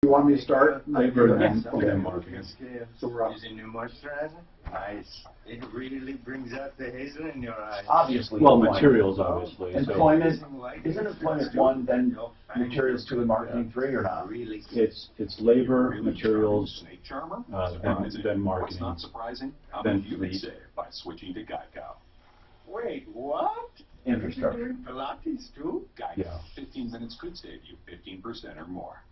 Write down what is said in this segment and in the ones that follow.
You want me to start? Labor and then marketing. So we're up. Using new moisturizer? Nice. It really brings out the hazel in your eyes. Obviously. Well, employment. materials, obviously. Employment, isn't employment one, then materials two, and marketing three, or not? It's labor, materials, Snake charmer? then marketing. It's not surprising. How Then much you can fleet. save by switching to Geico. Wait, what? Infrastructure. Pilates too? Geico. Yeah. 15 minutes could save you 15% or more.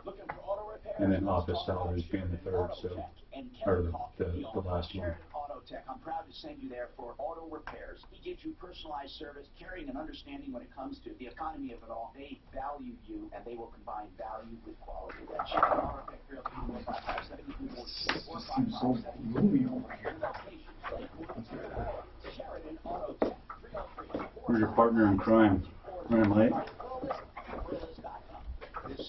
Looking for auto repair? And then office salaries being the third, so, or the last one. I'm proud to send you there for auto repairs. He gives you personalized service, caring and understanding when it comes to the economy of it all. They value you, and they will combine value with quality. Check out Auto Tech 303-455-7244, 455-7244. Sheridan Auto Tech 303. Who's your partner in crime? Ryan Light?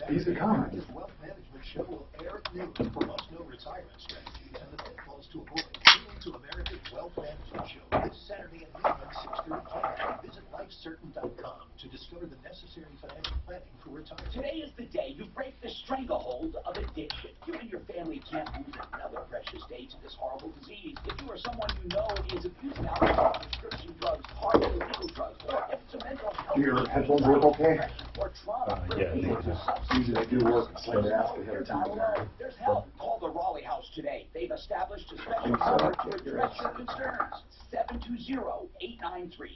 He's the comment. This wealth management show will air at noon for must-know retirement strategies and the pitfalls to avoid. Tune into America's Wealth Management Show this Saturday at noon at 6:30 p.m. Visit lifecertain.com to discover the necessary financial planning for retirement. Today is the day you break the stranglehold of addiction. You and your family can't lose another precious day to this horrible disease. If you or someone you know is abusing alcohol, prescription drugs, hard illegal drugs, or if it's a mental health Do your headphones work okay? or trauma, Yeah, I think so. Usually they do work. It's like they ask ahead of time. there's help. Call the Raleigh House today. They've established a special number to address your concerns. 720-893-5559.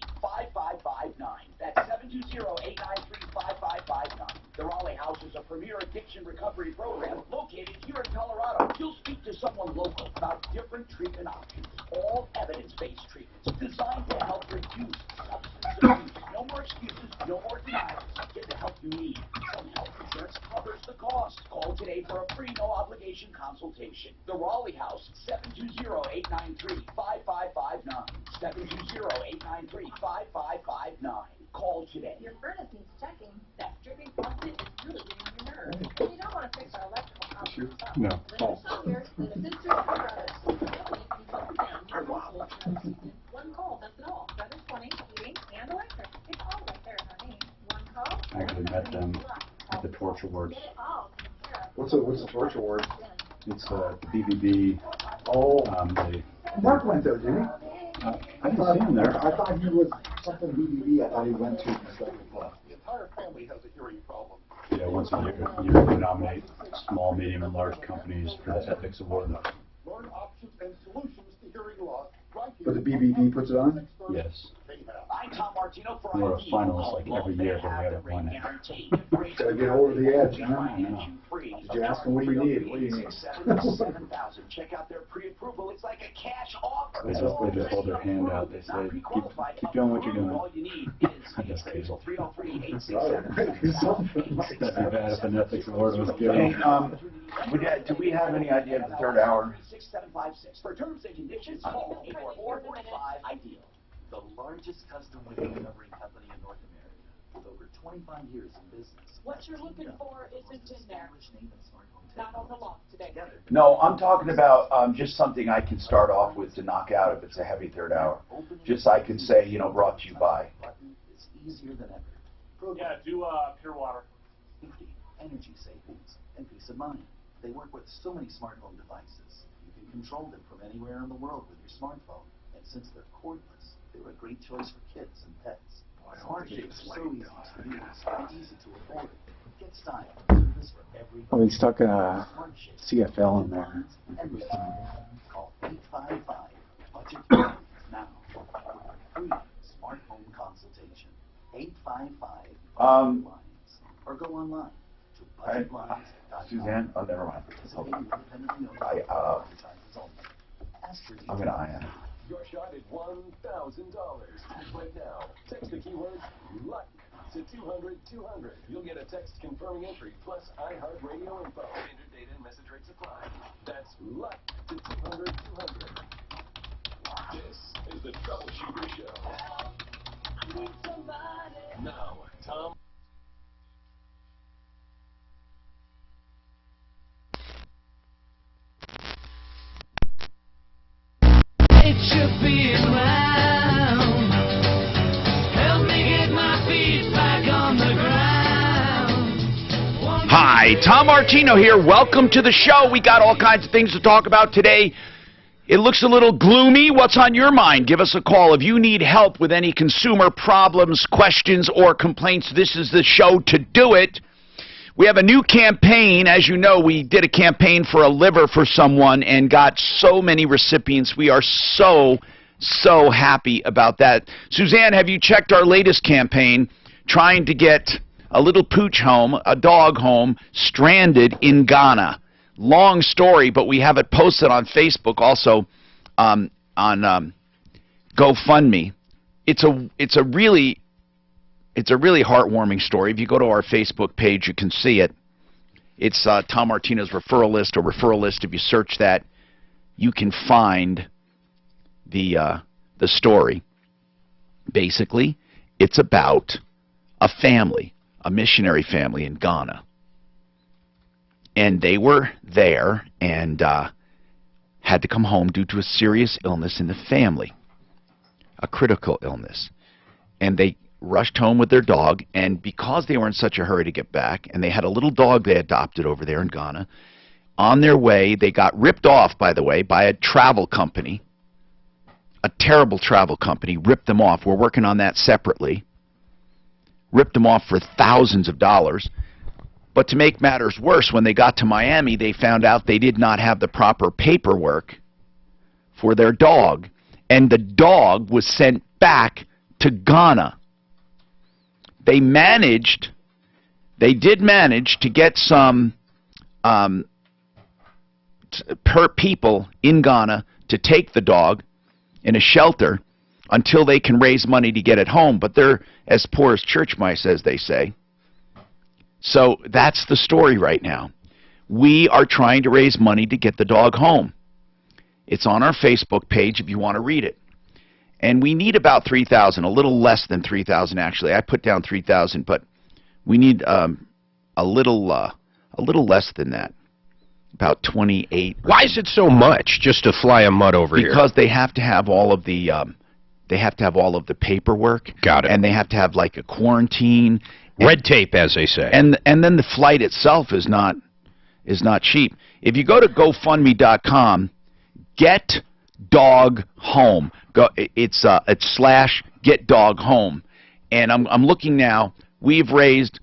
That's 720-893-5559. The Raleigh House is a premier addiction recovery program located here in Colorado. You'll speak to someone local about different treatment options, all evidence-based treatments designed to help reduce substance abuse. No more excuses, no more denials. Get the help you need. Some health insurance covers the cost. Call today for a free, no-obligation consultation. The Raleigh House, 720-893-5559. 720-893-5559. Call today. Your furnace needs checking. That dripping faucet is really getting on your nerves. And you don't want to fix our electrical problems yourself. No. Let us here, the Sisters of Brothers. One call, that's it all. Brothers Plumbing, heating, and electric. It's all right there in our name. One call. I actually met them at the Torch Awards. Get it all taken care of. What's the torch award? It's the BBB. Oh, They, Mark went there, didn't he? I didn't see him there. I thought he was something BBB. I thought he went to the second club. The entire family has a hearing problem. Yeah, once a year we nominate small, medium, and large companies for the Ethics Award. Learn options and solutions to hearing loss right here. But the BBB puts it on? Yes. I'm Tom Martino for We're a ID. finalist like every year, but we haven't won it. Gotta get over the edge, huh? Did you ask him what do you need? What do you need? 7,000. Check out their pre-approval. It's like a cash offer. They just hold their hand out. They say, keep doing what you're doing. All you need is I just kidding. 303-867. That'd be bad if an Ethics Award was Hey, given. do we have any idea of the third hour? 6756. For terms and conditions, call 844-45 ideal. The largest custom window covering company in North America, with over 25 years in business. What you're looking for isn't in there. Not on the loft today. No, I'm talking about just something I can start off with to knock out if it's a heavy third hour. Just I can say, brought to you by. It's easier than ever. Yeah, do pure water. Safety, energy savings, and peace of mind. They work with so many smart home devices. You can control them from anywhere in the world with your smartphone. And since they're cordless, they're a great choice for kids and pets. Smart shapes are so easy to use and easy to afford. Get style. Service for every. Oh, he's stuck a Smart shapes. CFL in there. Everything. Call 855 Budget Care now for a free smart home consultation. 855 Budget Lines, or go online to budgetlines.com. Suzanne? Oh, never mind. Participating independently owned advertisers only. Ask for I'm gonna iron. Your shot at $1,000. Right now, text the keywords LUCK to 200-200. You'll get a text confirming entry plus iHeartRadio info. Standard data and message rates apply. That's LUCK to 200-200. This is the Troubleshooter Show. Now, Tom. It should be around. Help me get my feet back on the ground. Hi, Tom Martino here. Welcome to the show. We got all kinds of things to talk about today. It looks a little gloomy. What's on your mind? Give us a call. If you need help with any consumer problems, questions, or complaints, this is the show to do it. We have a new campaign. As you know, we did a campaign for a liver for someone and got so many recipients. We are so happy about that. Suzanne, have you checked our latest campaign trying to get a little pooch home, a dog home, stranded in Ghana? Long story, but we have it posted on Facebook, also on GoFundMe. It's a really heartwarming story. If you go to our Facebook page, you can see it. It's Tom Martino's referral list, or referral list. If you search that, you can find the story. Basically, it's about a family, a missionary family in Ghana. And they were there and had to come home due to a serious illness in the family, a critical illness. And they rushed home with their dog, and because they were in such a hurry to get back, and they had a little dog they adopted over there in Ghana, on their way, they got ripped off, by the way, by a travel company, a terrible travel company, ripped them off. We're working on that separately. Ripped them off for thousands of dollars. But to make matters worse, when they got to Miami, they found out they did not have the proper paperwork for their dog. And the dog was sent back to Ghana. They did manage to get some people in Ghana to take the dog in a shelter until they can raise money to get it home. But they're as poor as church mice, as they say. So that's the story right now. We are trying to raise money to get the dog home. It's on our Facebook page if you want to read it. And we need about 3,000, a little less than 3,000 actually. I put down 3,000, but we need a little less than that. About 28. Why is it so much just to fly a mutt over here? Because they have to have all of the paperwork. Got it. And they have to have like a quarantine. Red tape, as they say. And then the flight itself is not cheap. If you go to GoFundMe.com, Get Dog Home. It's / Get Dog Home. And I'm looking now. We've raised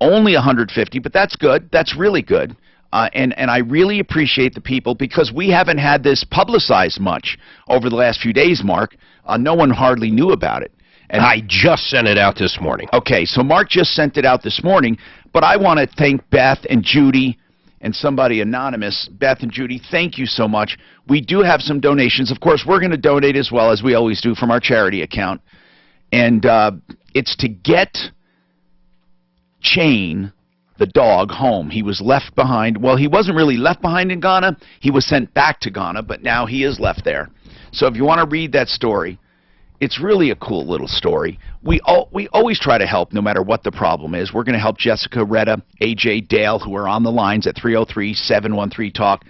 only $150, but that's good. That's really good. And I really appreciate the people, because we haven't had this publicized much over the last few days, Mark. No one hardly knew about it. And I just sent it out this morning. Okay, so Mark just sent it out this morning, but I want to thank Beth and Judy and somebody anonymous. Beth and Judy, thank you so much. We do have some donations. Of course, we're going to donate as well, as we always do, from our charity account. And it's to get Chain, the dog, home. He was left behind. Well, he wasn't really left behind in Ghana. He was sent back to Ghana, but now he is left there. So if you want to read that story, it's really a cool little story. We always try to help no matter what the problem is. We're going to help Jessica, Retta, AJ, Dale, who are on the lines at 303-713-TALK.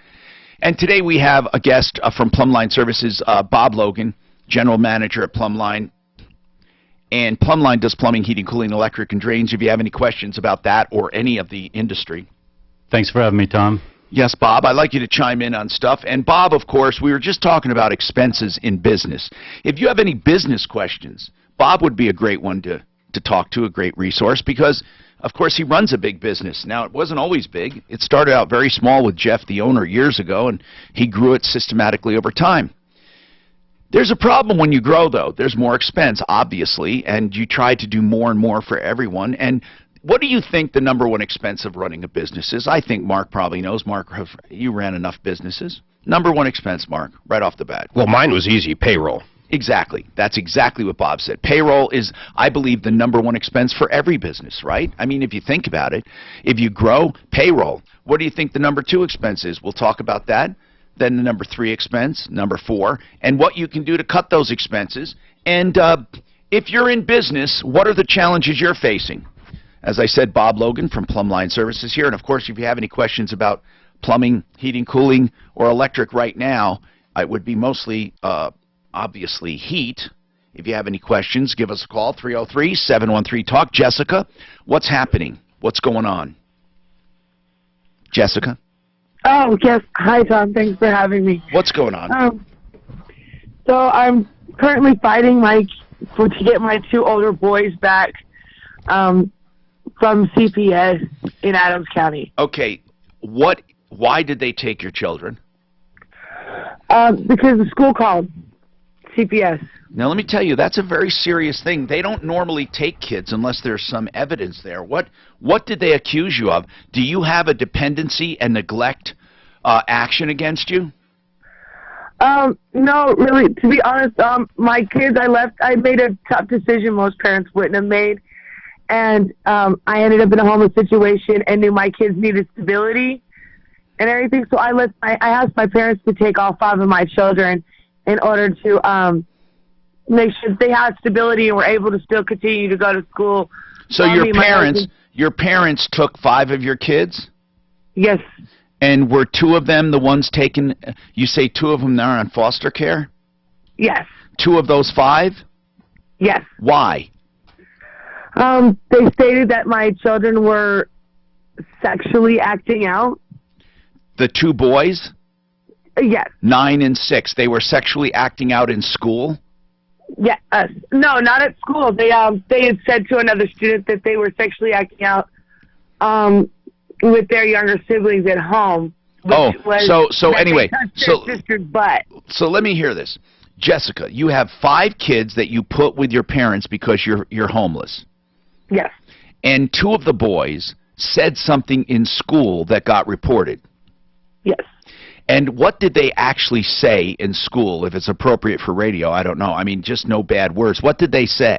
And today we have a guest from Plumline Services, Bob Logan, General Manager at Plumline. And Plumline does plumbing, heating, cooling, electric, and drains. If you have any questions about that or any of the industry. Thanks for having me, Tom. Yes, Bob, I'd like you to chime in on stuff. And Bob, of course, we were just talking about expenses in business. If you have any business questions, Bob would be a great one to talk to, a great resource, because, of course, he runs a big business. Now, it wasn't always big. It started out very small with Jeff, the owner, years ago, and he grew it systematically over time. There's a problem when you grow, though. There's more expense, obviously, and you try to do more and more for everyone. And what do you think the #1 expense of running a business is? I think Mark probably knows. Mark, you ran enough businesses. #1 expense, Mark, right off the bat. Well, mine was easy, payroll. Exactly. That's exactly what Bob said. Payroll is, I believe, the #1 expense for every business, right? I mean, if you think about it, if you grow, payroll. What do you think the #2 expense is? We'll talk about that. Then the #3 expense, #4, and what you can do to cut those expenses. And if you're in business, what are the challenges you're facing? As I said, Bob Logan from Plumline Services here. And, of course, if you have any questions about plumbing, heating, cooling, or electric right now, it would be mostly, obviously, heat. If you have any questions, give us a call, 303-713-TALK. Jessica, what's happening? What's going on? Jessica? Oh, yes. Hi, Tom. Thanks for having me. What's going on? So I'm currently fighting to get my 2 older boys back from CPS in Adams County. Okay. Why did they take your children? Because the school called CPS. Now, let me tell you, that's a very serious thing. They don't normally take kids unless there's some evidence there. What did they accuse you of? Do you have a dependency and neglect action against you? No, really. To be honest, my kids, I made a tough decision most parents wouldn't have made. And I ended up in a homeless situation and knew my kids needed stability and everything. So I asked my parents to take all 5 of my children in order to make sure they had stability and were able to still continue to go to school. So your parents took 5 of your kids? Yes. And were 2 of them the ones taken? You say 2 of them are on foster care? Yes. 2 of those 5? Yes. Why? They stated that my children were sexually acting out. The 2 boys? Yes. 9 and 6. They were sexually acting out in school? Yes. No, not at school. They had said to another student that they were sexually acting out with their younger siblings at home. Oh, so anyway, so sister's butt. So let me hear this. Jessica, you have 5 kids that you put with your parents because you're homeless. Yes. And 2 of the boys said something in school that got reported. Yes. And what did they actually say in school? If it's appropriate for radio, I don't know. I mean, just no bad words. What did they say?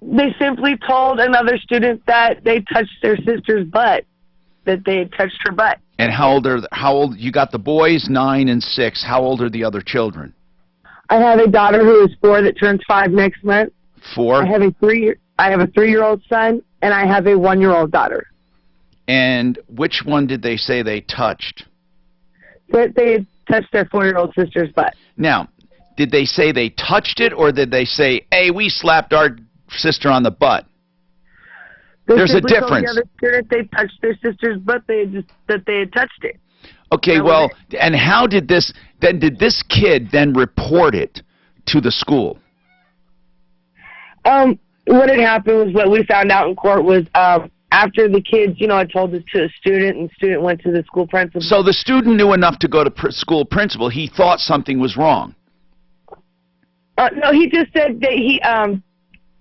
They simply told another student that they touched their sister's butt, that they had touched her butt. And how old, you got the boys, 9 and 6. How old are the other children? I have a daughter who is 4 that turns 5 next month. 4? I have a 3-year-old son, and I have a 1-year-old daughter. And which one did they say they touched? That they had touched their 4-year-old sister's butt. Now, did they say they touched it, or did they say, hey, we slapped our sister on the butt? There's a difference. The other student, they touched their sister's butt, that they had touched it. Okay, well, and how did this kid then report it to the school? What had happened was, what we found out in court was, after the kids, had told this to a student, and the student went to the school principal. So the student knew enough to go to school principal. He thought something was wrong. No, he just said that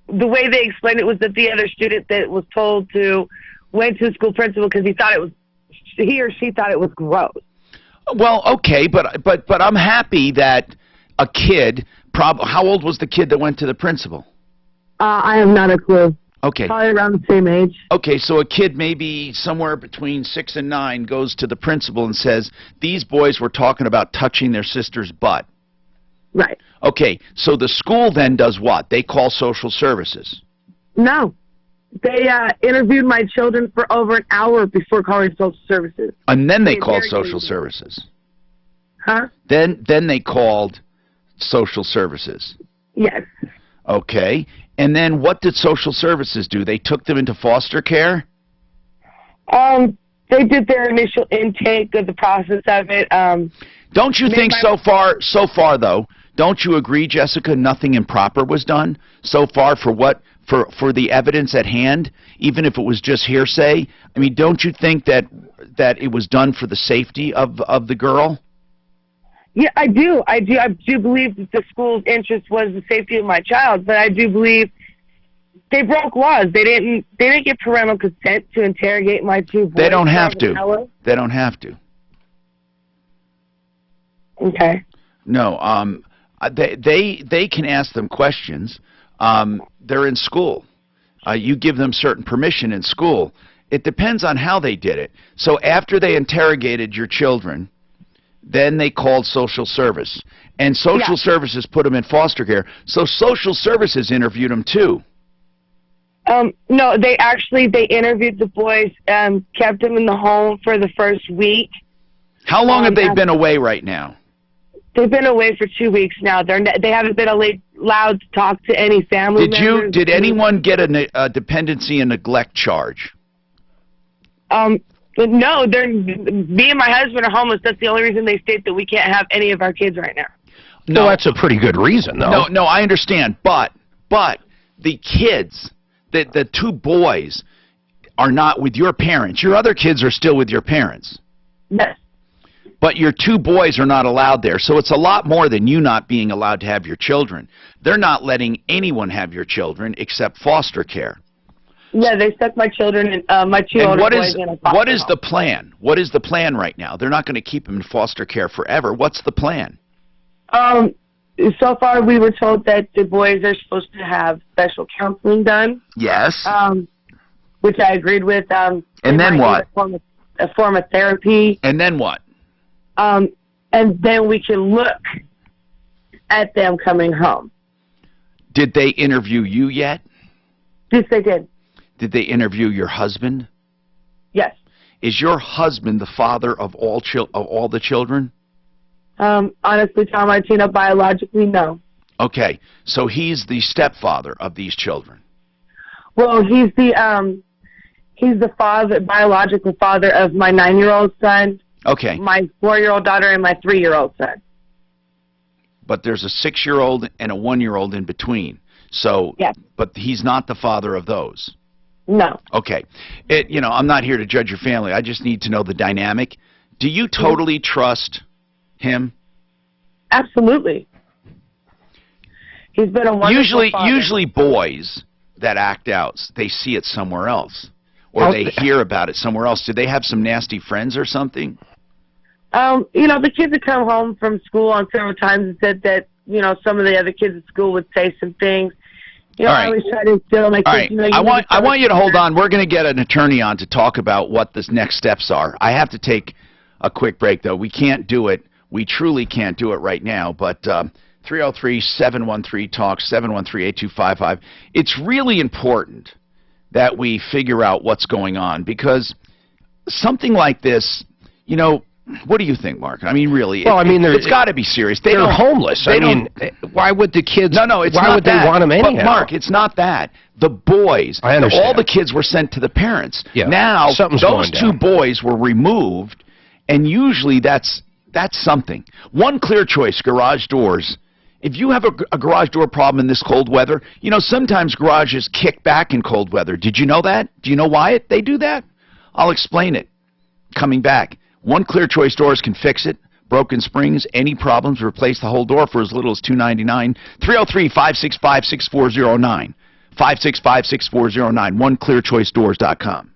the way they explained it was that the other student that was told to went to the school principal because he or she thought it was gross. Well, okay, but I'm happy that a kid, how old was the kid that went to the principal? I have not a clue. Okay. Probably around the same age. Okay, so a kid maybe somewhere between 6 and 9 goes to the principal and says, these boys were talking about touching their sister's butt. Right. Okay, so the school then does what? They call social services. No. They interviewed my children for over an hour before calling social services. And then they called social services. Huh? Then they called social services. Yes. Okay. And then what did social services do? They took them into foster care? They did their initial intake of the process of it. Don't you think so far though, don't you agree, Jessica, nothing improper was done so far for the evidence at hand, even if it was just hearsay? I mean, don't you think that it was done for the safety of the girl? Yeah, I do. I do believe that the school's interest was the safety of my child, but I do believe they broke laws. They didn't get parental consent to interrogate my 2 boys. They don't have to. They don't have to. Okay. No, they can ask them questions. They're in school. You give them certain permission in school. It depends on how they did it. So after they interrogated your children, then they called social service. And social services put them in foster care. So social services interviewed them too. No, they interviewed the boys, kept them in the home for the first week. How long have they been away right now? They've been away for 2 weeks now. They haven't been allowed to talk to any family members. Did anyone get a dependency and neglect charge? No, me and my husband are homeless. That's the only reason they state that we can't have any of our kids right now. No, well, that's a pretty good reason, though. No, I understand, but the kids, the two boys, are not with your parents. Your other kids are still with your parents. Yes. But your two boys are not allowed there, so it's a lot more than you not being allowed to have your children. They're not letting anyone have your children except foster care. Yeah, they stuck my children in my two older boys in a foster what is home. the plan? What is the plan right now? They're not going to keep them in foster care forever. What's the plan? So far we were told that the boys are supposed to have special counseling done. Yes. Which I agreed with. And then what? A form of therapy. And then what? And then we can look at them coming home. Did they interview you yet? Yes, they did. Did they interview your husband? Yes. Is your husband the father of all the children? Honestly, Tom Martino, biologically, no. Okay, so he's the stepfather of these children. Well, he's the biological father of my 9-year-old son. Okay. My 4-year-old daughter and my 3-year-old son. But there's a 6-year-old and a 1-year-old in between. So, yes. But he's not the father of those. No. Okay. I'm not here to judge your family. I just need to know the dynamic. Do you totally trust him? Absolutely. He's been a wonderful father. Usually boys that act out, they see it somewhere else. Or they hear about it somewhere else. Do they have some nasty friends or something? The kids have come home from school on several times and said that, some of the other kids at school would say some things. All right. I always try to instill my kids. All right. I want you to hold on. We're going to get an attorney on to talk about what the next steps are. I have to take a quick break, though. We can't do it. We truly can't do it right now. But 303-713-TALK, 713-8255. It's really important that we figure out what's going on, because something like this, what do you think, Mark? I mean, really, well, it's got to be serious. They're homeless. Why would the kids? No, it's why not would that. They want them anyhow? But Mark, it's not that. The boys, I understand. all the kids were sent to the parents. Yeah, now those two down. boys were removed, and usually that's something. One Clear Choice garage doors. If you have a garage door problem in this cold weather, sometimes garages kick back in cold weather. Did you know that? Do you know why they do that? I'll explain it coming back. One Clear Choice doors can fix it. Broken springs, any problems, replace the whole door for as little as $2.99. 303-565-6409. 565-6409. OneClearChoiceDoors.com.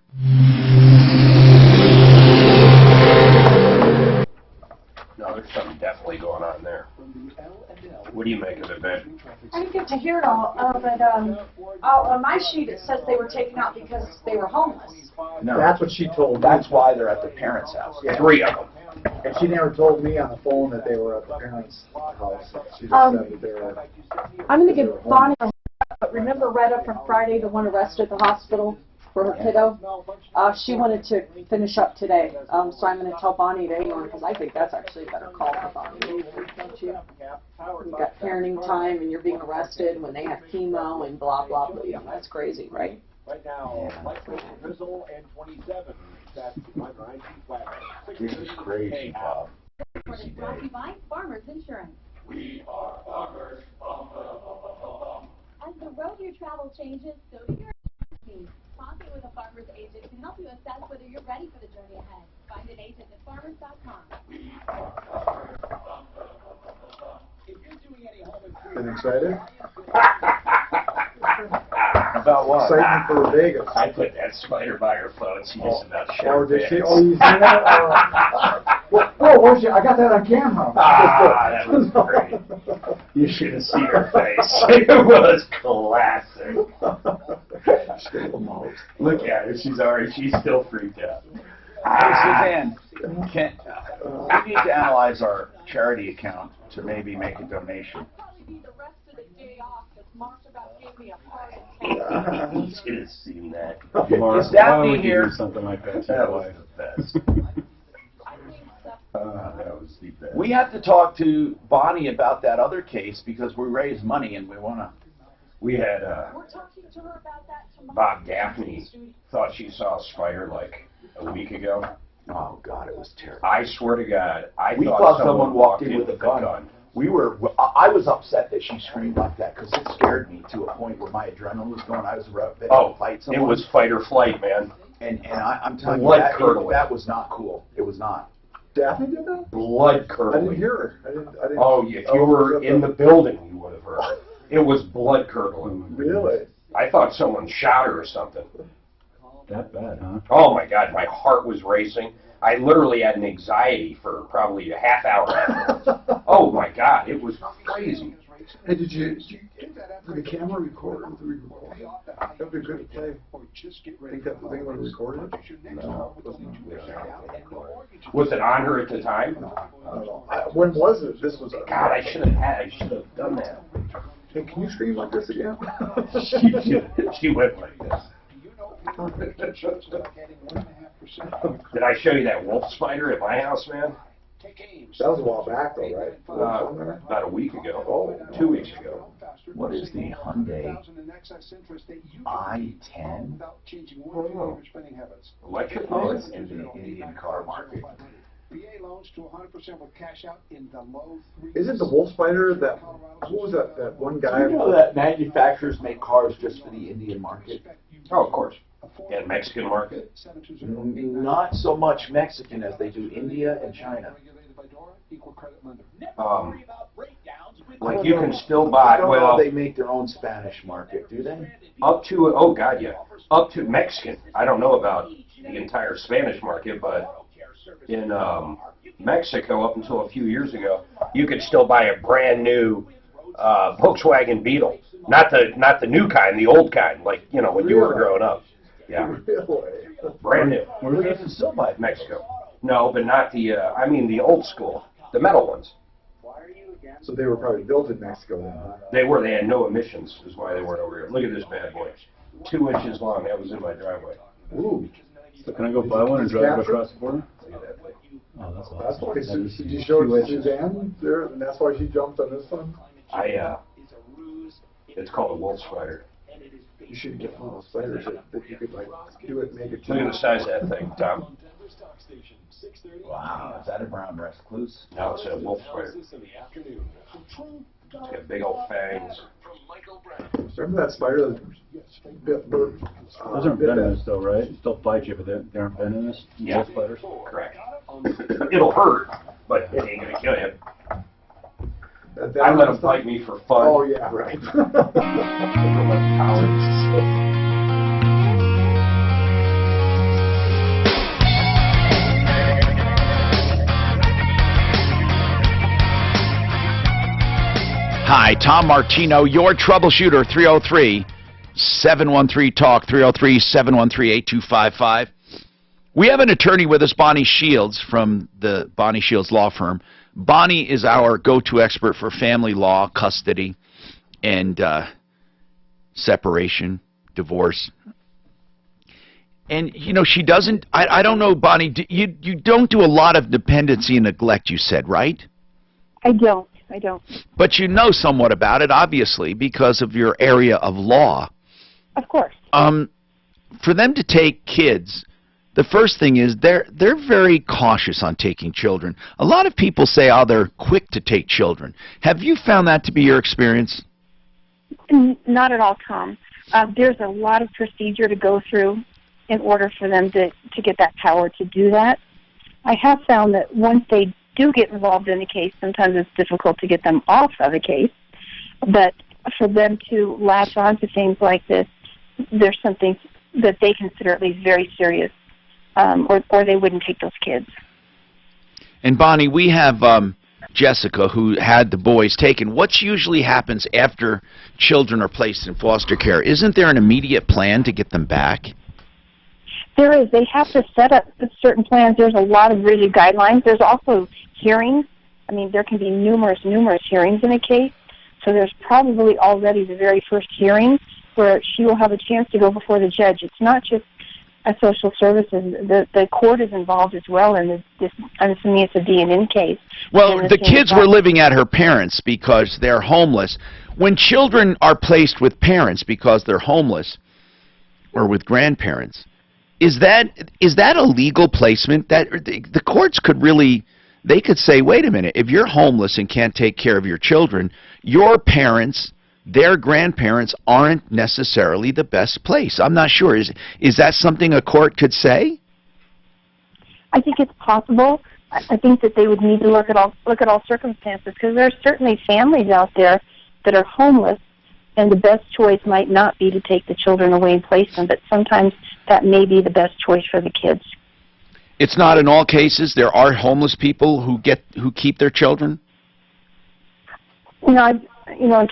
No, there's something definitely going on there. What do you make of it, Ben? I didn't get to hear it all, but on my sheet it says they were taken out because they were homeless. No, that's what she told me. That's why they're at the parents' house. Yeah. 3 of them. And she never told me on the phone that they were at the parents' house. She just said that they were. I'm going to give Bonnie a heads up, but remember Retta from Friday, the one arrested at the hospital for her kiddo? She wanted to finish up today, so I'm going to tell Bonnie to hang on, because I think that's actually a better call for Bonnie, don't you? You've got parenting time, and you're being arrested when they have chemo and blah, blah, blah. That's crazy, right? Right now, Drizzle and 27. This is crazy, Bob. Brought to you by Farmers Insurance. We are farmers. As the road to your travel changes, so do your team. Talking with a farmer's agent can help you assess whether you're ready for the journey ahead. Find an agent at farmers.com. If you're doing any home improvement, Been excited? About what? Excitement for Vegas. I put that spider by her phone. She just about shut Oh, her did she? pants. Oh, you see that? Whoa, where's you? I got that on camera. That was great. You should have seen her face. It was classic. Look at her. She's still freaked out. Hey, Suzanne, we need to analyze our charity account to maybe make a donation. You should have seen that. Mark, Is Daphne why would you here? do something like that to That your was wife? the best. That was the best. We have to talk to Bonnie about that other case because we raised money and we want to We had Bob Daphne thought she saw a spider like a week ago. Oh God, it was terrible. I swear to God, We thought someone walked in with a gun. I was upset that she screamed like that because it scared me to a point where my adrenaline was going. I was ready to fight someone. It was fight or flight, man. And I'm telling you, Blood curdling. that was not cool. It was not. Daphne did that? Blood I curdling. didn't hear her. I didn't. Oh, if you were in the building, you would have heard. It was blood curdling. Really? I thought someone shot her or something. That bad, huh? Oh my God, my heart was racing. I literally had an anxiety for probably a half hour afterwards. Oh my God, it was crazy. Hey, did did the camera record? That would be good to play. Think that the thing would have recorded it? No. Was it on her at the time? I don't know. When was it? This was. God, I should have done that. Hey, can you scream like this again? She went like this. Did I show you that wolf spider at my house, man? That was a while back, though, right? About a week ago. Oh, 2 weeks ago. What is the Hyundai i10? Oh. Electric? Oh, it's in the Indian car market. Isn't the wolf spider that? What was that one guy? Do you know that manufacturers make cars just for the Indian market? Oh, of course. And Mexican market? Not so much Mexican as they do India and China. Like you can still buy, I don't know if they make their own Spanish market, do they? Up to, oh God, yeah. Up to Mexican. I don't know about the entire Spanish market, but in Mexico, up until a few years ago, you could still buy a brand new Volkswagen Beetle. Not the new kind, the old kind, like, you know, when you were growing up. Yeah. Really? Brand new. Where do you still buy Mexico. No, but not the, I mean the old school, the metal ones. So they were probably built in Mexico then, huh? They were, they had no emissions, is why they weren't over here. Look at this bad boy. 2 inches long, that was in my driveway. Ooh. So can I go buy one and drive it across the border? Look at that thing. Oh, that's awesome. That's why did you show it to Suzanne there, and that's why she jumped on this one? It's called a wolf spider. You should get one of those spiders that you could like do it, make it. Look at the size of that thing, Tom. Wow, is that a brown recluse? No, it's a wolf spider. It's got big old fangs. Remember that spider that bit Bert? Those aren't venomous though, right? It still bites you, but they aren't venomous? Yeah. Wolf spiders? Correct. It'll hurt, but it ain't gonna kill you. I let them bite me for fun. Oh yeah, right. Hi, Tom Martino, your troubleshooter, 303-713-TALK, 303-713-8255. We have an attorney with us, Bonnie Shields, from the Bonnie Shields Law Firm. Bonnie is our go-to expert for family law, custody, and separation, divorce. And, you know, she doesn't, I don't know, Bonnie, you don't do a lot of dependency and neglect, you said, right? I don't. But you know somewhat about it, obviously, because of your area of law. Of course. For them to take kids, the first thing is they're very cautious on taking children. A lot of people say, oh, they're quick to take children. Have you found that to be your experience? Not at all, Tom. There's a lot of procedure to go through in order for them to get that power to do that. I have found that once they do get involved in a case, sometimes it's difficult to get them off of a case, but for them to latch on to things like this, there's something that they consider at least very serious, or they wouldn't take those kids. And Bonnie, we have Jessica, who had the boys taken. What usually happens after children are placed in foster care? Isn't there an immediate plan to get them back? There is. They have to set up certain plans. There's a lot of rigid guidelines. There's also hearings. I mean, there can be numerous hearings in a case. So there's probably already the very first hearing where she will have a chance to go before the judge. It's not just social services. The court is involved as well in this. I'm assuming it's a D&N case. Well, the kids were living at her parents because they're homeless. When children are placed with parents because they're homeless or with grandparents, is that a legal placement? That the courts could really, they could say, wait a minute, if you're homeless and can't take care of your children, your parents, their grandparents aren't necessarily the best place. I'm not sure. Is that something a court could say? I think it's possible. I think that they would need to look at all circumstances, because there are certainly families out there that are homeless, and the best choice might not be to take the children away and place them, but sometimes that may be the best choice for the kids. It's not in all cases. There are homeless people who keep their children. And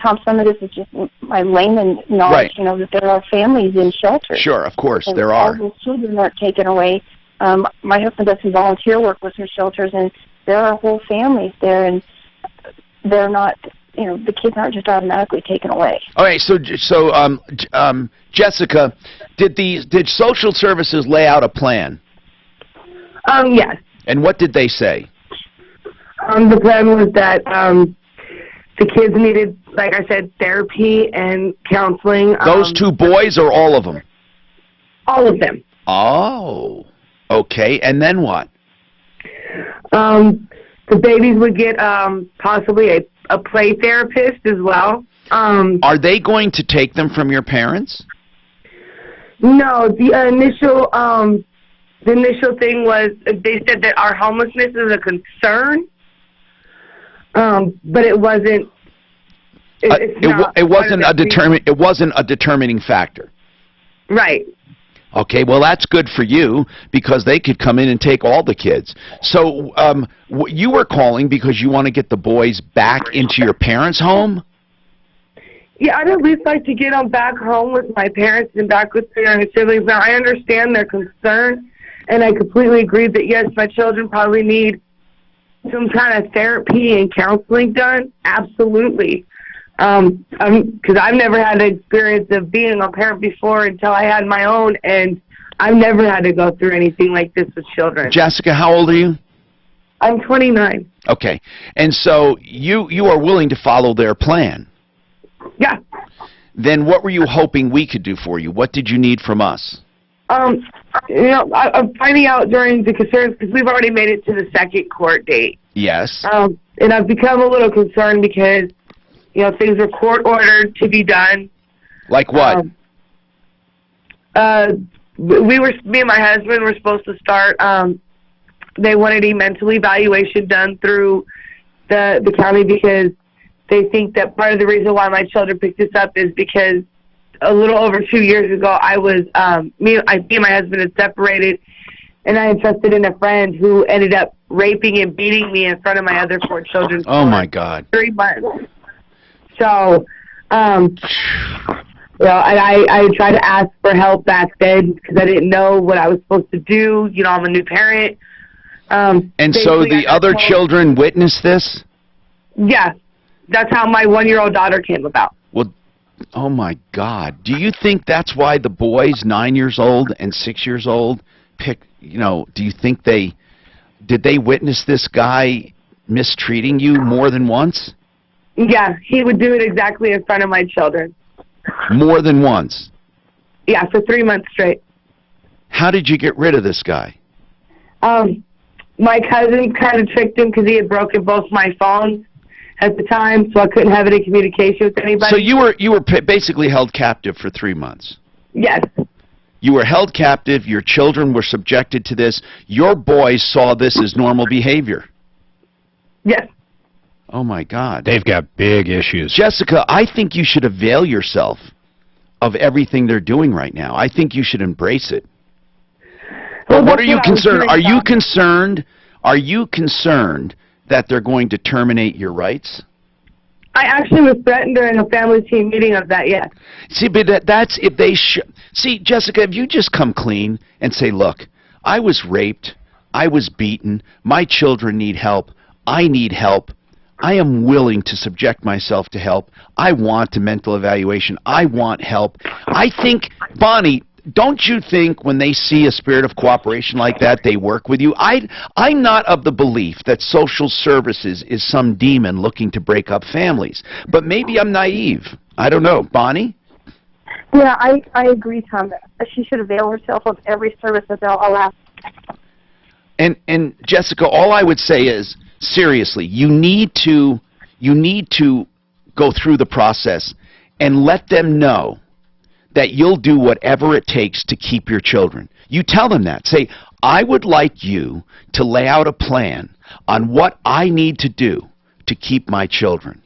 Tom, some of this is just my layman knowledge. Right. That there are families in shelters. Sure, of course, and there are. All those children aren't taken away. My husband does some volunteer work with some shelters, and there are whole families there, and they're not. The kids aren't just automatically taken away. Okay, so Jessica, did social services lay out a plan? Yes. And what did they say? The plan was that the kids needed, like I said, therapy and counseling. Those two boys or all of them? All of them. Oh, okay. And then what? The babies would get possibly a play therapist as well. Are they going to take them from your parents? No, the initial thing was they said that our homelessness is a concern, but it wasn't. It wasn't a determining factor. Right. Okay, well, that's good for you because they could come in and take all the kids. So you were calling because you want to get the boys back into your parents' home? Yeah, I'd at least like to get them back home with my parents and back with their siblings. Now, I understand their concern, and I completely agree that, yes, my children probably need some kind of therapy and counseling done. Absolutely. Because I've never had the experience of being a parent before until I had my own, and I've never had to go through anything like this with children. Jessica, how old are you? I'm 29. Okay. And so you are willing to follow their plan? Yeah. Then what were you hoping we could do for you? What did you need from us? I'm finding out during the concerns, because we've already made it to the second court date. Yes. And I've become a little concerned because things were court ordered to be done. Like what? Me and my husband were supposed to start, they wanted a mental evaluation done through the county because they think that part of the reason why my children picked this up is because a little over 2 years ago, me and my husband had separated, and I had trusted in a friend who ended up raping and beating me in front of my other 4 children. Oh, my God. 3 months. So, I tried to ask for help back then because I didn't know what I was supposed to do. I'm a new parent. And so the other children witnessed this? Yeah. That's how my 1-year-old daughter came about. Well, oh, my God. Do you think that's why the boys, 9 years old and 6 years old, do you think did they witness this guy mistreating you more than once? Yeah, he would do it exactly in front of my children. More than once? Yeah, for 3 months straight. How did you get rid of this guy? My cousin kind of tricked him because he had broken both my phones at the time, so I couldn't have any communication with anybody. So you were basically held captive for 3 months? Yes. You were held captive. Your children were subjected to this. Your boys saw this as normal behavior? Yes. Oh, my God. They've got big issues. Jessica, I think you should avail yourself of everything they're doing right now. I think you should embrace it. Well, what are you concerned? Are you concerned that they're going to terminate your rights? I actually was threatened during a family team meeting of that, yes. See, but that's if they see, Jessica, if you just come clean and say, look, I was raped, I was beaten, my children need help, I need help, I am willing to subject myself to help, I want a mental evaluation, I want help. I think, Bonnie, don't you think when they see a spirit of cooperation like that, they work with you? I'm not of the belief that social services is some demon looking to break up families, but maybe I'm naive. I don't know. Bonnie? Yeah, I agree, Tom. That she should avail herself of every service that they'll allow. And Jessica, all I would say is, seriously, you need to go through the process and let them know that you'll do whatever it takes to keep your children. You tell them that. Say, I would like you to lay out a plan on what I need to do to keep my children.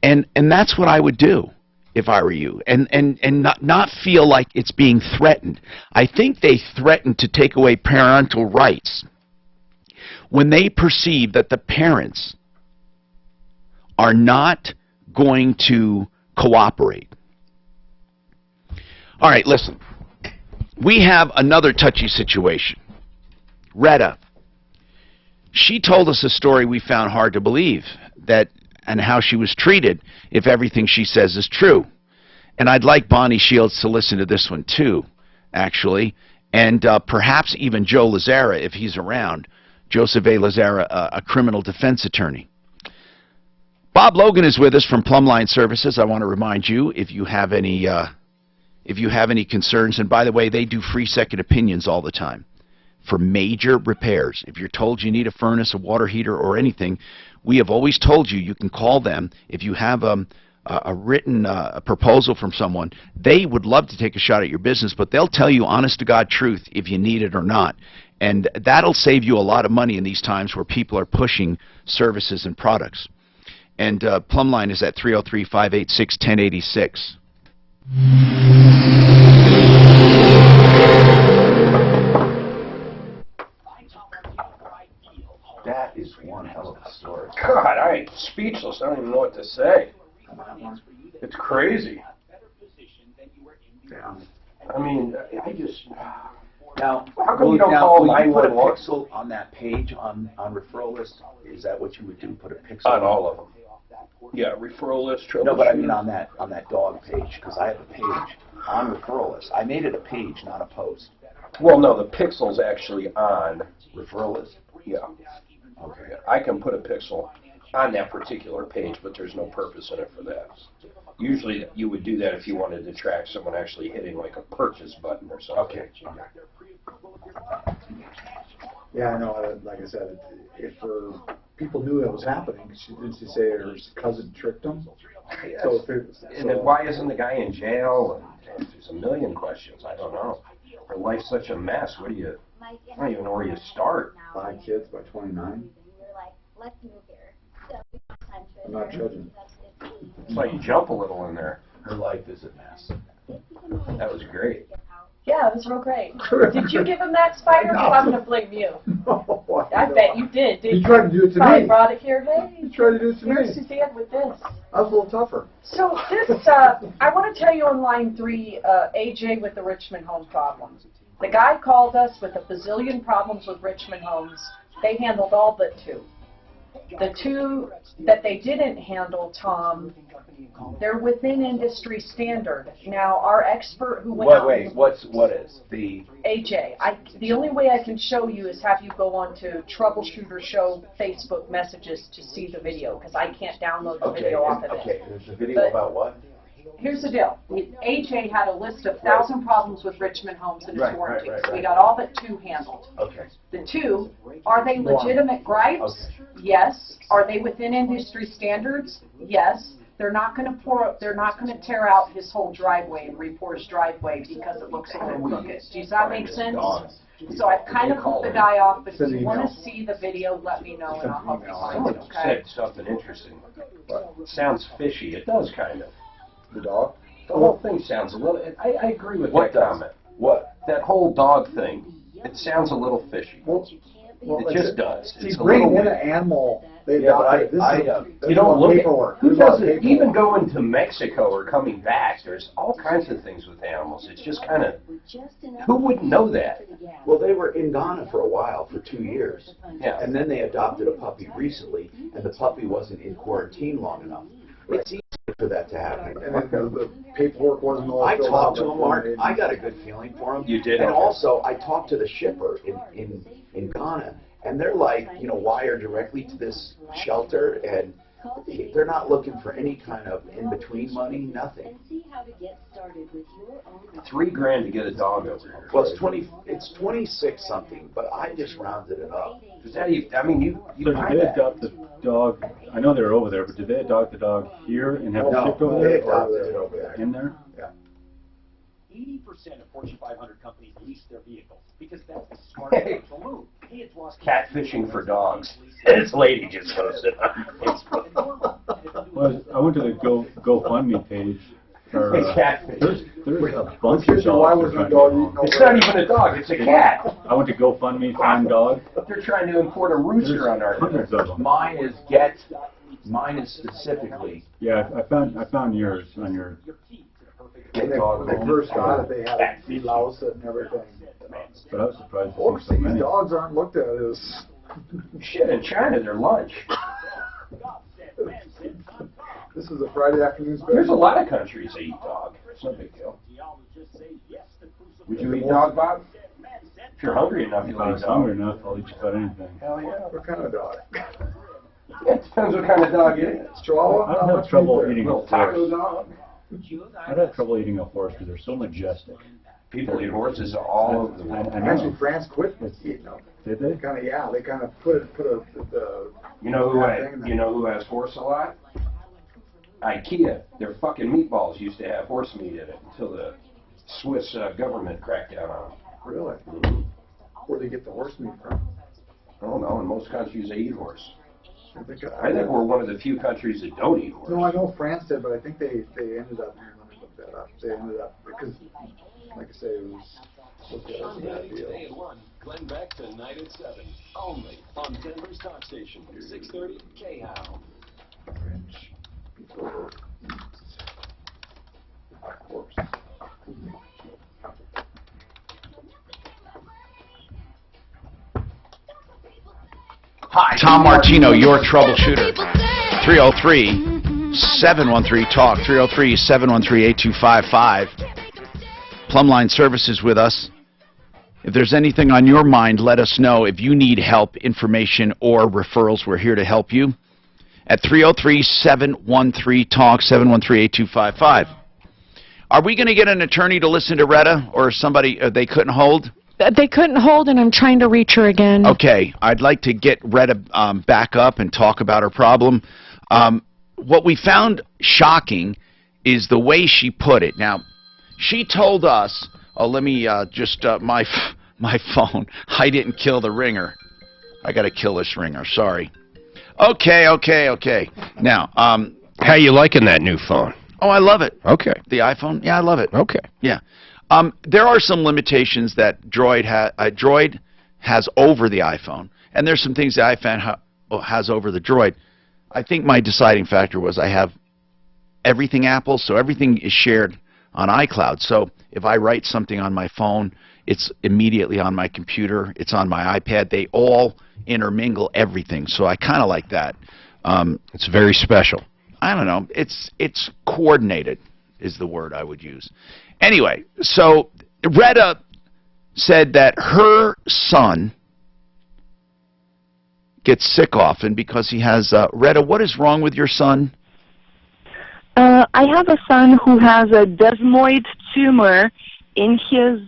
And that's what I would do if I were you, and not feel like it's being threatened. I think they threaten to take away parental rights when they perceive that the parents are not going to cooperate. All right, listen. We have another touchy situation. Retta. She told us a story we found hard to believe, and how she was treated if everything she says is true. And I'd like Bonnie Shields to listen to this one too, actually, and perhaps even Joe Lazzara if he's around. Joseph A. Lazzara, a criminal defense attorney. Bob Logan is with us from Plumline Services. I want to remind you, if you have any concerns, and by the way, they do free second opinions all the time for major repairs. If you're told you need a furnace, a water heater, or anything, we have always told you you can call them. If you have a written proposal from someone, they would love to take a shot at your business, but they'll tell you honest-to-God truth if you need it or not. And that'll save you a lot of money in these times where people are pushing services and products. And Plumline is at 303-586-1086. That is one hell of a story. God, I'm speechless. I don't even know what to say. It's crazy. Yeah. I mean, I just... Now, how come you don't call will you put a 911? pixel on that page on referral list? Is that what you would do? Put a pixel On all of them. Yeah, referral list, troubleshooter. No, but I mean on that dog page, because I have a page on referral list. I made it a page, not a post. Well, no, the pixel's actually on referral list. Yeah. Okay. I can put a pixel on that particular page, but there's no purpose in it for that. Usually, you would do that if you wanted to track someone actually hitting like a purchase button or something. Okay. Yeah, I know. Like I said, if people knew that was happening, didn't she say her cousin tricked them? Yes. So And then why isn't the guy in jail? And there's a million questions. I don't know. Her life's such a mess. I don't even know where you start. 5 kids by 29. I'm not judging. It's like you jump a little in there. Her life is a mess. That was great. Yeah, it was real great. Did you give him that spider? No. I'm going to blame you. No, I bet you did. He tried to do it to Probably me. brought it here. Hey, He tried to do it to here's me. Suzanne with this. I was a little tougher. So this, I want to tell you on line 3, AJ with the Richmond home problems. The guy called us with a bazillion problems with Richmond homes. They handled all but 2. The 2 that they didn't handle, Tom, they're within industry standard. Now, our expert who went out... What is the... AJ, the only way I can show you is have you go on to Troubleshooter Show Facebook messages to see the video, because I can't download the video off of it. Okay, there's a video about what? Here's the deal. AJ had a list of 1,000 problems with Richmond homes and its warranties. We got all but 2 handled. Okay. The 2, are they legitimate gripes? Okay. Yes. Are they within industry standards? Yes. They're not going to tear out his whole driveway and re-pour his driveway because it looks a little crooked. Does that make sense? So I've kind of put the guy off, but if you want to see the video, let me know and I'll help you find it, okay? Said something interesting. Sounds fishy. It does kind of. The dog? The whole thing sounds a little... I agree with What that does? comment. What? That whole dog thing, it sounds a little fishy. Well, It just does. See, It's a bringing little in an animal, they Yeah, but adopted. You don't look paperwork. at... Who There's a lot of doesn't... paperwork. Even going to Mexico or coming back, there's all kinds of things with animals. It's just kind of... Who wouldn't know that? Well, they were in Ghana for a while, for 2 years. Yeah. And then they adopted a puppy recently, and the puppy wasn't in quarantine long enough. It's easy to for that to happen. And then the paperwork wasn't all I filled talked out to him, before Mark. they- I got a good feeling for him. You did? And Okay. also, I talked to the shipper in Ghana, and they're like, wire directly to this shelter, and they're not looking for any kind of in-between money, nothing. $3,000 to get a dog over here. Well, it's 26 something, but I just rounded it up. Is that even, I mean, you So did buy they that. adopt the dog? I know they were over there, but did they adopt the dog here and have it No, shipped over they there? adopted it over there. In there? 80% of Fortune 500 companies lease their vehicles because that's the smart financial move. Kids lost Catfishing for dogs. This lady just posted on Facebook. Well, I went to the GoFundMe page. For, It's catfish. there's a bunch of Seriously, why dogs. was they're the trying to dog get eating home. It's not even a dog, it's a cat. I went to GoFundMe, find dog. They're trying to import a rooster on our Hundreds of them. Mine is specifically. Yeah, I found yours on your. When they first got it, they had it deloused it and everything. But I was surprised to see so Overseas many. dogs aren't looked at as. Shit, in China, they're lunch. This is a Friday afternoon special. There's a lot of countries that eat dog. It's no big deal. Would you eat dog, Bob? If you're hungry enough, If you'll I eat was dog. hungry enough, I'll eat just about anything. Hell yeah. What kind of dog? It depends what kind of dog it is. Chihuahua? I'd How have much trouble meat there? eating a Little taco horse. dog. I'd have trouble eating a horse because they're so majestic. People eat horses all over the world. I know. Actually, France quit eating them. Did they? Kind of, yeah. They kind of put the. You know who has horse a lot? IKEA. Their fucking meatballs used to have horse meat in it until the Swiss government cracked down on them. Really? Where they get the horse meat from? I don't know. In most countries, they eat horse. I think we're one of the few countries that don't eat horse. No, I know France did, but I think they ended up. Let me look that up. They ended up because, like I say, it was looked at as a bad deal. Today at 1, Glenn Beck tonight at 7. Only on Denver's Talk Station, 630 KHOW. French before horse. Hi, Tom Martino, your troubleshooter. 303-713-TALK, 303-713-8255. Plumline Services with us. If there's anything on your mind, let us know. If you need help, information, or referrals, we're here to help you. At 303-713-TALK, 713-8255. Are we going to get an attorney to listen to Retta, or somebody they couldn't hold? They couldn't hold, and I'm trying to reach her again. Okay, I'd like to get Retta back up and talk about her problem. What we found shocking is the way she put it. Now, she told us, oh, let me my phone. I didn't kill the ringer. I got to kill this ringer, sorry. Okay. Now, how you liking that new phone? Oh, I love it. Okay. The iPhone? Yeah, I love it. Okay. Yeah. There are some limitations that Droid has over the iPhone, and there's some things the iPhone has over the Droid. I think my deciding factor was I have everything Apple, so everything is shared on iCloud. So if I write something on my phone, it's immediately on my computer, it's on my iPad. They all intermingle everything, so I kind of like that. It's very special. I don't know. It's coordinated is the word I would use. Anyway, so Retta said that her son gets sick often because he has, Retta, what is wrong with your son? I have a son who has a desmoid tumor in his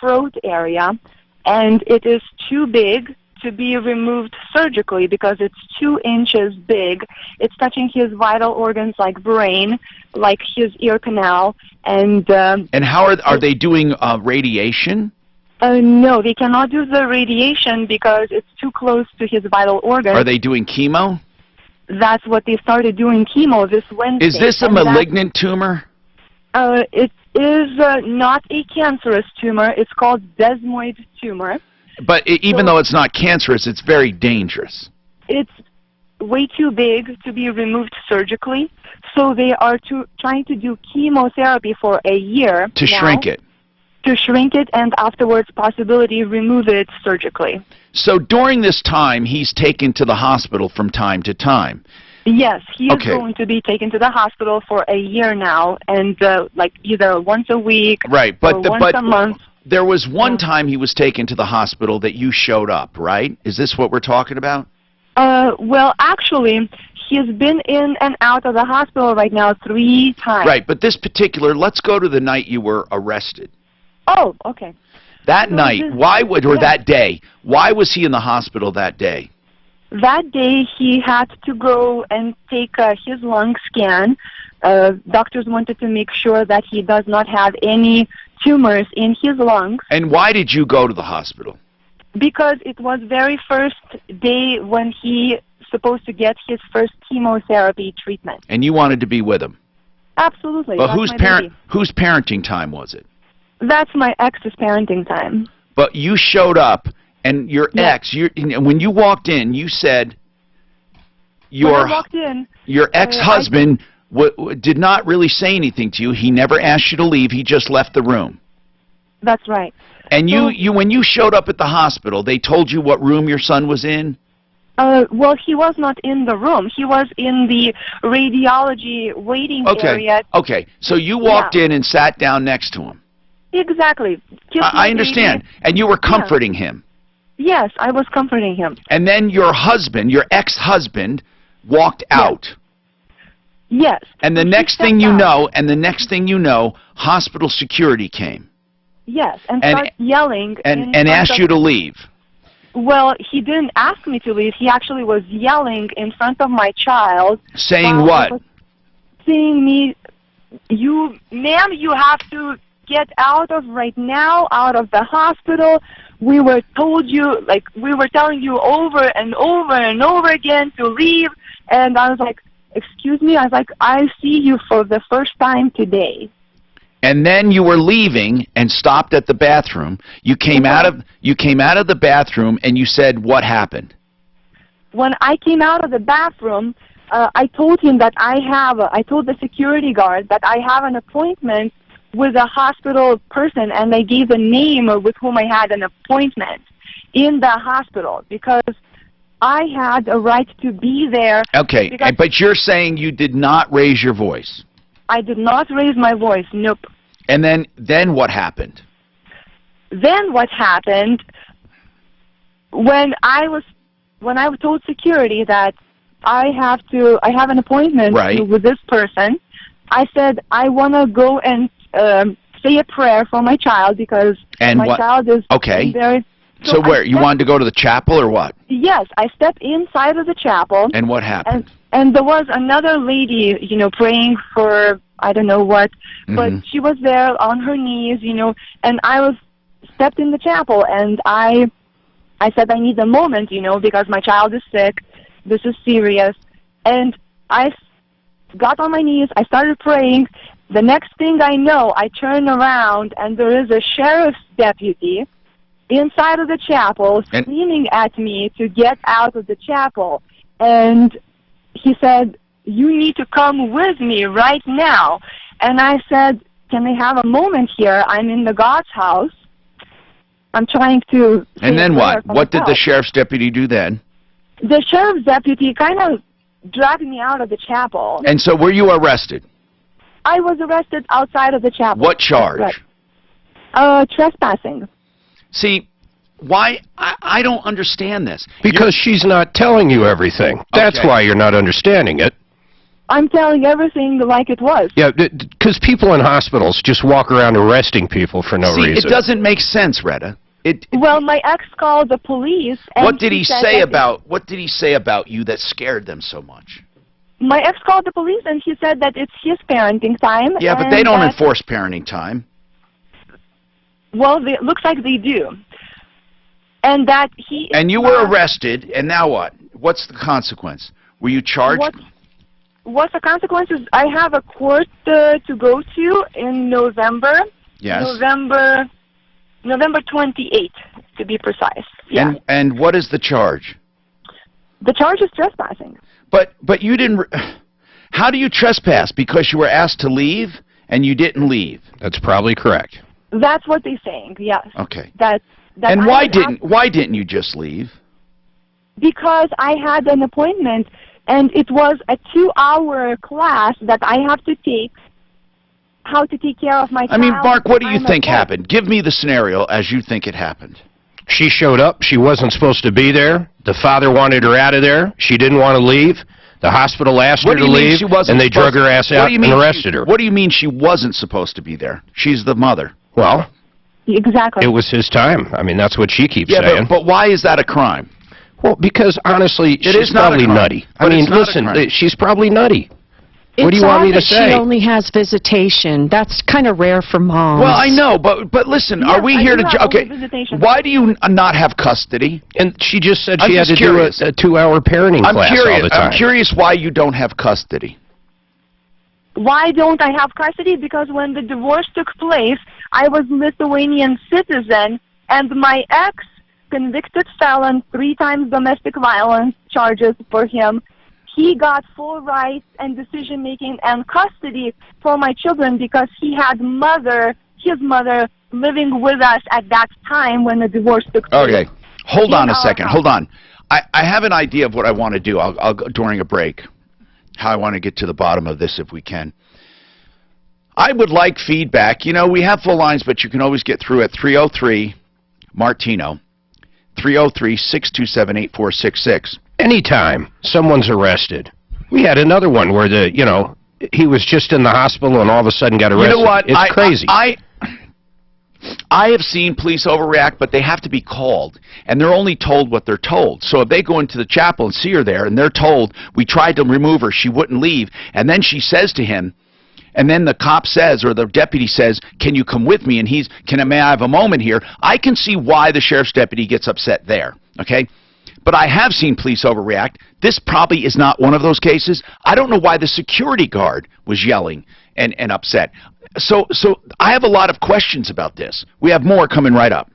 throat area, and it is too big to be removed surgically because it's 2 inches big. It's touching his vital organs like brain, like his ear canal, and how are they doing radiation? No, they cannot do the radiation because it's too close to his vital organs. Are they doing chemo? That's what they started doing chemo this Wednesday. Is this a malignant tumor? It is not a cancerous tumor. It's called desmoid tumor. But even though it's not cancerous, it's very dangerous. It's way too big to be removed surgically, so they are trying to do chemotherapy for a year to shrink it. To shrink it, and afterwards possibility remove it surgically. So during this time, he's taken to the hospital from time to time. Yes, he is Okay. going to be taken to the hospital for a year now, and like either once a week Right, or once a month. there was one time he was taken to the hospital that you showed up, right? Is this what we're talking about? Well, actually, he's been in and out of the hospital right now 3 times. Right, but this particular, let's go to the night you were arrested. Oh, okay. That No, night, this- why would, or yeah. that day, why was he in the hospital that day? That day, he had to go and take his lung scan. Doctors wanted to make sure that he does not have any tumors in his lungs, And why did you go to the hospital? because it was very first day when he supposed to get his first chemotherapy treatment. And you wanted to be with him. Absolutely. But that's my baby. whose parenting time was it? That's my ex's parenting time. But you showed up, and your ex, when you walked in, you said When I walked in, your ex-husband did not really say anything to you. He never asked you to leave. He just left the room. that's right. And when you showed up at the hospital, they told you what room your son was in? Well, he was not in the room. He was in the radiology waiting area. Okay, so you walked in and sat down next to him. Exactly. I understand. And you were comforting him. Yes, I was comforting him. And then your husband, your ex-husband, walked out. Yes. And the next thing you know, hospital security came Yes, and And- started yelling. and in front asked of- you to leave. Well, he didn't ask me to leave. He actually was yelling in front of my child. Saying while what? he was saying me, ma'am, you have to get out of right now, out of the hospital. We were telling you over and over and over again to leave. And I was like, excuse me? I was like, I see you for the first time today. And then you were leaving and stopped at the bathroom. You came out of the bathroom and you said, "What happened?" When I came out of the bathroom, I told him that I told the security guard that I have an appointment with a hospital person, and I gave the name with whom I had an appointment in the hospital because I had a right to be there. Okay, because but you're saying you did not raise your voice. I did not raise my voice. Nope. And then what happened? Then what happened when I told security that I have an appointment with this person. I said I want to go and say a prayer for my child because my child is very. So where you wanted to go to the chapel or what? Yes, I stepped inside of the chapel. And what happened? And there was another lady, praying for I don't know what, but she was there on her knees, and I stepped in the chapel and I said I need a moment, because my child is sick. This is serious. And I got on my knees. I started praying. The next thing I know, I turn around and there is a sheriff's deputy inside of the chapel screaming at me to get out of the chapel. And he said, "You need to come with me right now." And I said, "Can I have a moment here? I'm in the God's house. I'm trying to..." And then what? What did the sheriff's deputy do then? The sheriff's deputy kind of dragged me out of the chapel. And so were you arrested? I was arrested outside of the chapel. What charge? Trespassing. See, why? I don't understand this. Because she's not telling you everything. That's why you're not understanding it. I'm telling everything like it was. Yeah, because people in hospitals just walk around arresting people for no reason. It doesn't make sense, Retta. Well, my ex called the police. And What did he said say that What did he say about you that scared them so much? My ex called the police and he said that it's his parenting time. Yeah, but they don't enforce parenting time. Well, it looks like they do. And that he... And you were arrested, and now what? What's the consequence? Were you charged? What's the consequences? I have a court to go to in November. Yes. November 28th, to be precise. Yeah. And what is the charge? The charge is trespassing. But you didn't... How do you trespass? Because you were asked to leave, and you didn't leave. That's probably correct. That's what they're saying, yes. Okay. And why didn't you just leave? Because I had an appointment, And it was a 2-hour class that I have to take, how to take care of my child. I mean, Mark, what do you I'm think at home. happened? Give me the scenario as you think it happened. She showed up. She wasn't supposed to be there. The father wanted her out of there. She didn't want to leave. The hospital asked her to leave, and they drug her ass out and arrested her. What do you mean she wasn't supposed to be there? She's the mother. Well, exactly. It was his time. I mean, that's what she keeps saying. But why is that a crime? Well, because honestly, she's probably nutty. I mean, listen, she's probably nutty. What do you want me to say? She only has visitation. That's kind of rare for moms. Well, I know, but listen, are we here to... Okay, why do you not have custody? And she just said she had to do a 2-hour parenting class all the time. I'm curious why you don't have custody. Why don't I have custody? Because when the divorce took place, I was Lithuanian citizen, and my ex, convicted felon, 3 times domestic violence charges for him, he got full rights and decision-making and custody for my children because he had his mother, living with us at that time when the divorce took place. Okay, hold on a second. Hold on. I have an idea of what I want to do. I'll go during a break. How I want to get to the bottom of this if we can. I would like feedback. You know, we have full lines, but you can always get through at 303-MARTINO, 303-627-8466. Anytime someone's arrested. We had another one where he was just in the hospital and all of a sudden got arrested. You know what? It's crazy. I have seen police overreact, but they have to be called, and they're only told what they're told. So if they go into the chapel and see her there, and they're told, we tried to remove her, she wouldn't leave, and then she says to him, and then the cop says, or the deputy says, can you come with me, and may I have a moment here, I can see why the sheriff's deputy gets upset there, okay? But I have seen police overreact. This probably is not one of those cases. I don't know why the security guard was yelling and upset. So I have a lot of questions about this. We have more coming right up.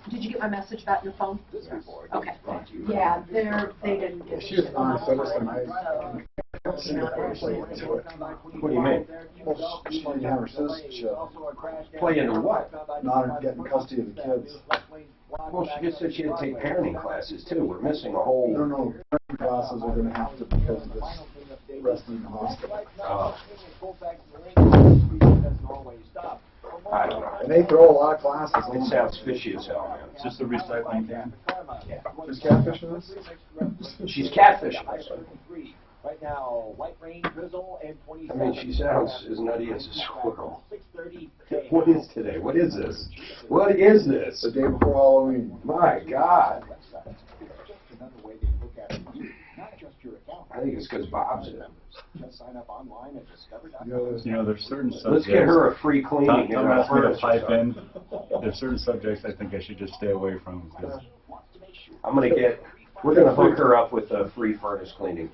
Did you get my message about your phone? Okay. Yeah, they didn't get it. She was on, so listen, What do you mean? Well, she didn't have her citizenship. Play into what? Not getting custody of the kids. Well, she just said she had to take parenting classes, too. We're missing a whole... No, parenting classes are going to have to because of this resting in the hospital. I don't know. And they throw a lot of classes. It sounds fishy as hell, man. Is this the recycling can? Yeah. She's catfishing us? She's catfishing us. Right now, light rain, drizzle, and 27. I mean, she sounds as nutty as a squirrel. What is today? What is this? What is this? The day before Halloween. My God. I think it's because Bob's in it. You know, there's certain subjects... Let's get her a free cleaning. Tom asked me to pipe in. There's certain subjects I think I should just stay away from. We're going to hook her up with a free furnace cleaning.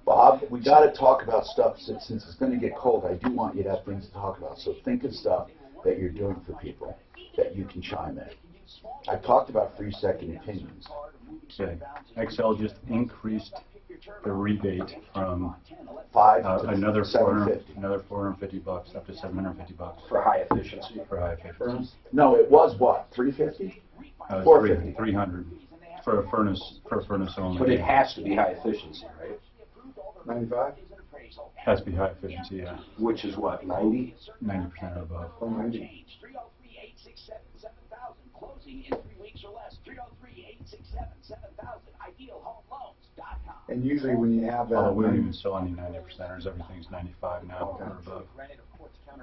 Bob, we got to talk about stuff since it's going to get cold. I do want you to have things to talk about. So think of stuff that you're doing for people that you can chime in. I talked about free second opinions. Okay. Excel just increased the rebate from another $450 up to $750 for high efficiency. No, it was what, $350? $450. For a furnace only. But it has to be high efficiency, right? 95? Has to be high efficiency, yeah. Which is what, 90? 90% or above. Oh, 90. And usually when you have that... Oh, we don't even sell any 90%ers. Everything's 95 now or above.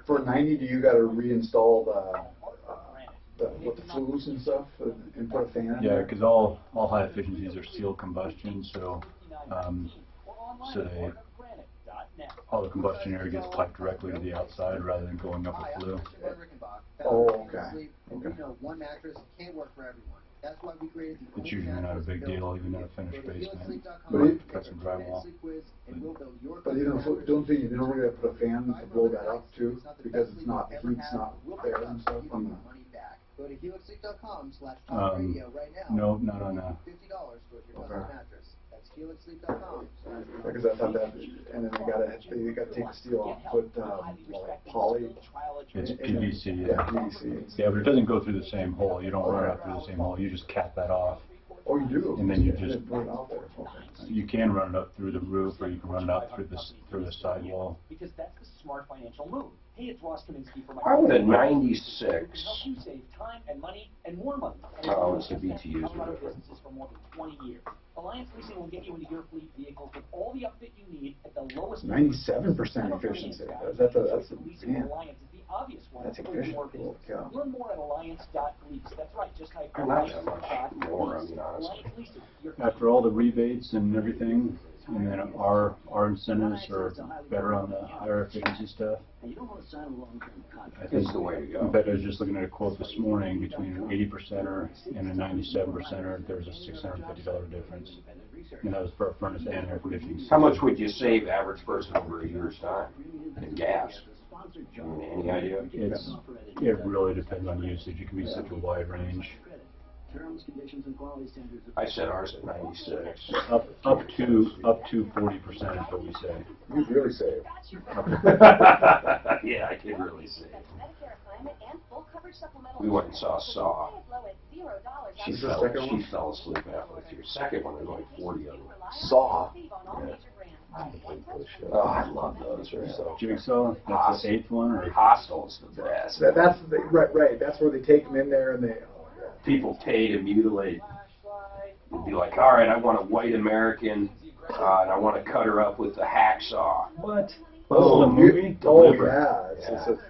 For 90, do you got to reinstall the flues and stuff and put a fan in? Yeah, because all high efficiencies are steel combustion, so all the combustion air gets piped directly to the outside rather than going up a flue. Oh, okay. One mattress can't work for everyone. That's why we created the It's usually not a big deal, even in a finished basement. Cut some drywall. But you don't think you don't really have to put a fan to blow that up too, because it's not, the heat's not there and stuff on the... Go to helixsleep.com/talkradio right now. No, not on $50 towards your custom mattress. That's HelixSleep.com. Because I thought that, and then they gotta take the steel off, put, poly. It's PVC. Yeah, PVC. Yeah, but it doesn't go through the same hole. You don't run it out through the same hole. You just cap that off. Oh, you do? And then you just put it out there. Okay. You can run it up through the roof, or you can run it out through the sidewall. Because that's the smart financial move. Hey, it's Ross Kaminsky from I want a 96. help you save time and money and more money. Oh, it's the BTUs. Colorado businesses for more than 20 years. Alliance Leasing will get you into your fleet vehicles with all the upfit you need at the lowest. 97% efficiency. That's man. Alliance is the obvious one. That's for efficient. more business. Yeah. Learn more at alliance.lease. That's right, just like I'm not that much more, I mean, honestly. Alliance Leasing. After all the rebates and everything, and then our incentives are better on the higher efficiency stuff. I think It's the way to go. In fact, I was just looking at a quote this morning between an 80%er and a 97%er. There's a $650 difference, and that was for a furnace and air conditioning system. How much would you save average person over a year's time in gas? I mean, any idea? It really depends on usage. It can be such a wide range. I said ours at 96. Up to 40% is what we say. You really save. Yeah, I could really save. We went and saw Saw. She fell asleep halfway through. Second one, there's like 40 of them. Saw. Yeah. Oh, I love those. So Jigsaw, that's the 8th one, or Hostel's the best. That's right. That's where they take them in there and they. People pay to mutilate. You'd be like, all right, I want a white American, and I want to cut her up with the hacksaw. What? Oh, the movie? Oh yeah. It's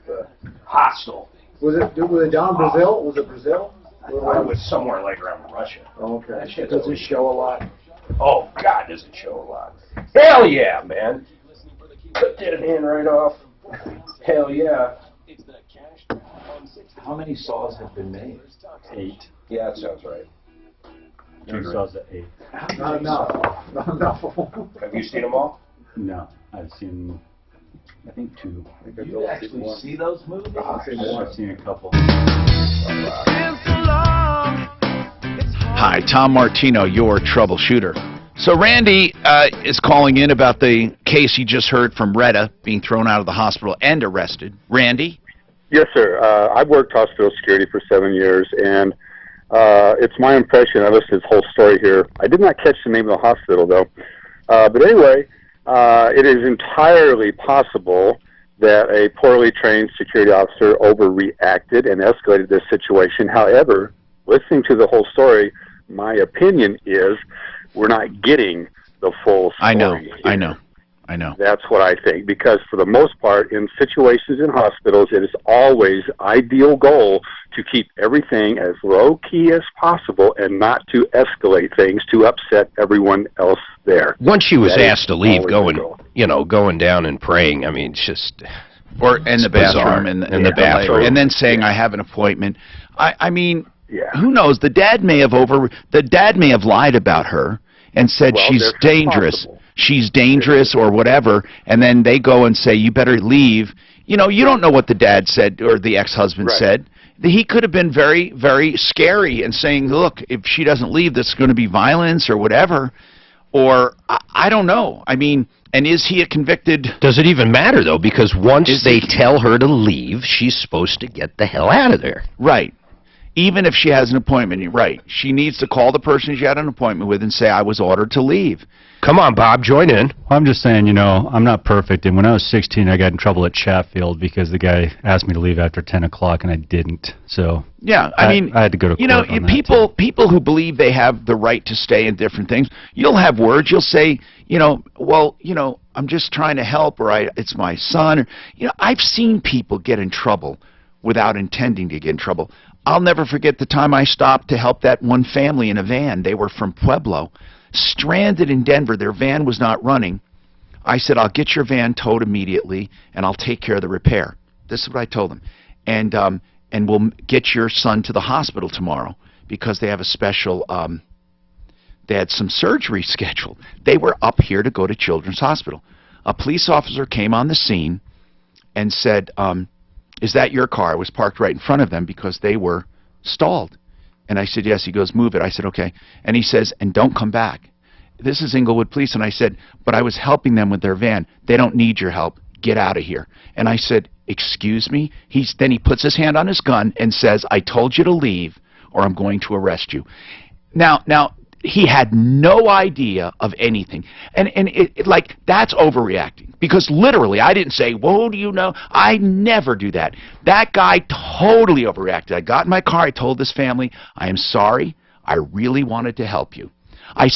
Hostile. Was it down Brazil? Was it Brazil? I was somewhere like around Russia. Okay. That shit Does it show a lot? Oh, God, does it show a lot. Hell yeah, man. Cut that hand right off. Hell yeah. How many saws have been made? 8. Yeah, that sounds right. Jigsaw's at 8. Not enough. Have you seen them all? No, I've seen, I think 2. You actually see those movies? I've seen a couple. Hi, Tom Martino, your troubleshooter. So Randy is calling in about the case he just heard from Retta being thrown out of the hospital and arrested. Randy? Yes, sir. I've worked hospital security for 7 years, and it's my impression, I listened to this whole story here. I did not catch the name of the hospital, though. But anyway, it is entirely possible that a poorly trained security officer overreacted and escalated this situation. However, listening to the whole story, my opinion is we're not getting the full story. I know. That's what I think, because for the most part, in situations in hospitals, it is always ideal goal to keep everything as low-key as possible and not to escalate things to upset everyone else there. Once she was asked to leave, going down and praying, I mean, it's just... Or in the bathroom, in the bathroom, and then saying, Yeah. I have an appointment. I mean, Yeah. who knows? The dad may have lied about her and said Well, she's there's dangerous. possible. She's dangerous or whatever, and then they go and say, you better leave. You know, you don't know what the dad said or the ex-husband Right. said. He could have been very, very scary and saying, look, if she doesn't leave, there's going to be violence or whatever. Or, I don't know. I mean, and is he a convicted... Does it even matter, though? Because once they tell her to leave, she's supposed to get the hell out of there. Right. Even if she has an appointment, you're right. She needs to call the person she had an appointment with and say, I was ordered to leave. Come on, Bob, join in. I'm just saying, I'm not perfect, and when I was 16, I got in trouble at Chatfield because the guy asked me to leave after 10 o'clock, and I didn't. So yeah, I mean, I had to go to court on that, people who believe they have the right to stay in different things, you'll have words. You'll say, I'm just trying to help, or it's my son. Or, I've seen people get in trouble without intending to get in trouble. I'll never forget the time I stopped to help that one family in a van. They were from Pueblo, stranded in Denver. Their van was not running. I said, I'll get your van towed immediately, and I'll take care of the repair. This is what I told them. And we'll get your son to the hospital tomorrow because they have a special, they had some surgery scheduled. They were up here to go to Children's Hospital. A police officer came on the scene and said, is that your car? I was parked right in front of them because they were stalled. And I said, yes. He goes, move it. I said, okay. And he says, and don't come back. this is Inglewood Police. And I said, but I was helping them with their van. They don't need your help. Get out of here. And I said, excuse me? Then he puts his hand on his gun and says, I told you to leave or I'm going to arrest you. Now, he had no idea of anything. And like, that's overreacting. Because literally, I didn't say, whoa, do you know? I never do that. That guy totally overreacted. I got in my car. I told this family, I am sorry. I really wanted to help you. I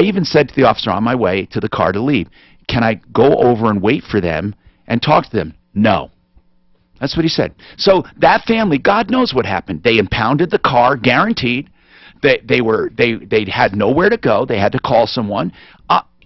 even said to the officer on my way to the car to leave, can I go over and wait for them and talk to them? No. That's what he said. So that family, God knows what happened. They impounded the car, guaranteed. They had nowhere to go. They had to call someone.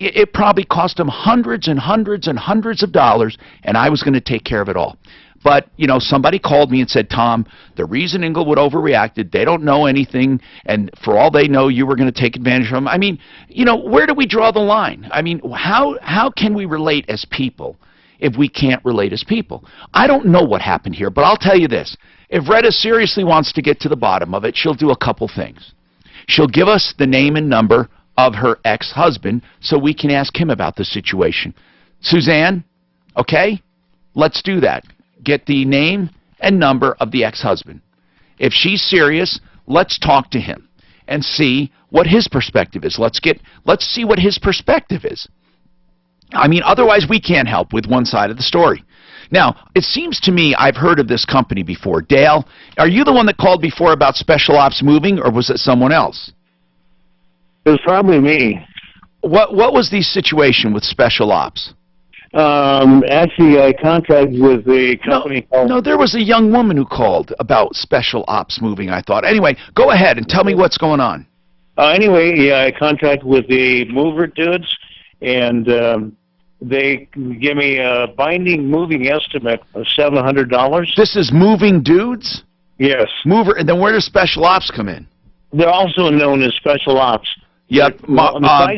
It probably cost them hundreds and hundreds and hundreds of dollars, and I was going to take care of it all. But, you know, somebody called me and said, Tom, the reason Inglewood overreacted, they don't know anything, and for all they know, you were going to take advantage of them. I mean, you know, where do we draw the line? I mean, how can we relate as people if we can't relate as people? I don't know what happened here, but I'll tell you this. If Retta seriously wants to get to the bottom of it, she'll do a couple things. She'll give us the name and number of her ex-husband so we can ask him about the situation. Suzanne, okay? Let's do that. Get the name and number of the ex-husband. If she's serious, let's talk to him and see what his perspective is. Let's see what his perspective is. I mean, otherwise we can't help with one side of the story. Now, it seems to me I've heard of this company before. Dale, are you the one that called before about Special Ops Moving, or was it someone else? It was probably me. What was the situation with Special Ops? Actually, I contracted with a company called... No, there was a young woman who called about Special Ops Moving, I thought. Anyway, go ahead and tell me what's going on. Anyway, yeah, I contracted with the mover dudes, and they give me a binding moving estimate of $700. This is Moving Dudes? Yes. Mover, and then where does Special Ops come in? They're also known as Special Ops. Yep,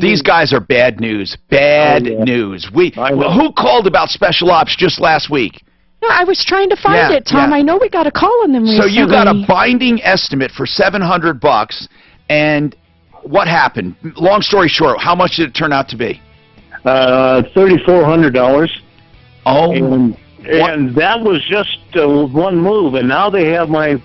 these guys are bad news. Bad news. Who called about Special Ops just last week? No, I was trying to find it, Tom. I know we got a call on them recently. So you got a binding estimate for $700, and what happened? Long story short, how much did it turn out to be? $3,400. Oh. And that was just one move, and now they have my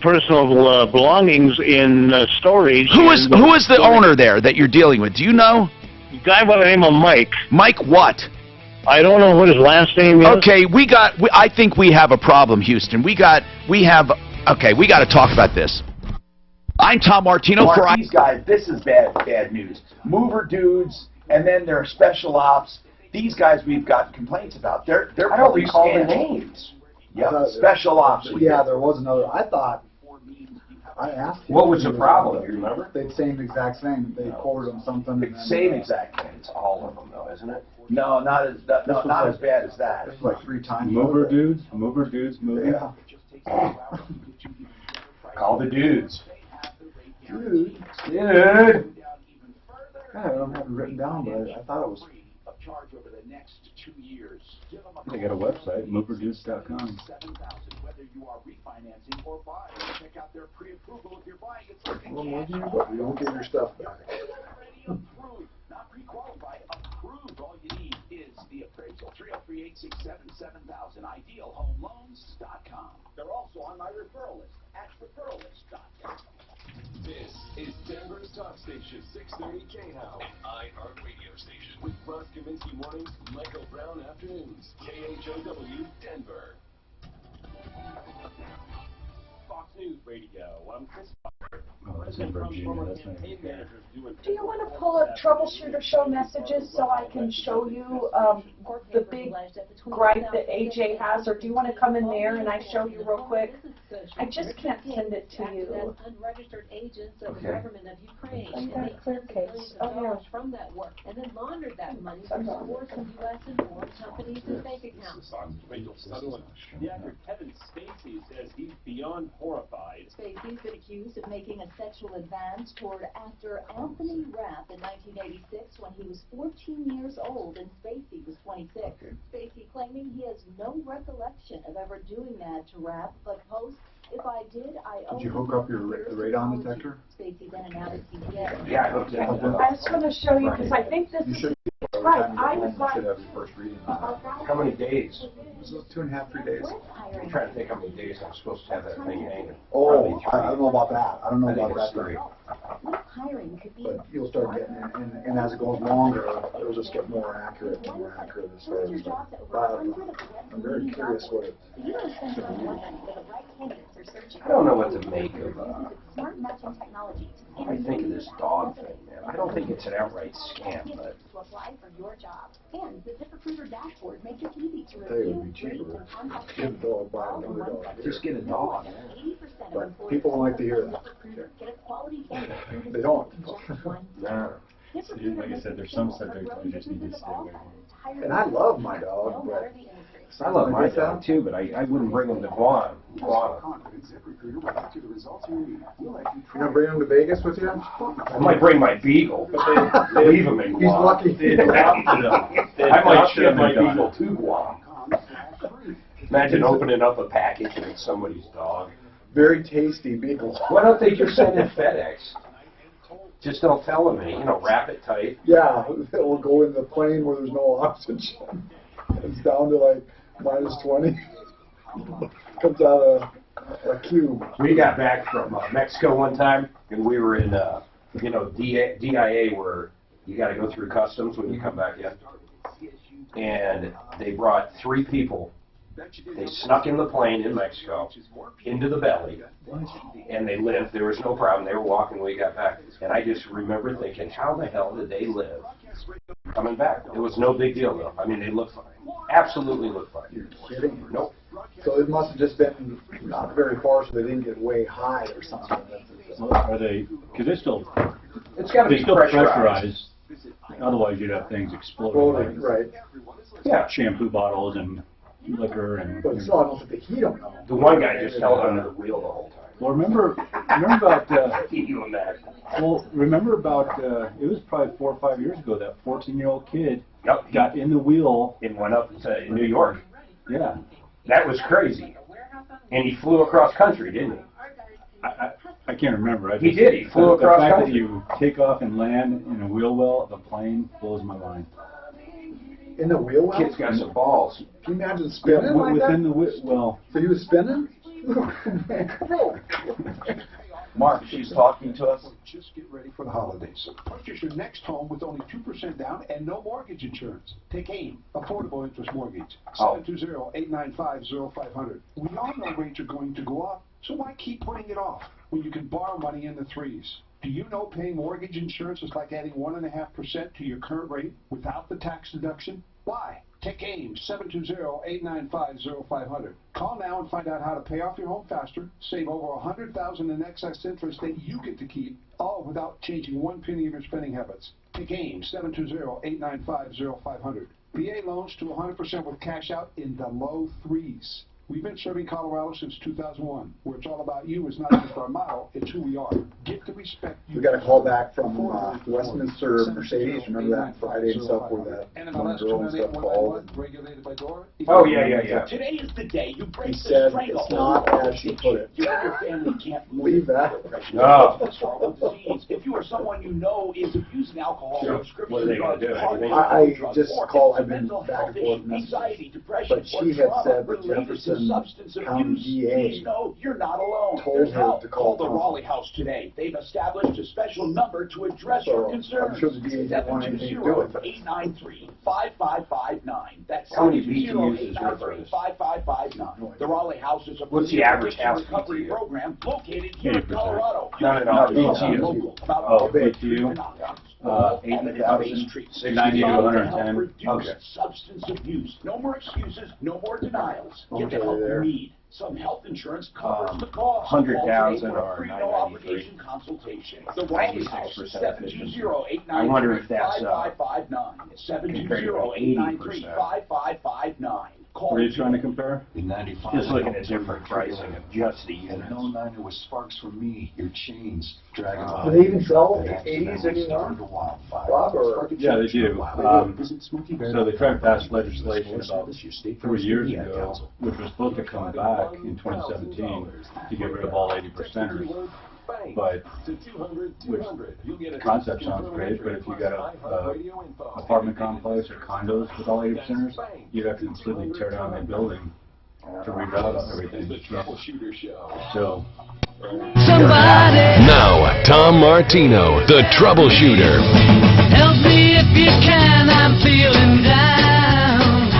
personal belongings in storage. Who is the owner there that you're dealing with? Do you know? A guy by the name of Mike. Mike what? I don't know what his last name is. Okay, I think we have a problem, Houston. We got to talk about this. I'm Tom Martino. For these guys, this is bad news. Mover dudes, and then there are Special Ops. These guys we've got complaints about. They're I don't recall the names. Yeah, Special Ops. Yeah, there was another. I thought. I asked him. What was the problem? You remember? The same exact thing. They quoted him something. The same exact thing. It's all of them, though, isn't it? No, not as bad as that. It's like 3 times. Mover dudes, moving. Yeah. Call the dudes. Dude. Dude. I don't have it written down, but I thought it was. They got a website, moverdudes.com. Well, maybe you but you don't get your stuff back. Not pre-qualified, approved. All you need is the appraisal. 303-867-7000. IdealHomeLoans.com. They're also on my referral list at referrallist.com. This is Denver's Talk Station, 630 K-Now, iHeart Radio Station. With Ross Kaminsky mornings, Michael Brown afternoons. KHOW, Denver. Fox News Radio. I'm Chris Foster. Oh, that's in Virginia. That's not Do you want to pull up Troubleshooter show messages so I can show you the big gripe that AJ has, or do you want to come in there and I show you real quick? I just can't send it to you. Unregistered agents of the government of Ukraine. I got a clear case. Oh, yeah. From that work, and then laundered that money for scores of U.S. and foreign companies and bank accounts. The actor Kevin Spacey says he's beyond horrified. Spacey's been accused of making a sexual advance toward actor Anthony Rapp in 1986 when he was 14 years old and Spacey was 26. Spacey claiming he has no recollection of ever doing that to Rapp, but posts, "If I I did. Did you hook up your radon detector? Yeah, I hooked it up. I just want to show you, because I think this is, right, I was like, should have your first reading on that. How many days? It was 2.5, 3 days. I'm trying to think how many days I'm supposed to have that thing hanging. Oh, I don't know about that. I don't know I think about it's that. 3. But you'll start getting it, and as it goes longer, it'll just get more accurate and more accurate as far as stuff. I'm very curious what it. I don't know what to make of I think of this dog thing, man. I don't think it's an outright scam, but And the ZipRecruiter dashboard makes it easy to I tell you, it would be cheaper. Get a dog, buy another dog. just get a dog. But people don't like to hear that. They don't. No. Like I said, there's some subjects we just need to stay away from. And I love my dog, but I love my dog too, but I wouldn't bring him to Guam. you're gonna bring him to Vegas with you? I might bring my beagle, but they leave him in Guam. He's lucky. They adopted him. I might ship my beagle to Guam. Imagine opening up a package and it's somebody's dog. Very tasty beagle. Why don't they just send it FedEx? Just don't tell them, wrap it tight. Yeah, it'll go in the plane where there's no oxygen. It's down to like -20. Comes out a cube. We got back from Mexico one time, and we were in, DIA, where you got to go through customs when you come back in. And they brought 3 people. They snuck in the plane in Mexico, into the belly, and they lived. There was no problem. They were walking when we got back. And I just remember thinking, how the hell did they live coming back? It was no big deal, though. I mean, they looked fine. Absolutely looked fine. You're kidding. Nope. So it must have just been not very far, so they didn't get way high or something. Are they? Because they still. It's got to be still pressurized. Otherwise, you'd have things exploding. Floating, right. Yeah. Shampoo bottles and liquor and. But still, I don't think the heat them though. The one guy just held onto the wheel the whole time. Well, remember about. Can you imagine? Well, remember about. It was probably 4 or 5 years ago that 14-year-old kid Yep. got in the wheel And went up to New York. Yeah. That was crazy. And he flew across country, didn't he? I can't remember. He did. He flew across The fact country. that you take off and land in a wheel well of a plane blows my mind. In the wheel well? Kid's got some balls. Can you imagine spinning like Within that? the well. So he was spinning? Mark, she's talking to us. Just get ready for the holidays. Purchase your next home with only 2% down and no mortgage insurance. Take AIM, Affordable Interest Mortgage. 720-895-0500. We all know rates are going to go up, so why keep putting it off when you can borrow money in the 3s? Do you know paying mortgage insurance is like adding 1.5% to your current rate without the tax deduction? Why? Take AIM, 720-895-0500. Call now and find out how to pay off your home faster, save over $100,000 in excess interest that you get to keep, all without changing one penny of your spending habits. Take AIM, 720-895-0500. VA loans to 100% with cash out in the low 3s. We've been serving Colorado since 2001, where it's all about you is not just our motto, it's who we are. Get the respect you We got a call back from Westminster Mercedes. Remember that Friday and stuff where that one girl and stuff called? Regulated by DORA. Oh, yeah. Today is the day you break He the said stranglehold. it's not as she put it. You and your family can't Leave that. No. If you or someone you know is abusing alcohol, Sure. prescription What are they gonna drugs, do? Anything? I drugs, just or called, I've mental been back health and forth issues, messaging. anxiety, depression, But or she had trauma said that related to Jefferson substance County abuse, DA please know you're not alone. told There's her help. to Call call the Raleigh House today. They've established a special number to address So, your I'm concerns. sure the DA didn't want anything to do with it. 720-893-5559. That's How many BTUs is your first? 720-893-5559. The Raleigh House is a What's the average addiction house recovery BTU? program located here in 80%. Colorado. No. BTU. Local, about Oh, different BTU. treatment options. All 8,000, evidence-based treatment. 90 to 110. Reduce Okay. substance abuse. No more excuses, no more denials. Get the Okay, help you there. need. Some health insurance covers the cost. 100,000 Call today for a or free, 993. no obligation consultation. The Raleigh House, 96% I wonder if that's, 720-893-5559. compared to 80%. 720-893-5559. What are you trying to compare? In 95, Just looking at different pricing of just the and units. in 09, it was sparks for me, your chains, dragging Do they even sell 80s anymore? Bob, or? Yeah, they do. So they tried to pass legislation about 3 years ago, which was supposed to come back in 2017 to get rid of all 80%ers. But, which the concept sounds great, but if you got a apartment complex or condos with all 80%ers, you'd have to completely tear down that building to reroute everything. So. Now, Tom Martino, the Troubleshooter. Help me if you can, I'm feeling down.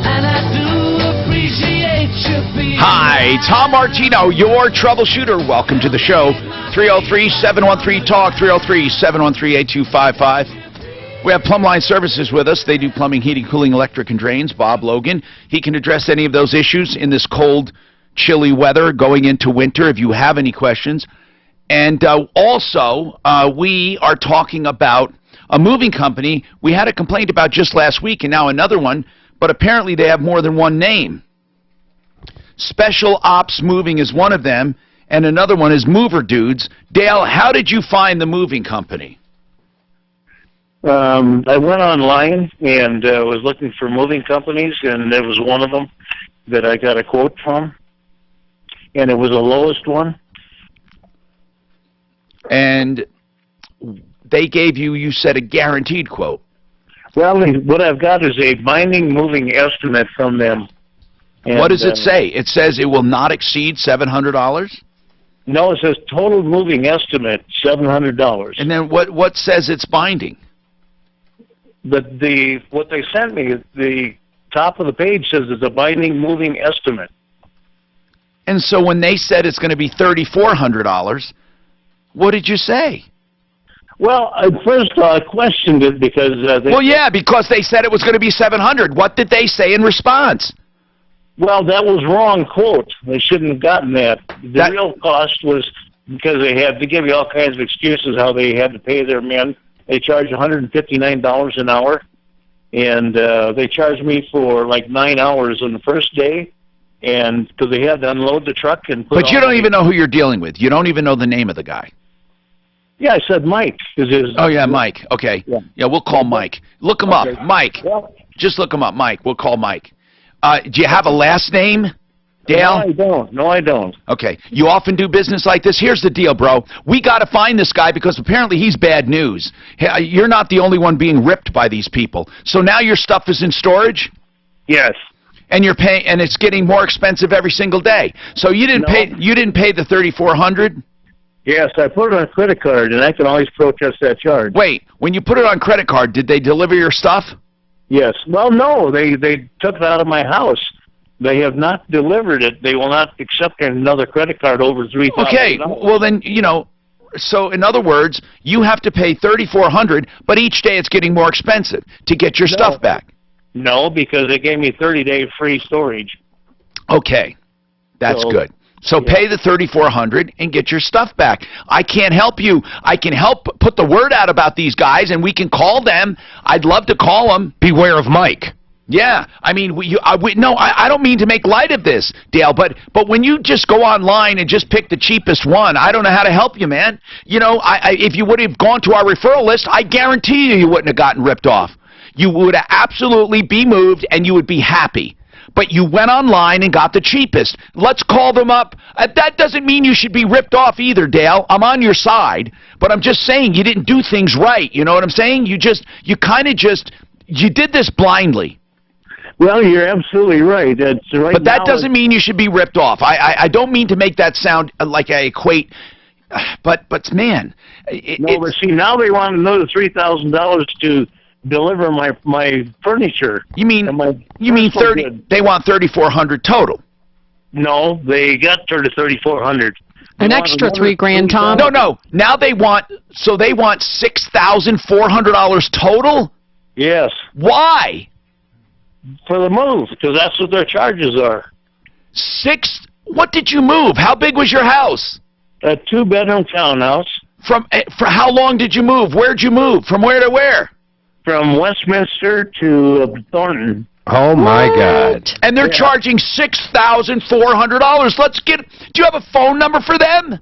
And I do appreciate you being. Hi, Tom Martino, your troubleshooter. Welcome to the show. 303-713-TALK, 303-713-8255. We have Plumbline Services with us. They do plumbing, heating, cooling, electric, and drains. Bob Logan. He can address any of those issues in this cold, chilly weather going into winter if you have any questions. And also, we are talking about a moving company we had a complaint about just last week and now another one, but apparently they have more than one name. Special Ops Moving is one of them, and another one is Mover Dudes. Dale, how did you find the moving company? I went online and was looking for moving companies, and there was one of them that I got a quote from, and it was the lowest one. And they gave you, you said, a guaranteed quote. Well, what I've got is a binding moving estimate from them. And, what does it say? It says it will not exceed $700? No, it says total moving estimate, $700. And then what says it's binding? What they sent me, the top of the page says it's a binding moving estimate. And so when they said it's going to be $3,400, what did you say? Well, at first I questioned it because well, yeah, because they said it was going to be $700. What did they say in response? Well, that was wrong quote. They shouldn't have gotten that. The real cost was because they had to give you all kinds of excuses how they had to pay their men. They charged $159 an hour, and they charged me for like 9 hours on the first day, and because they had to unload the truck and put. But you don't even know who you're dealing with. You don't even know the name of the guy. Yeah, I said Mike. Oh yeah, Mike. Okay. Yeah, we'll call Mike. Look him up, Mike. Just look him up, Mike. We'll call Mike. Do you have a last name, Dale? No, I don't. No, I don't. Okay. You often do business like this? Here's the deal, bro. We got to find this guy because apparently he's bad news. You're not the only one being ripped by these people. So now your stuff is in storage? Yes. And you're paying, and it's getting more expensive every single day. So you didn't pay. You didn't pay the $3,400. Yes, I put it on a credit card, and I can always protest that charge. Wait, when you put it on credit card, did they deliver your stuff? Yes. Well, no, they took it out of my house. They have not delivered it. They will not accept another credit card over $3,000. Okay, well then, you know, so in other words, you have to pay $3,400, but each day it's getting more expensive to get your stuff back. No, because they gave me 30-day free storage. Okay, that's good. So pay the $3,400 and get your stuff back. I can't help you. I can help put the word out about these guys, and we can call them. I'd love to call them. Beware of Mike. Yeah, I mean, I don't mean to make light of this, Dale, but when you just go online and just pick the cheapest one, I don't know how to help you, man. You know, if you would have gone to our referral list, I guarantee you wouldn't have gotten ripped off. You would absolutely be moved, and you would be happy. But you went online and got the cheapest. Let's call them up. That doesn't mean you should be ripped off either, Dale. I'm on your side, but I'm just saying you didn't do things right. You know what I'm saying? You did this blindly. Well, you're absolutely right. That's right. But that doesn't mean you should be ripped off. I don't mean to make that sound like I equate, but man. But see, now they want another $3,000 to deliver my furniture. You mean 30? They want $3,400 total. No, they got $3,400. An extra $3,000, Tom. No. Now they want $6,400 total. Yes. Why? For the move, because that's what their charges are. What did you move? How big was your house? A 2-bedroom townhouse. For how long did you move? Where'd you move? From where to where? From Westminster to Thornton. Oh my God! And they're charging $6,400. Do you have a phone number for them?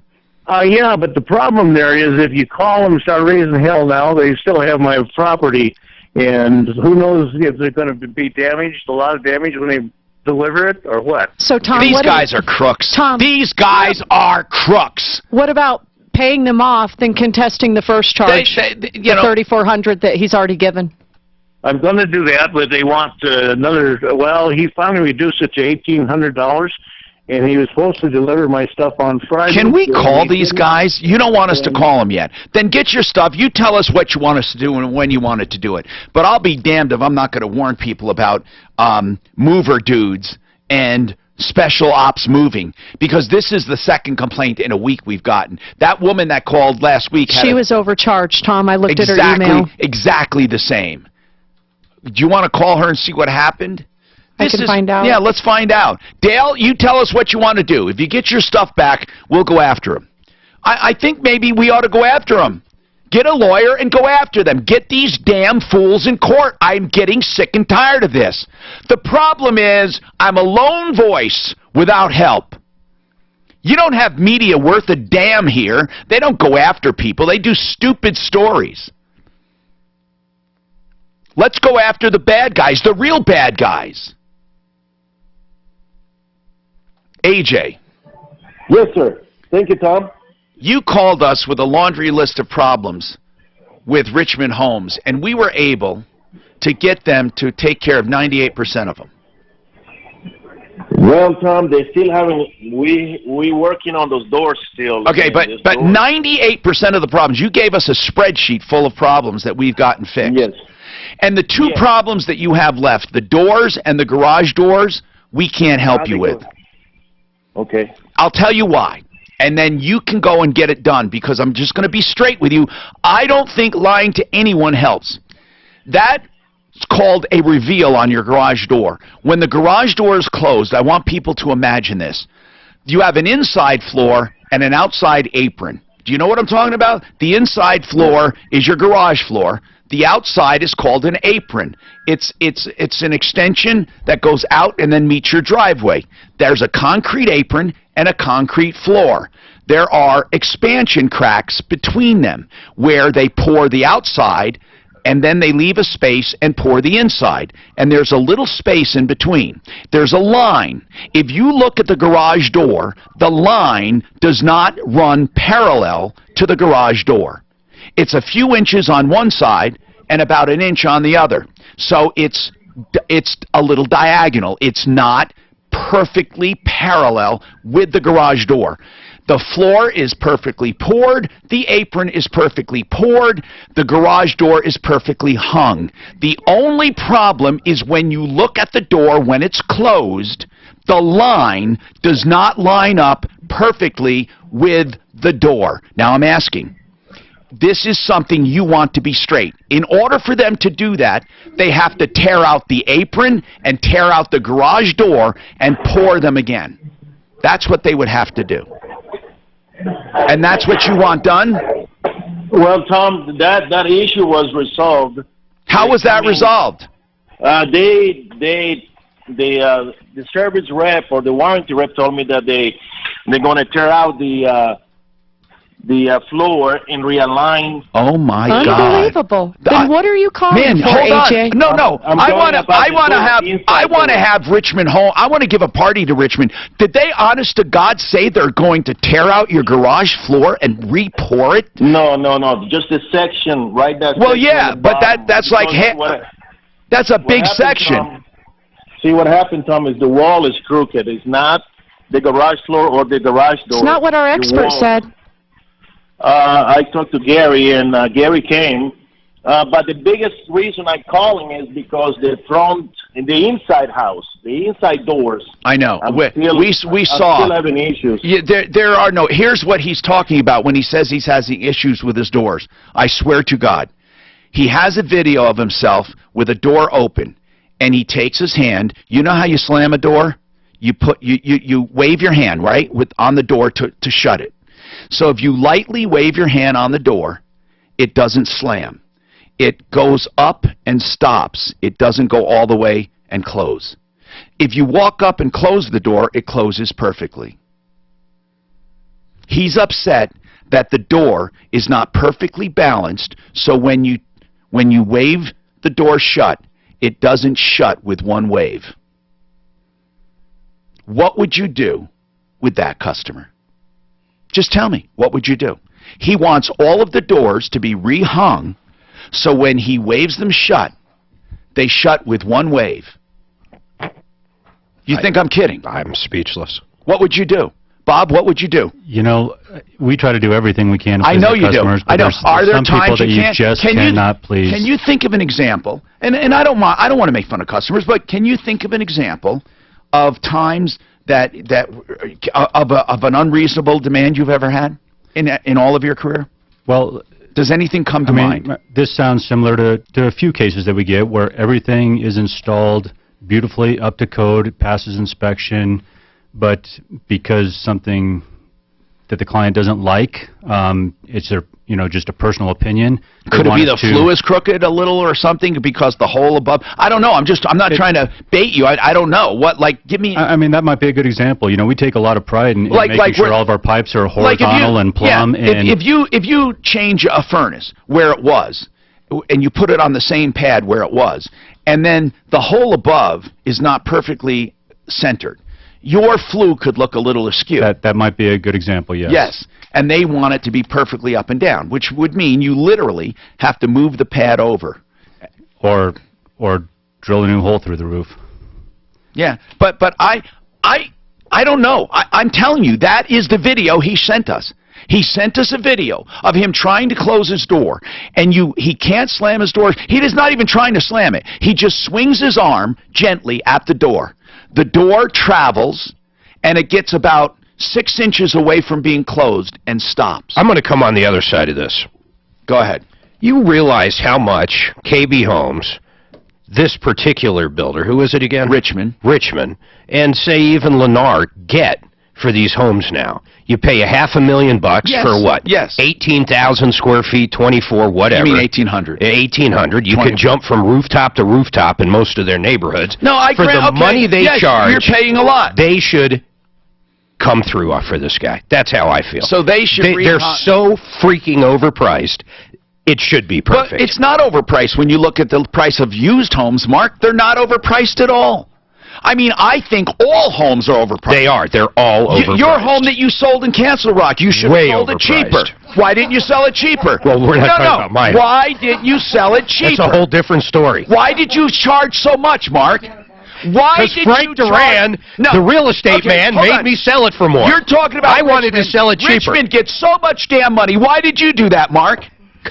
Yeah, but the problem there is if you call them and start raising hell now, they still have my property. And who knows if they're going to be damaged, a lot of damage when they deliver it, or what? So, Tom, these guys are crooks. Tom, these guys are crooks. What about paying them off, then contesting the first charge, the $3,400 that he's already given? I'm going to do that, but they want another. Well, he finally reduced it to $1,800, and he was supposed to deliver my stuff on Friday. Can we call these guys? You don't want us to call them yet. Then get your stuff. You tell us what you want us to do and when you want it to do it. But I'll be damned if I'm not going to warn people about mover dudes and special ops moving, because this is the second complaint in a week we've gotten. That woman that called last week she was overcharged, Tom. I looked at her email. Exactly the same. Do you want to call her and see what happened? I can find out. Yeah, let's find out. Dale, you tell us what you want to do. If you get your stuff back, we'll go after him. I think maybe we ought to go after him. Get a lawyer and go after them. Get these damn fools in court. I'm getting sick and tired of this. The problem is I'm a lone voice without help. You don't have media worth a damn here. They don't go after people. They do stupid stories. Let's go after the bad guys, the real bad guys. AJ. Yes, sir. Thank you, Tom. You called us with a laundry list of problems with Richmond Homes, and we were able to get them to take care of 98% of them. Well, Tom, they still haven't. We working on those doors still. Okay, but 98% of the problems, you gave us a spreadsheet full of problems that we've gotten fixed. Yes. And the two problems that you have left, the doors and the garage doors, we can't help you with. Okay. I'll tell you why. And then you can go and get it done, because I'm just going to be straight with you. I don't think lying to anyone helps. That's called a reveal on your garage door. When the garage door is closed, I want people to imagine this. You have an inside floor and an outside apron. Do you know what I'm talking about? The inside floor is your garage floor. The outside is called an apron. It's an extension that goes out and then meets your driveway. There's a concrete apron and a concrete floor. There are expansion cracks between them where they pour the outside and then they leave a space and pour the inside. And there's a little space in between. There's a line. If you look at the garage door, the line does not run parallel to the garage door. It's a few inches on one side and about an inch on the other. So it's a little diagonal. It's not perfectly parallel with the garage door. The floor is perfectly poured. The apron is perfectly poured. The garage door is perfectly hung. The only problem is when you look at the door when it's closed, the line does not line up perfectly with the door. Now I'm asking, this is something you want to be straight. In order for them to do that, they have to tear out the apron and tear out the garage door and pour them again. That's what they would have to do. And that's what you want done? Well, Tom, that issue was resolved. How was that resolved? The service rep or the warranty rep told me that they're going to tear out the floor and realign. Oh my God! Unbelievable. Then what are you calling for, hold AJ? On. No. I want to have Richmond home. I want to give a party to Richmond. Did they, honest to God, say they're going to tear out your garage floor and re-pour it? No. Just a section right there. Well, yeah, but that's like that's a big section. Tom, see what happened, Tom, is the wall is crooked. It's not the garage floor or the garage door. It's not what our expert said. I talked to Gary, and Gary came. But the biggest reason I'm calling is because the inside house, the inside doors. I know. We saw. I'm still having issues. Yeah, there are no. Here's what he's talking about when he says he's having issues with his doors. I swear to God, he has a video of himself with a door open, and he takes his hand. You know how you slam a door? You wave your hand right on the door to shut it. So if you lightly wave your hand on the door, it doesn't slam. It goes up and stops. It doesn't go all the way and close. If you walk up and close the door, it closes perfectly. He's upset that the door is not perfectly balanced, so when you wave the door shut, it doesn't shut with one wave. What would you do with that customer? Just tell me, what would you do? He wants all of the doors to be rehung, so when he waves them shut, they shut with one wave. You think I'm kidding? I'm speechless. What would you do? Bob, what would you do? You know, we try to do everything we can to I please know our you do. customers, I but know. Are there some people times that you you can't? just Can cannot please. Can you think of an example? And I don't want to make fun of customers, but can you think of an example of times that of an unreasonable demand you've ever had in all of your career? Well, does anything come to mind? This sounds similar to a few cases that we get where everything is installed beautifully up to code, passes inspection, but because something that the client doesn't like, it's their, just a personal opinion. Could it be the flue is crooked a little or something because the hole above? I don't know. I'm not trying to bait you. I don't know. Give me. I mean, that might be a good example. We take a lot of pride in making sure all of our pipes are horizontal and plumb. Yeah, if you change a furnace where it was, and you put it on the same pad where it was, and then the hole above is not perfectly centered, your flue could look a little askew. That might be a good example, yes. Yes, and they want it to be perfectly up and down, which would mean you literally have to move the pad over. Or drill a new hole through the roof. Yeah, but I don't know. I'm telling you, that is the video he sent us. He sent us a video of him trying to close his door, and he can't slam his door. He is not even trying to slam it. He just swings his arm gently at the door. The door travels, and it gets about 6 inches away from being closed and stops. I'm going to come on the other side of this. Go ahead. You realize how much KB Homes, this particular builder, who is it again? Richmond, and say even Lennar get for these homes now. You pay $500,000 for what? Yes. 18,000 square feet, 24, whatever. You mean 1,800? 1,800. You could jump from rooftop to rooftop in most of their neighborhoods. No, for the money they charge, you're paying a lot. They should come through for this guy. That's how I feel. So they should. They're so freaking overpriced. It should be perfect. But it's not overpriced when you look at the price of used homes, Mark. They're not overpriced at all. I mean, I think all homes are overpriced. They are. They're all overpriced. Your home that you sold in Castle Rock, you should have sold it cheaper. Why didn't you sell it cheaper? Well, we're not talking about mine. Why didn't you sell it cheaper? That's a whole different story. Why did you charge so much, Mark? Why did Frank Duran, the real estate man, made me sell it for more. You're talking about I wanted to sell it cheaper. Richmond gets so much damn money. Why did you do that, Mark?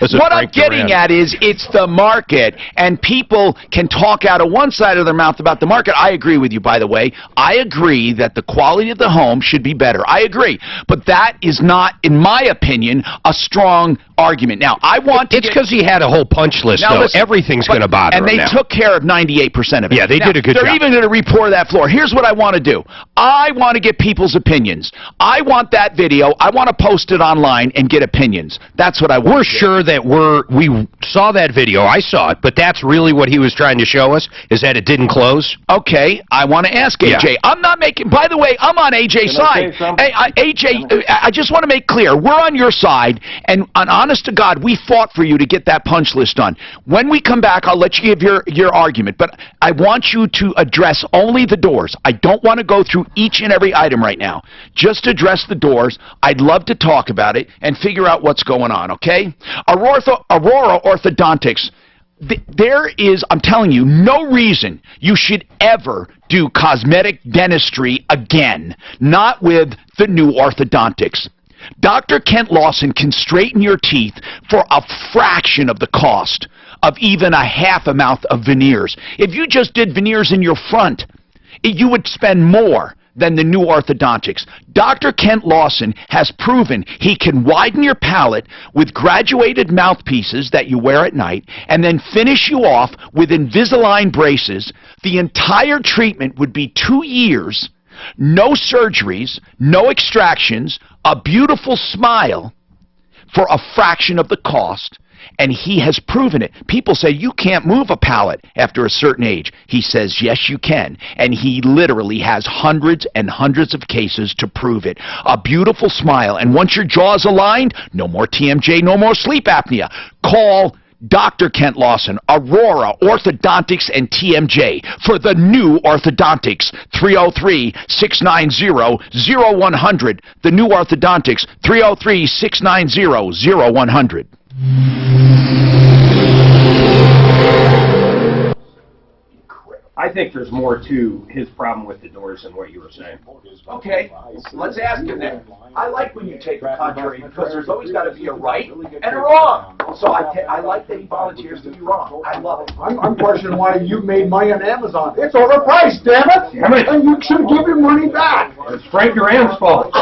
What I'm getting at is it's the market, and people can talk out of one side of their mouth about the market. I agree with you, by the way. I agree that the quality of the home should be better. I agree. But that is not, in my opinion, a strong argument. Now, I want to It's because he had a whole punch list, though. Listen, everything's going to bother him now. And they took care of 98% of it. Yeah, they did a good job. job. They're even going to re-pour that floor. Here's what I want to do. I want to get people's opinions. I want that video. I want to post it online and get opinions. That's what I want. We're sure that we saw that video. I saw it, but that's really what he was trying to show us, is that it didn't close? Okay, I want to ask AJ. Yeah. I'm not making, by the way, I'm on AJ's side. Hey, AJ, I just want to make clear, we're on your side, and honest to God, we fought for you to get that punch list done. When we come back, I'll let you give your argument, but I want you to address only the doors. I don't want to go through each and every item right now. Just address the doors. I'd love to talk about it and figure out what's going on, okay? Aurora Orthodontics, there is, I'm telling you, no reason you should ever do cosmetic dentistry again, not with the new orthodontics. Dr. Kent Lawson can straighten your teeth for a fraction of the cost of even a half amount of veneers. If you just did veneers in your front, you would spend more than the new orthodontics. Dr. Kent Lawson has proven he can widen your palate with graduated mouthpieces that you wear at night and then finish you off with Invisalign braces. The entire treatment would be 2 years, no surgeries, no extractions, a beautiful smile for a fraction of the cost. And he has proven it. People say, you can't move a pallet after a certain age. He says, yes, you can. And he literally has hundreds and hundreds of cases to prove it. A beautiful smile. And once your jaw's aligned, no more TMJ, no more sleep apnea. Call Dr. Kent Lawson, Aurora Orthodontics and TMJ for the new orthodontics. 303-690-0100. The new orthodontics. 303-690-0100. I think there's more to his problem with the doors than what you were saying. Okay, let's ask him that. I like when you take a contrary because there's always got to be a right and a wrong. So I like that he volunteers to be wrong. I love it. I'm questioning why you made money on Amazon. It's overpriced, damn it! And you should give your money back. It's Frank Duran's fault.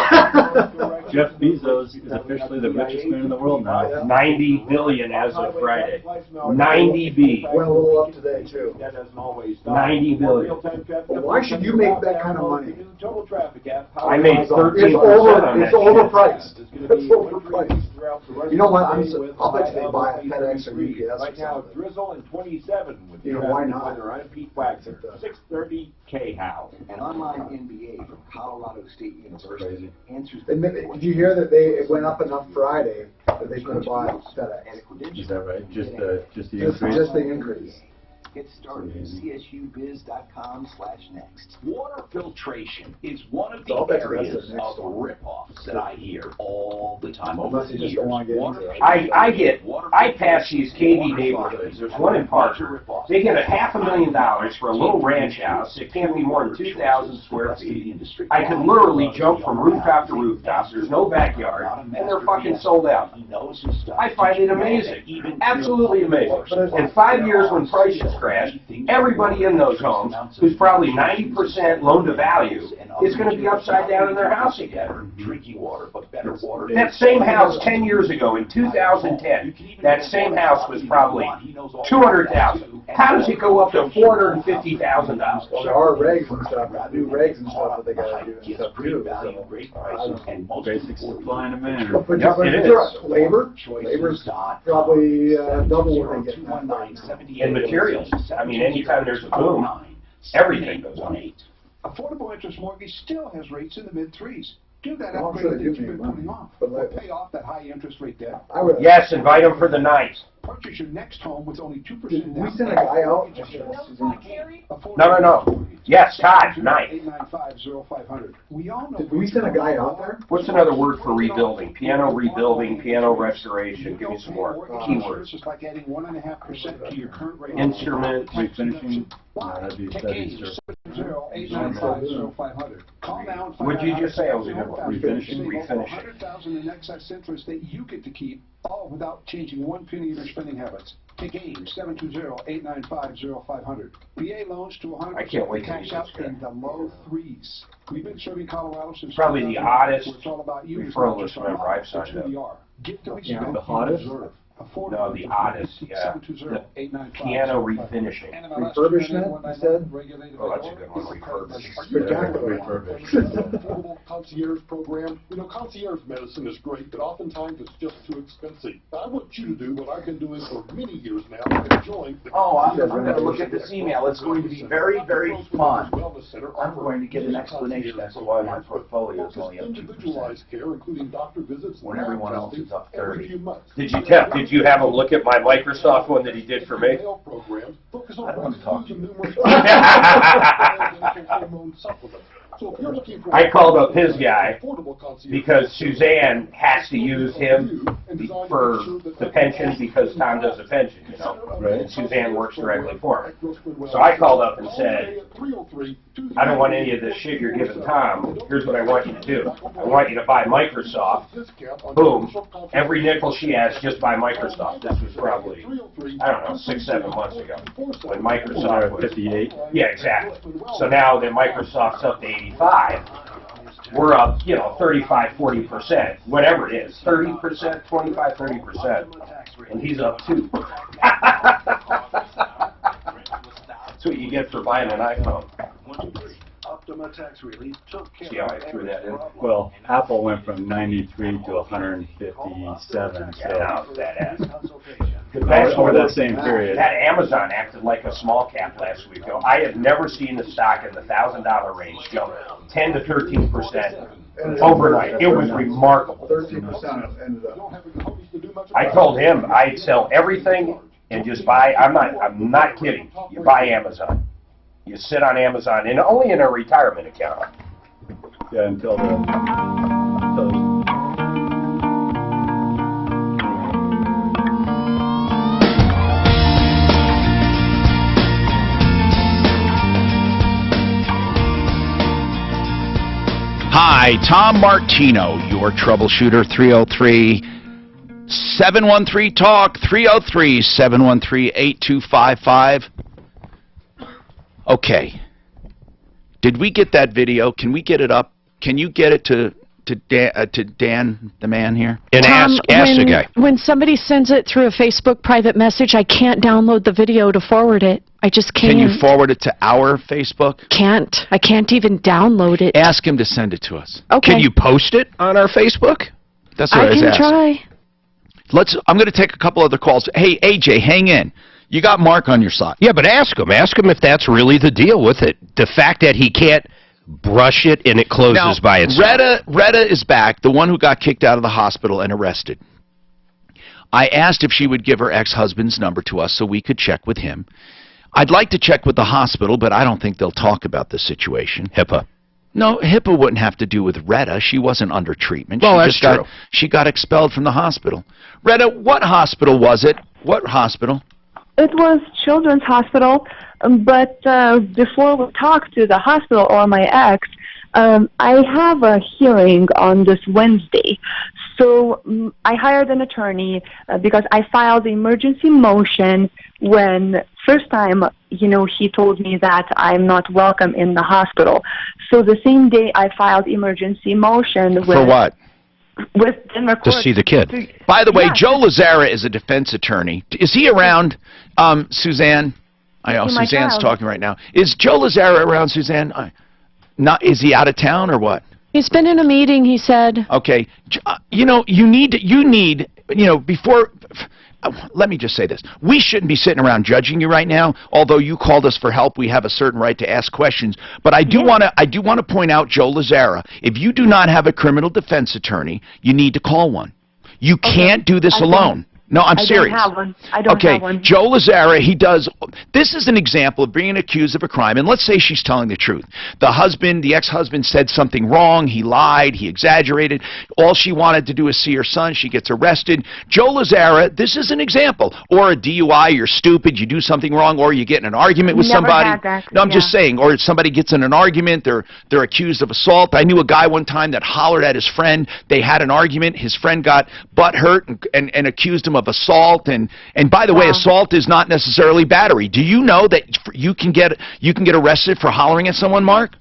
Jeff Bezos is officially the richest man in the world now. 90 billion as of Friday. 90 B. Went a little up today too. 90 billion. Well, why should you make that kind of money? I made 13% It's on that. It's overpriced. It's overpriced. You know what? I'll bet they buy a FedEx or UPS. Right now, Drizzle and 27 with why not? I'm Pete Waxer. 630 K-How. An online MBA from Colorado State University answers Did you hear that it went up enough Friday that they could buy FedEx? Is that right? Just the increase? Just the increase. Get started at csubiz.com/next. Water filtration is one of the So I'll bet the rest areas of next of rip-offs that I hear all the time. Unless you just don't want to get into it. I pass these KV neighborhoods. There's one in Parker. They get $500,000 for a little ranch house. It can't be more than 2,000 square feet. I could literally jump from rooftop to rooftop. There's no backyard, and they're fucking sold out. I find it amazing. Absolutely amazing. In 5 years when prices crash, everybody in those homes, who's probably 90% loan to value, is going to be upside down in their house again. Drinking water, but better water. That same house 10 years ago, in 2010, that same house was probably $200,000. How does it go up to $450,000? Well, there are regs and stuff, new regs and stuff that they gotta do and stuff too. Basic supply and demand. But Yep, it is. Labor's probably double what they get now. And materials. I mean, anytime there's a boom, everything goes up. Affordable interest mortgage still has rates in the mid-3s. Do that Well, I'm upgrade sure that they do you've been make money. putting off. But Or pay off that high interest rate debt. Yes, invite them for the night. Purchase your next home with only 2% Did we down send a guy out? No. Yes, Todd, night. 895-0500. We all know. Did we send a guy out there? What's another word for rebuilding? Piano rebuilding, piano restoration. Give me some more keywords. It's like adding 1.5% to your current rate. Instrument. Refinishing. That'd be steady, sir. 895-0500. Call now and find What'd you out just say? I was a good how one. Refinishing. $100,000 in excess interest that you get to keep, all without changing one penny of your spending habits. Take AIM, 720-895-0500. VA loans to 100% I can't wait to cash meet out this guy. in the low 3s. We've been serving Colorado since Probably the oddest It's all about you. referral list member I've signed up. Get the Yeah, respect the you hottest? deserve. No, the oddest, yeah. The piano refinishing. Refurbishment, you said? Oh, that's a good one, refurbishing. Spectacular. Affordable concierge program. You know, concierge medicine is great, but oftentimes it's just too expensive. I want you to do what I've been doing for many years now, enjoying the Oh, I'm going to look at this email. It's going to be very, very fun. Wellness Center. I'm going to get an explanation as to why my portfolio is only up 2%. Individualized care, including doctor visits, When everyone else is up 30. Did you have a look at my Microsoft one that he did for me? I don't want to talk to you. I called up his guy because Suzanne has to use him for the pension because Tom does a pension, you know, and Suzanne works directly for him. So I called up and said, I don't want any of this shit you're giving Tom. Here's what I want you to do. I want you to buy Microsoft. Boom. Every nickel she has, just buy Microsoft. This was probably, I don't know, 6-7 months ago when Microsoft was 58. Yeah, exactly. So now that Microsoft's up to 85, we're up, 35, 40%, whatever it is, 30%, 25, 30%, and he's up too. That's what you get for buying an iPhone. Optima Tax Relief took care See how I threw that in? Well, Apple went from 93 to 157, so. Now that ass. Over that same period. That Amazon acted like a small cap last week, though. I have never seen the stock in the $1,000 range jump 10 to 13% overnight. It was remarkable. 13% ended up. I told him I'd sell everything and just buy. I'm not kidding. You buy Amazon. You sit on Amazon, and only in a retirement account. Yeah, until Hi, Tom Martino, your troubleshooter, 303-713-TALK, 303-713-8255. Okay. Did we get that video? Can we get it up? Can you get it to Dan, the man here? And Tom, ask the guy. When somebody sends it through a Facebook private message, I can't download the video to forward it. I just can't. Can you forward it to our Facebook? Can't. I can't even download it. Ask him to send it to us. Okay. Can you post it on our Facebook? That's what I was asking. I can try. I'm going to take a couple other calls. Hey, AJ, hang in. You got Mark on your side. Yeah, but ask him. Ask him if that's really the deal with it. The fact that he can't brush it and it closes by itself. Retta is back, the one who got kicked out of the hospital and arrested. I asked if she would give her ex-husband's number to us so we could check with him. I'd like to check with the hospital, but I don't think they'll talk about this situation. HIPAA. No, HIPAA wouldn't have to do with Retta. She wasn't under treatment. Well, that's true. She got expelled from the hospital. Retta, what hospital was it? What hospital? It was Children's Hospital, but before we talk to the hospital or my ex, I have a hearing on this Wednesday. So I hired an attorney because I filed the emergency motion when first time, he told me that I'm not welcome in the hospital. So the same day I filed emergency motion with... For what? With Denver court. To see the kid. By the way, Joe Lazzara is a defense attorney. Is he around, Suzanne? I know, Suzanne's talking right now. Is Joe Lazzara around, Suzanne? Is he out of town or what? He's been in a meeting, he said. Okay. You need, before... Let me just say this. We shouldn't be sitting around judging you right now. Although you called us for help, we have a certain right to ask questions. But I do want to point out, Joe Lazzara, if you do not have a criminal defense attorney, you need to call one. You can't do this alone. No, I'm serious. I don't have one. I don't have one. Joe Lazzara, this is an example of being accused of a crime, and let's say she's telling the truth. The ex-husband said something wrong, he lied, he exaggerated. All she wanted to do is see her son, she gets arrested. Joe Lazzara, this is an example. Or a DUI, you're stupid, you do something wrong, or you get in an argument with somebody. Had that. No, I'm just saying, or somebody gets in an argument, they're accused of assault. I knew a guy one time that hollered at his friend, they had an argument, his friend got butt hurt and accused him of assault, and by the way, assault is not necessarily battery. Do you know that you can get arrested for hollering at someone, Mark?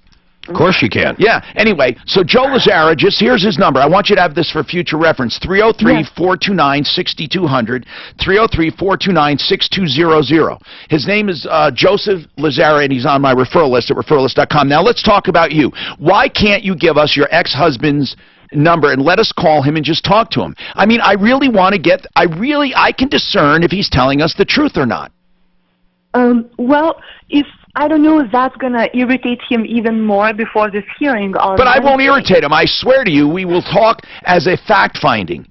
Of course you can. Yeah. Anyway, so Joe Lazzara, here's his number. I want you to have this for future reference. 303-429-6200, 303-429-6200. His name is Joseph Lazzara, and he's on my referral list at referralist.com. Now let's talk about you. Why can't you give us your ex-husband's number and let us call him and just talk to him? I mean, I can discern if he's telling us the truth or not. Well, I don't know if that's going to irritate him even more before this hearing on But I won't irritate him. I swear to you, we will talk as a fact-finding.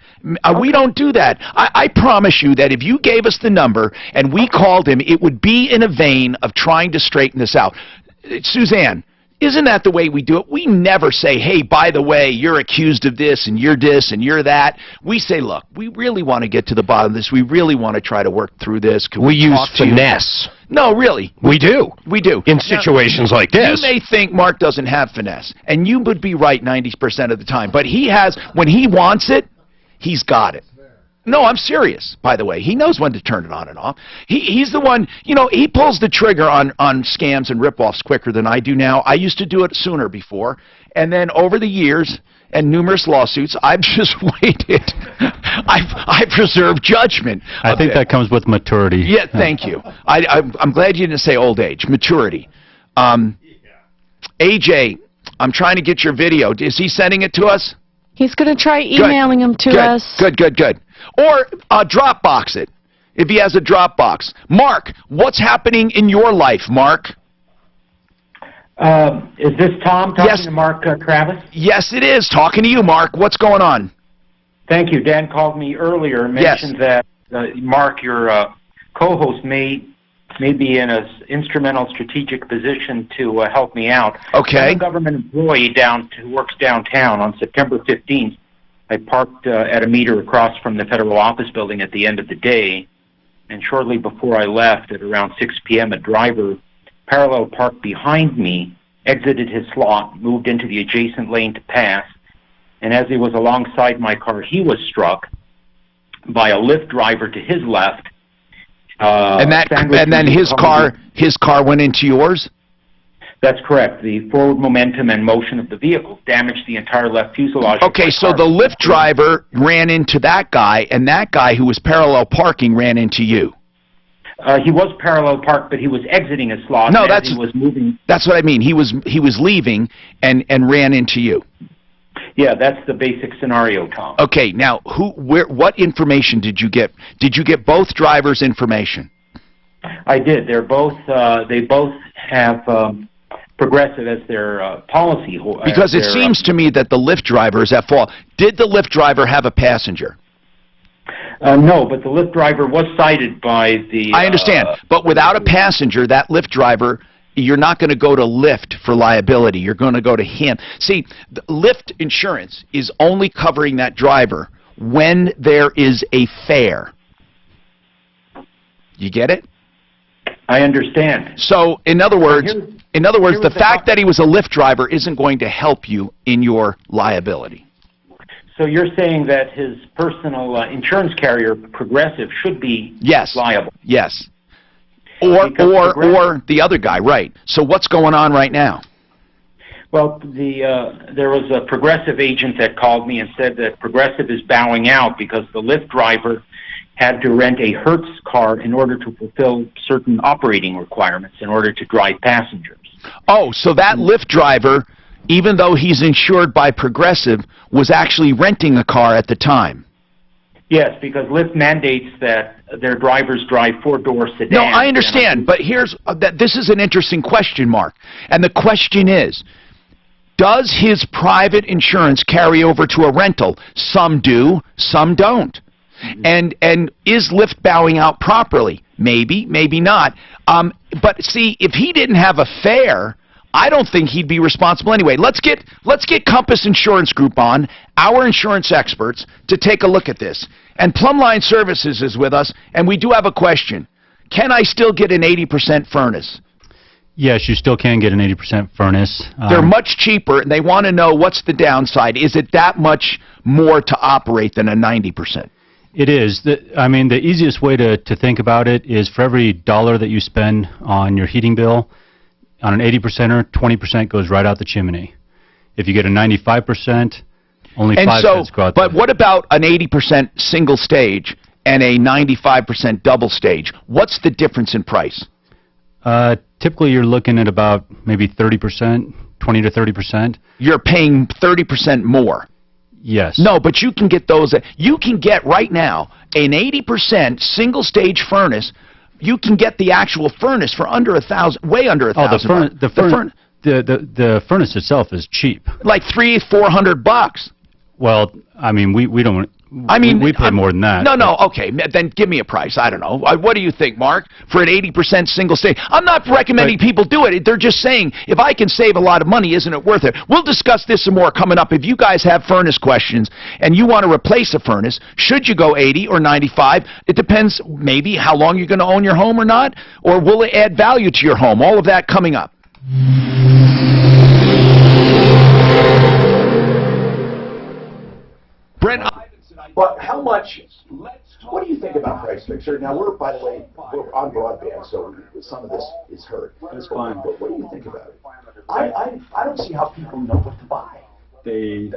We don't do that. I promise you that if you gave us the number and we called him, it would be in a vein of trying to straighten this out. Suzanne, isn't that the way we do it? We never say, hey, by the way, you're accused of this and you're that. We say, look, we really want to get to the bottom of this. We really want to try to work through this. Can we use finesse. No, really. We do. We do. In situations like this. You may think Mark doesn't have finesse, and you would be right 90% of the time. But he has, when he wants it, he's got it. No, I'm serious, by the way. He knows when to turn it on and off. He's the one, he pulls the trigger on scams and ripoffs quicker than I do now. I used to do it sooner before. And then over the years and numerous lawsuits, I've just waited. I've preserved judgment. I think that comes with maturity. Yeah, thank you. I'm glad you didn't say old age. Maturity. AJ, I'm trying to get your video. Is he sending it to us? He's going to try emailing them to us. Good. Or Dropbox it, if he has a Dropbox. Mark, what's happening in your life, Mark? Is this Tom talking to Mark Travis? Yes, it is. Talking to you, Mark. What's going on? Thank you. Dan called me earlier and mentioned that, Mark, your co-host may be in an instrumental strategic position to help me out. Okay. I'm a government employee who works downtown. On September 15th, I parked at a meter across from the federal office building at the end of the day, and shortly before I left at around 6 p.m., a driver parallel parked behind me, exited his slot, moved into the adjacent lane to pass, and as he was alongside my car, he was struck by a Lyft driver to his left. And then his car went into yours? That's correct. The forward momentum and motion of the vehicle damaged the entire left fuselage. Okay, so the Lyft driver ran into that guy, and that guy who was parallel parking ran into you. He was parallel parked, but he was exiting his slot. No, he was moving. That's what I mean. He was leaving and ran into you. Yeah, that's the basic scenario, Tom. Okay, now what information did you get? Did you get both drivers' information? I did. They both have Progressive as their policy. Because it seems to me that the Lyft driver is at fault. Did the Lyft driver have a passenger? No, but the Lyft driver was cited by the... I understand, but without a passenger, that Lyft driver, you're not going to go to Lyft for liability. You're going to go to him. See, the Lyft insurance is only covering that driver when there is a fare. You get it? I understand. So, in other words, the fact that he was a Lyft driver isn't going to help you in your liability. So you're saying that his personal insurance carrier, Progressive, should be liable? Yes. Or the other guy, right. So what's going on right now? Well, there was a Progressive agent that called me and said that Progressive is bowing out because the Lyft driver had to rent a Hertz car in order to fulfill certain operating requirements in order to drive passengers. Oh, so that Lyft driver, even though he's insured by Progressive, was actually renting a car at the time. Yes, because Lyft mandates that their drivers drive four-door sedans. No, I understand, but this is an interesting question, Mark. And the question is, does his private insurance carry over to a rental? Some do, some don't. And is Lyft bowing out properly? Maybe, maybe not. But see, if he didn't have a fare, I don't think he'd be responsible anyway. Let's get Compass Insurance Group on, our insurance experts, to take a look at this. And Plumline Services is with us, and we do have a question. Can I still get an 80% furnace? Yes, you still can get an 80% furnace. They're much cheaper, and they want to know what's the downside. Is it that much more to operate than a 90%? It is. I mean, the easiest way to think about it is for every $1 that you spend on your heating bill, on an 80%er, 20% goes right out the chimney. If you get a 95%, only 5 cents go out the But what about an 80% single stage and a 95% double stage? What's the difference in price? Typically, you're looking at about maybe 30%, 20 to 30%. You're paying 30% more. Yes. No, but you can get those. You can get right now an 80% single stage furnace. You can get the actual furnace for under $1,000, way under $1,000. The furnace itself is cheap. Like $300-400. Well, I mean, we don't. I mean, we pay more than that. No, okay. Then give me a price. I don't know. What do you think, Mark, for an 80% single stage? I'm not recommending people do it. They're just saying, if I can save a lot of money, isn't it worth it? We'll discuss this some more coming up. If you guys have furnace questions and you want to replace a furnace, should you go 80 or 95? It depends maybe how long you're going to own your home or not, or will it add value to your home? All of that coming up. Brent, but how much, what do you think about Price Fixer? Now, by the way, we're on broadband, so some of this is heard. That's fine. But what do you think about it? I don't see how people know what to buy.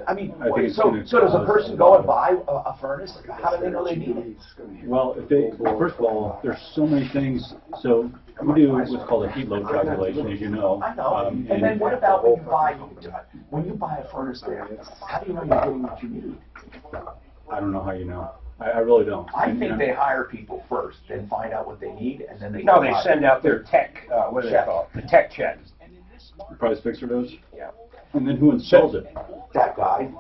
I mean, think it's so gonna does a cause person go and buy a furnace? How do they know they need it? Well, first of all, there's so many things. So we do what's called a heat load calculation, as you know. I know. And then what about when you buy a furnace there? How do you know you're getting what you need? I don't know how you know. I really don't. I think they hire people first, then find out what they need, and then they No, they send out their tech, what do they call it? The tech check. Price fixer does? Yeah. And then who installs it? That guy.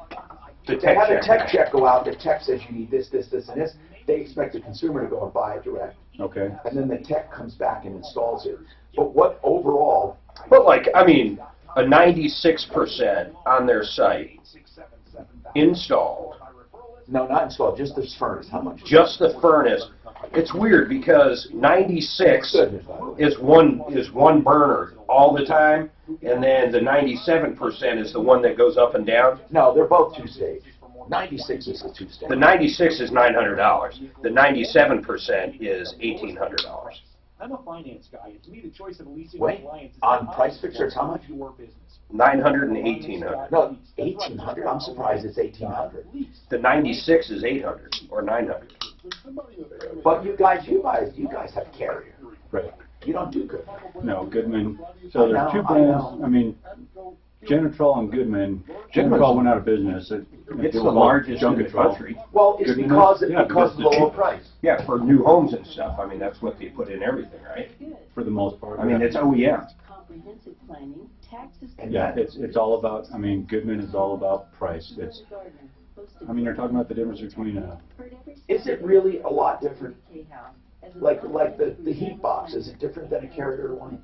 The They have a tech tech check go out, the tech says you need this, this, this, and this. They expect the consumer to go and buy it direct. Okay. And then the tech comes back and installs it. But what overall? But like, I mean, a 96% on their site installed. No, not installed, just this furnace, how much? Just the furnace. It's weird because 96 is one burner all the time, and then the 97% is the one that goes up and down. No, they're both two-stage. 96 is the two-stage. The 96 is $900. The 97% is $1,800. I'm a finance guy, and to me the choice of a leasing Wait, appliance is on price fixer, it's how much? your business. 900 and 1,800. No, 1,800. I'm surprised it's 1,800. The 96 is 800 or 900. But you guys have Carrier. Right. You don't do good. No, Goodman. So there's two brands. I mean, Genetrol and Goodman. Genetrol went out of business. It's the largest in the country. Well, it's Goodman because is? of the low price. Yeah, for new homes and stuff. I mean, that's what they put in everything, right? For the most part. I mean, it's OEM. Comprehensive planning, taxes. Yeah, it's all about. I mean, Goodman is all about price. I mean, you're talking about the difference between Is it really a lot different? Like the heat box, is it different than a Carrier one?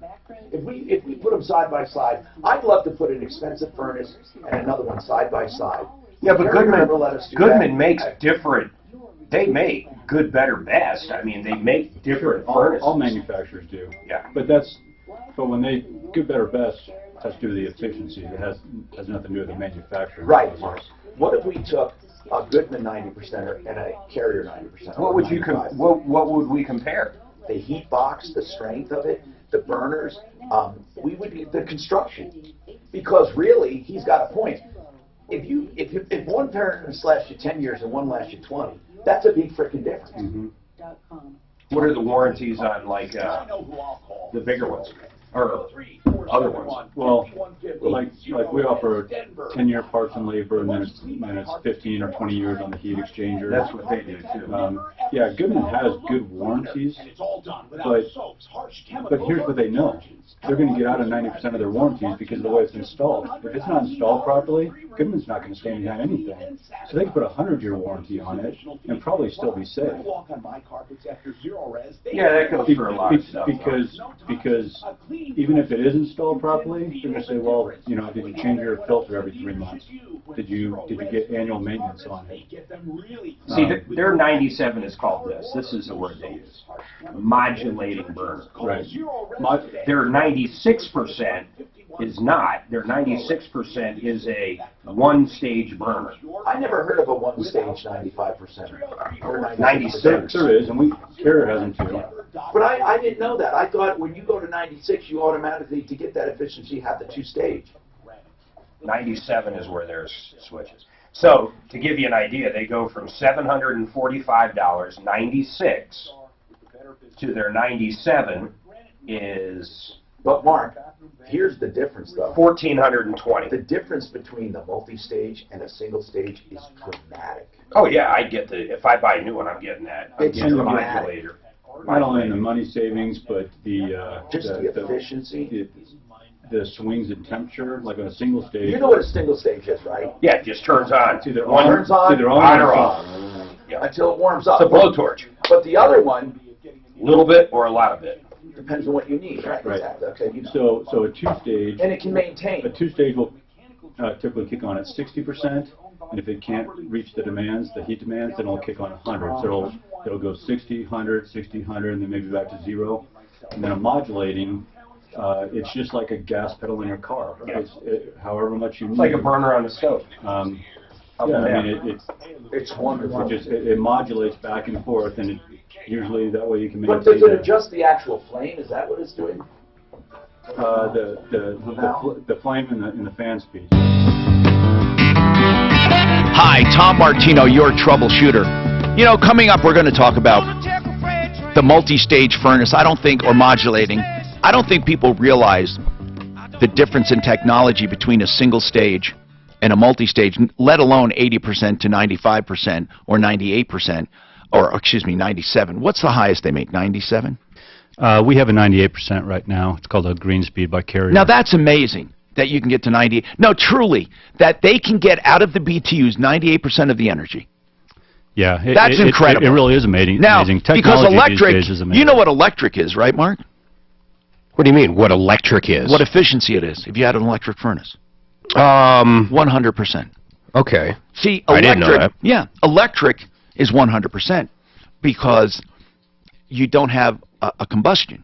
If we put them side by side, I'd love to put an expensive furnace and another one side by side. Yeah, but Carrier never let us do Goodman that. makes different. They make good, better, best. I mean, they make different furnaces. all manufacturers do. Yeah. But when they good, better, best, it has to do with the efficiency. It has nothing to do with the manufacturing. Right. What if we took a Goodman 90% and a Carrier 90%? What would you what would we compare? The heat box, the strength of it, the burners, the construction. Because really, he's got a point. If one furnace lasts you 10 years and one lasts you 20, that's a big freaking difference. Mm-hmm. What are the warranties on like the bigger ones or other ones? Well, like we offer 10-year parts and labor, and then it's 15 or 20 years on the heat exchanger. That's what they do too. Yeah, Goodman has good warranties, but here's what they know. They're going to get out of 90% of their warranties because of the way it's installed. If it's not installed properly, Goodman's not going to stand behind anything. So they can put a 100-year warranty on it and probably still be safe. Yeah, that goes for a lot of stuff. Because even if it is installed properly, they're going to say, well, did you change your filter every 3 months? Did you get annual maintenance on it? See, their 97 is called this. This is the word they use. Modulating burner. Right. Their 96% is not. Their 96% is a one-stage burner. I never heard of a one-stage 95% or 96. There is, and Carrier has them too. But I didn't know that. I thought when you go to 96, you automatically, to get that efficiency, have the two-stage. 97 is where there's switches. So, to give you an idea, they go from $745, 96, to their 97 is... But Mark, here's the difference though. 1,420. The difference between the multi-stage and a single stage is dramatic. Oh yeah, I get if I buy a new one, I'm getting that. I'm It's getting the dramatic. modulator. Not only in the money savings, but the efficiency. The swings in temperature, like on a single stage. You know what a single stage is, right? Yeah, it just turns on. It's either turns on or off. Yeah, until it warms up. It's a blowtorch. But the other one, a little bit or a lot of it. Depends on what you need, right? Right. Exactly. Okay. So a two-stage. And it can maintain. A two-stage will typically kick on at 60%, and if it can't reach the demands, the heat demands, then it'll kick on 100. So it'll go 60, 100, 60, 100, and then maybe back to 0. And then a modulating, it's just like a gas pedal in your car. Yeah. However much you need. It's like a burner on the stove. It's wonderful. It modulates back and forth, and usually that way you can maintain. But does it adjust the actual flame? Is that what it's doing? The flame in the fan speed. Hi, Tom Martino, your troubleshooter. You know, coming up, we're going to talk about the multi-stage furnace. Or modulating. I don't think people realize the difference in technology between a single stage and a multi-stage, let alone 80% to 95% or 98%, or excuse me, 97. What's the highest they make, 97? We have a 98% right now. It's called a green speed by Carrier. Now that's amazing that you can get to 98. No, truly, that they can get out of the BTUs 98% of the energy. Yeah, that's incredible. It really is amazing. Now, Technology because electric, these days is amazing. you know what electric is, right, Mark? What do you mean, what electric is? What efficiency it is if you had an electric furnace. 100%. Okay. See, I didn't know that. Yeah, electric is 100% because you don't have a combustion.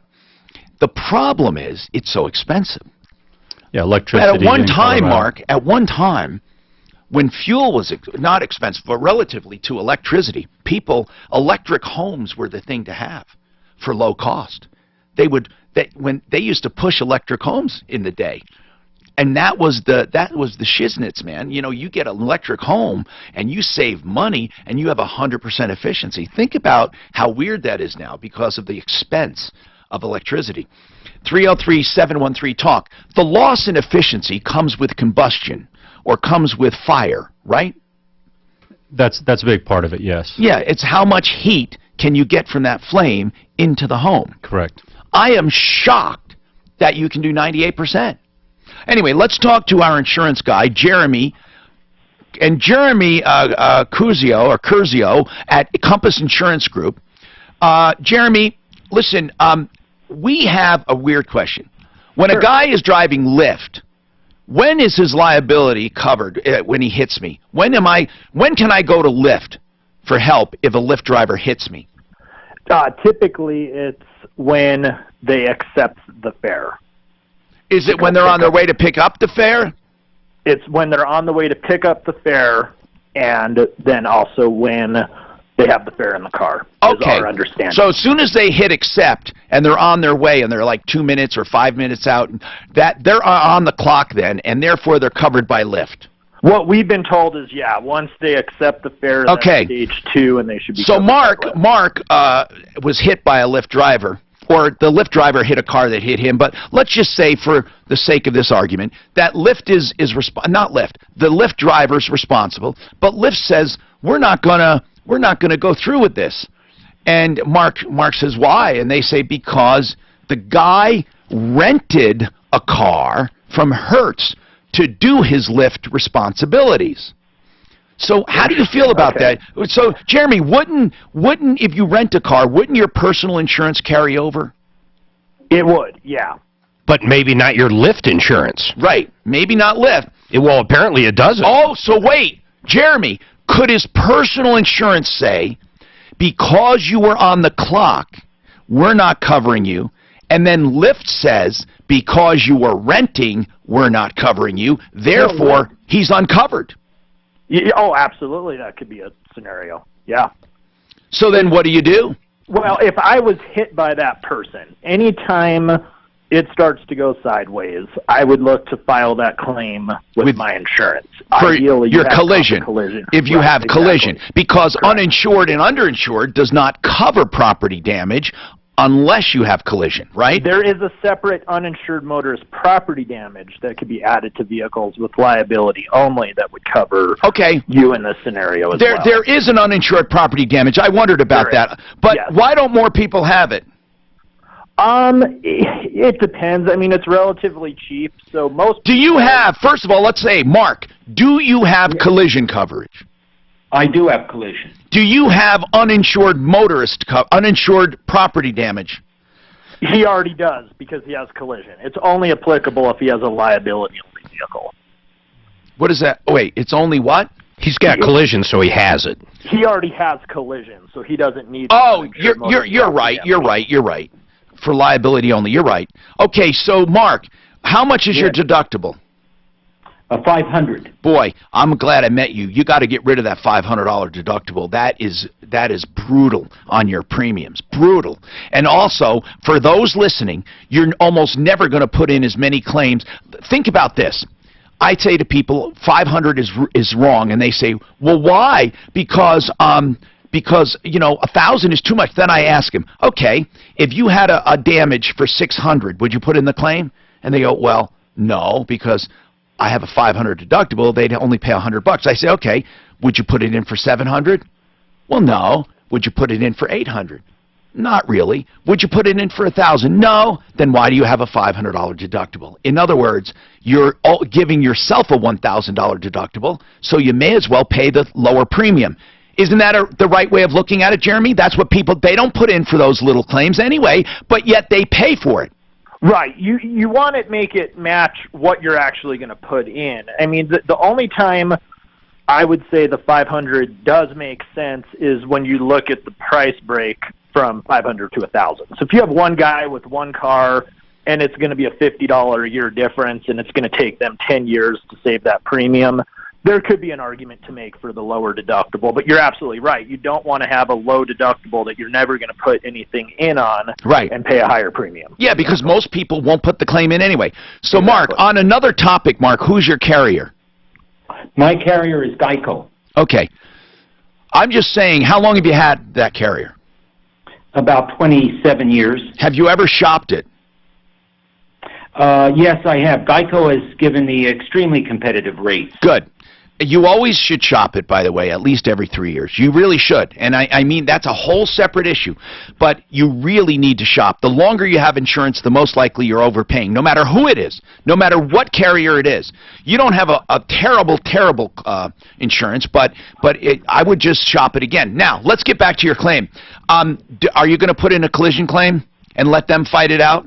The problem is it's so expensive. Yeah, electricity. But at one time, Mark, when fuel was not expensive, but relatively to electricity, electric homes were the thing to have for low cost. When they used to push electric homes in the day, and that was the shiznits, man. You know, you get an electric home and you save money and you have 100% efficiency. Think about how weird that is now because of the expense of electricity. 303-713-TALK. The loss in efficiency comes with combustion or comes with fire, right? That's a big part of it, yes. Yeah, it's how much heat can you get from that flame into the home. Correct. I am shocked that you can do 98%. Anyway, let's talk to our insurance guy, Jeremy. And Jeremy Curzio at Compass Insurance Group. Jeremy, listen, we have a weird question. When a guy is driving Lyft, when is his liability covered when he hits me? When can I go to Lyft for help if a Lyft driver hits me? Typically, it's when they accept the fare. Is it when they're on their way to pick up the fare? It's when they're on the way to pick up the fare, and then also when they have the fare in the car. Okay. Is our understanding. So as soon as they hit accept and they're on their way and they're like 2 minutes or 5 minutes out, that they're on the clock then, and therefore they're covered by Lyft. What we've been told is, yeah, once they accept the fare, that's stage 2, and they should be. So Mark was hit by a Lyft driver, or the Lyft driver hit a car that hit him. But let's just say, for the sake of this argument, that Lyft the Lyft driver's responsible. But Lyft says we're not gonna go through with this. And Mark says why? And they say because the guy rented a car from Hertz to do his Lyft responsibilities. So how do you feel about that? So Jeremy, wouldn't if you rent a car, wouldn't your personal insurance carry over? It would, yeah. But maybe not your Lyft insurance. Right, maybe not Lyft. Well, apparently it doesn't. Oh, so wait, Jeremy, could his personal insurance say, because you were on the clock, we're not covering you, and then Lyft says, because you were renting, we're not covering you, therefore, he's uncovered? Oh, absolutely, that could be a scenario, yeah. So then what do you do? Well, if I was hit by that person, anytime it starts to go sideways, I would look to file that claim with my insurance. For Ideally, your collision, if you have collision, because uninsured and underinsured does not cover property damage unless you have collision, right? There is a separate uninsured motorist property damage that could be added to vehicles with liability only that would cover you in this scenario as well. There is an uninsured property damage. I wondered about that. But why don't more people have it? It depends. I mean, it's relatively cheap, so most. Do you have, first of all, let's say, Mark, do you have collision coverage? I do have collision. Do you have uninsured uninsured property damage? He already does because he has collision. It's only applicable if he has a liability-only vehicle. What is that? Oh, wait, it's only what? He's got collision, so he has it. He already has collision, so he doesn't need. Oh, you're right. You're right. For liability only, you're right. Okay, so Mark, how much is your deductible? $500. Boy, I'm glad I met you. You got to get rid of that $500 deductible. That is brutal on your premiums. Brutal. And also, for those listening, you're almost never going to put in as many claims. Think about this. I say to people, 500 is wrong, and they say, well, why? Because 1,000 is too much. Then I ask him, okay, if you had a damage for 600, would you put in the claim? And they go, well, no, because I have a 500 deductible. They'd only pay $100. I say, okay, would you put it in for 700? Well, no. Would you put it in for 800? Not really. Would you put it in for 1,000? No. Then why do you have a $500 deductible? In other words, you're giving yourself a $1,000 deductible, so you may as well pay the lower premium. Isn't that the right way of looking at it, Jeremy? That's what people, they don't put in for those little claims anyway, but yet they pay for it. Right. You want to make it match what you're actually going to put in. I mean, the only time I would say the 500 does make sense is when you look at the price break from 500 to 1,000. So if you have one guy with one car and it's going to be a $50 a year difference and it's going to take them 10 years to save that premium, there could be an argument to make for the lower deductible. But you're absolutely right. You don't want to have a low deductible that you're never going to put anything in on and pay a higher premium. Yeah, because most people won't put the claim in anyway. So, Mark, on another topic, Mark, who's your carrier? My carrier is Geico. Okay. I'm just saying, how long have you had that carrier? About 27 years. Have you ever shopped it? Yes, I have. Geico has given me extremely competitive rates. Good. You always should shop it, by the way, at least every 3 years. You really should. And I mean, that's a whole separate issue. But you really need to shop. The longer you have insurance, the most likely you're overpaying, no matter who it is, no matter what carrier it is. You don't have a terrible, terrible insurance, but I would just shop it again. Now, let's get back to your claim. Are you going to put in a collision claim and let them fight it out?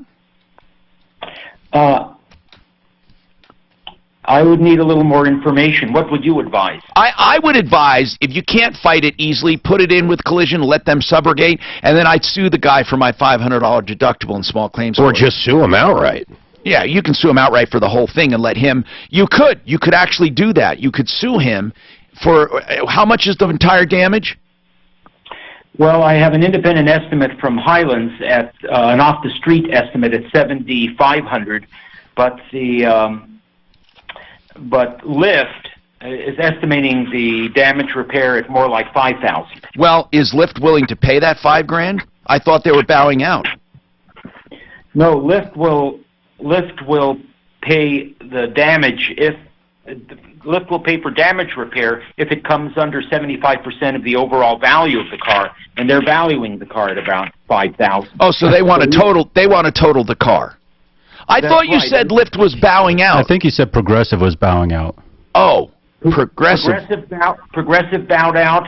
I would need a little more information. What would you advise? I would advise, if you can't fight it easily, put it in with collision, let them subrogate, and then I'd sue the guy for my $500 deductible and small claims. Or just sue him outright. Yeah, you can sue him outright for the whole thing and let him. You could actually do that. You could sue him for, how much is the entire damage? Well, I have an independent estimate from Highlands at an off-the-street estimate at $7,500, but but Lyft is estimating the damage repair at more like $5,000. Well, is Lyft willing to pay that $5,000? I thought they were bowing out. No, Lyft will pay the damage if Lyft will pay for damage repair if it comes under 75% of the overall value of the car, and they're valuing the car at about $5,000. Oh, so they want to total. They want to total the car. I thought you said Lyft was bowing out. I think he said Progressive was bowing out. Oh, Progressive. Progressive bowed out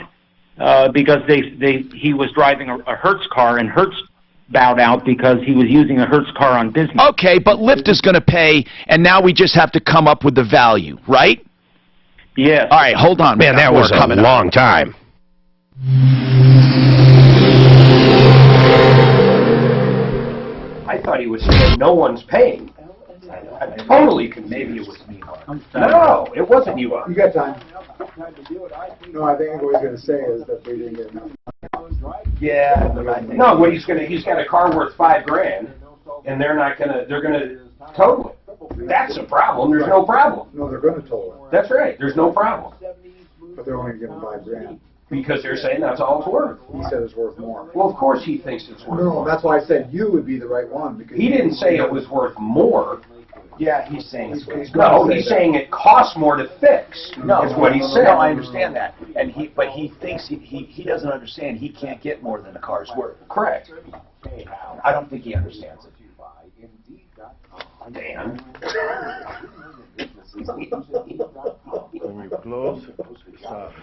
because he was driving a Hertz car, and Hertz bowed out because he was using a Hertz car on business. Okay, but Lyft is going to pay, and now we just have to come up with the value, right? Yes. All right, hold on. Man, that was a long time. I thought he was saying no one's paying. I totally confused. Maybe it was me, Mark. No, it wasn't you. You got time. No, I think what he's going to say is that they didn't get enough. Yeah, no. What he's got a car worth $5,000, and they're gonna total it. That's a problem. There's no problem. No, they're going to total it. That's right. There's no problem. But they're only getting $5,000. Because they're saying that's all it's worth. He said it's worth more. Well, of course he thinks it's worth more. No, that's why I said you would be the right one. Because he didn't say it was worth more. Yeah, he's saying it's worth more. No, he's saying it costs more to fix. No, is what he said. No, I understand that. And but he thinks he doesn't understand. He can't get more than the car's worth. Correct. I don't think he understands it. Dan. When you close, stop.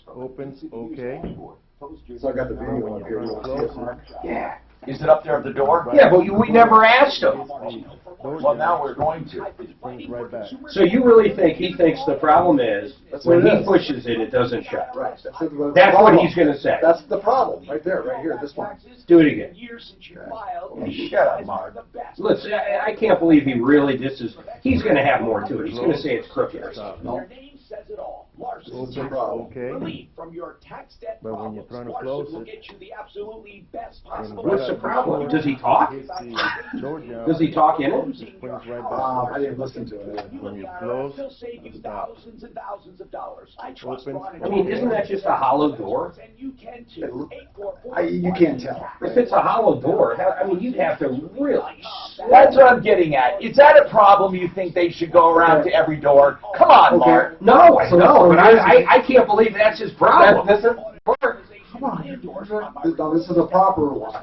Opens, okay. So I got the video up here. You want to see it, Mark? Yeah. Is it up there at the door? Yeah, but we never asked him. Well, now we're going to. Right back. So you really think he thinks the problem is when he pushes it, it doesn't shut? Right. That's what he's going to say. That's the problem, right there, right here, this one. Do it again. Shut up, Mark. Listen, I can't believe he really, he's going to have more to it. He's going to say it's crooked. No. Larson Open, Zero. okay. Relief from your tax debt But when you're problems. trying to Larson close will it, get you the absolutely best possible. What's the problem? Does he talk? Does he talk in it? Springs right back. I didn't listen to it. When you close, He'll save you stop. thousands and thousands of dollars. I trust Open. Ron. I mean, isn't that just a hollow door? And you can too. You can't tell. If it's a hollow door, I mean, you'd have to really. That's what I'm getting at. Is that a problem you think they should go around to every door? Come on, Mark. No, I know, but I can't believe that's his problem. This is, come on. No, this is a proper one.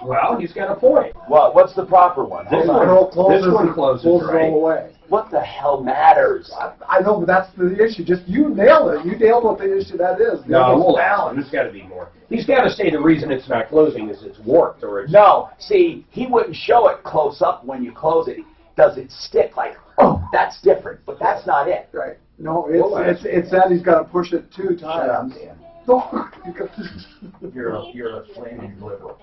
Well, he's got a point. What's the proper one? This Hold on. one closes all right. the way. What the hell matters? I know, but that's the issue. Just you nailed it. You nailed what the issue that is. No, hold on. There's got to be more. He's got to say the reason it's not closing is it's warped or it's... No, see, he wouldn't show it close up when you close it. Does it stick like, oh, that's different, but that's not it. Right. No, it's that he's got to push it 2 times. You're a flaming liberal.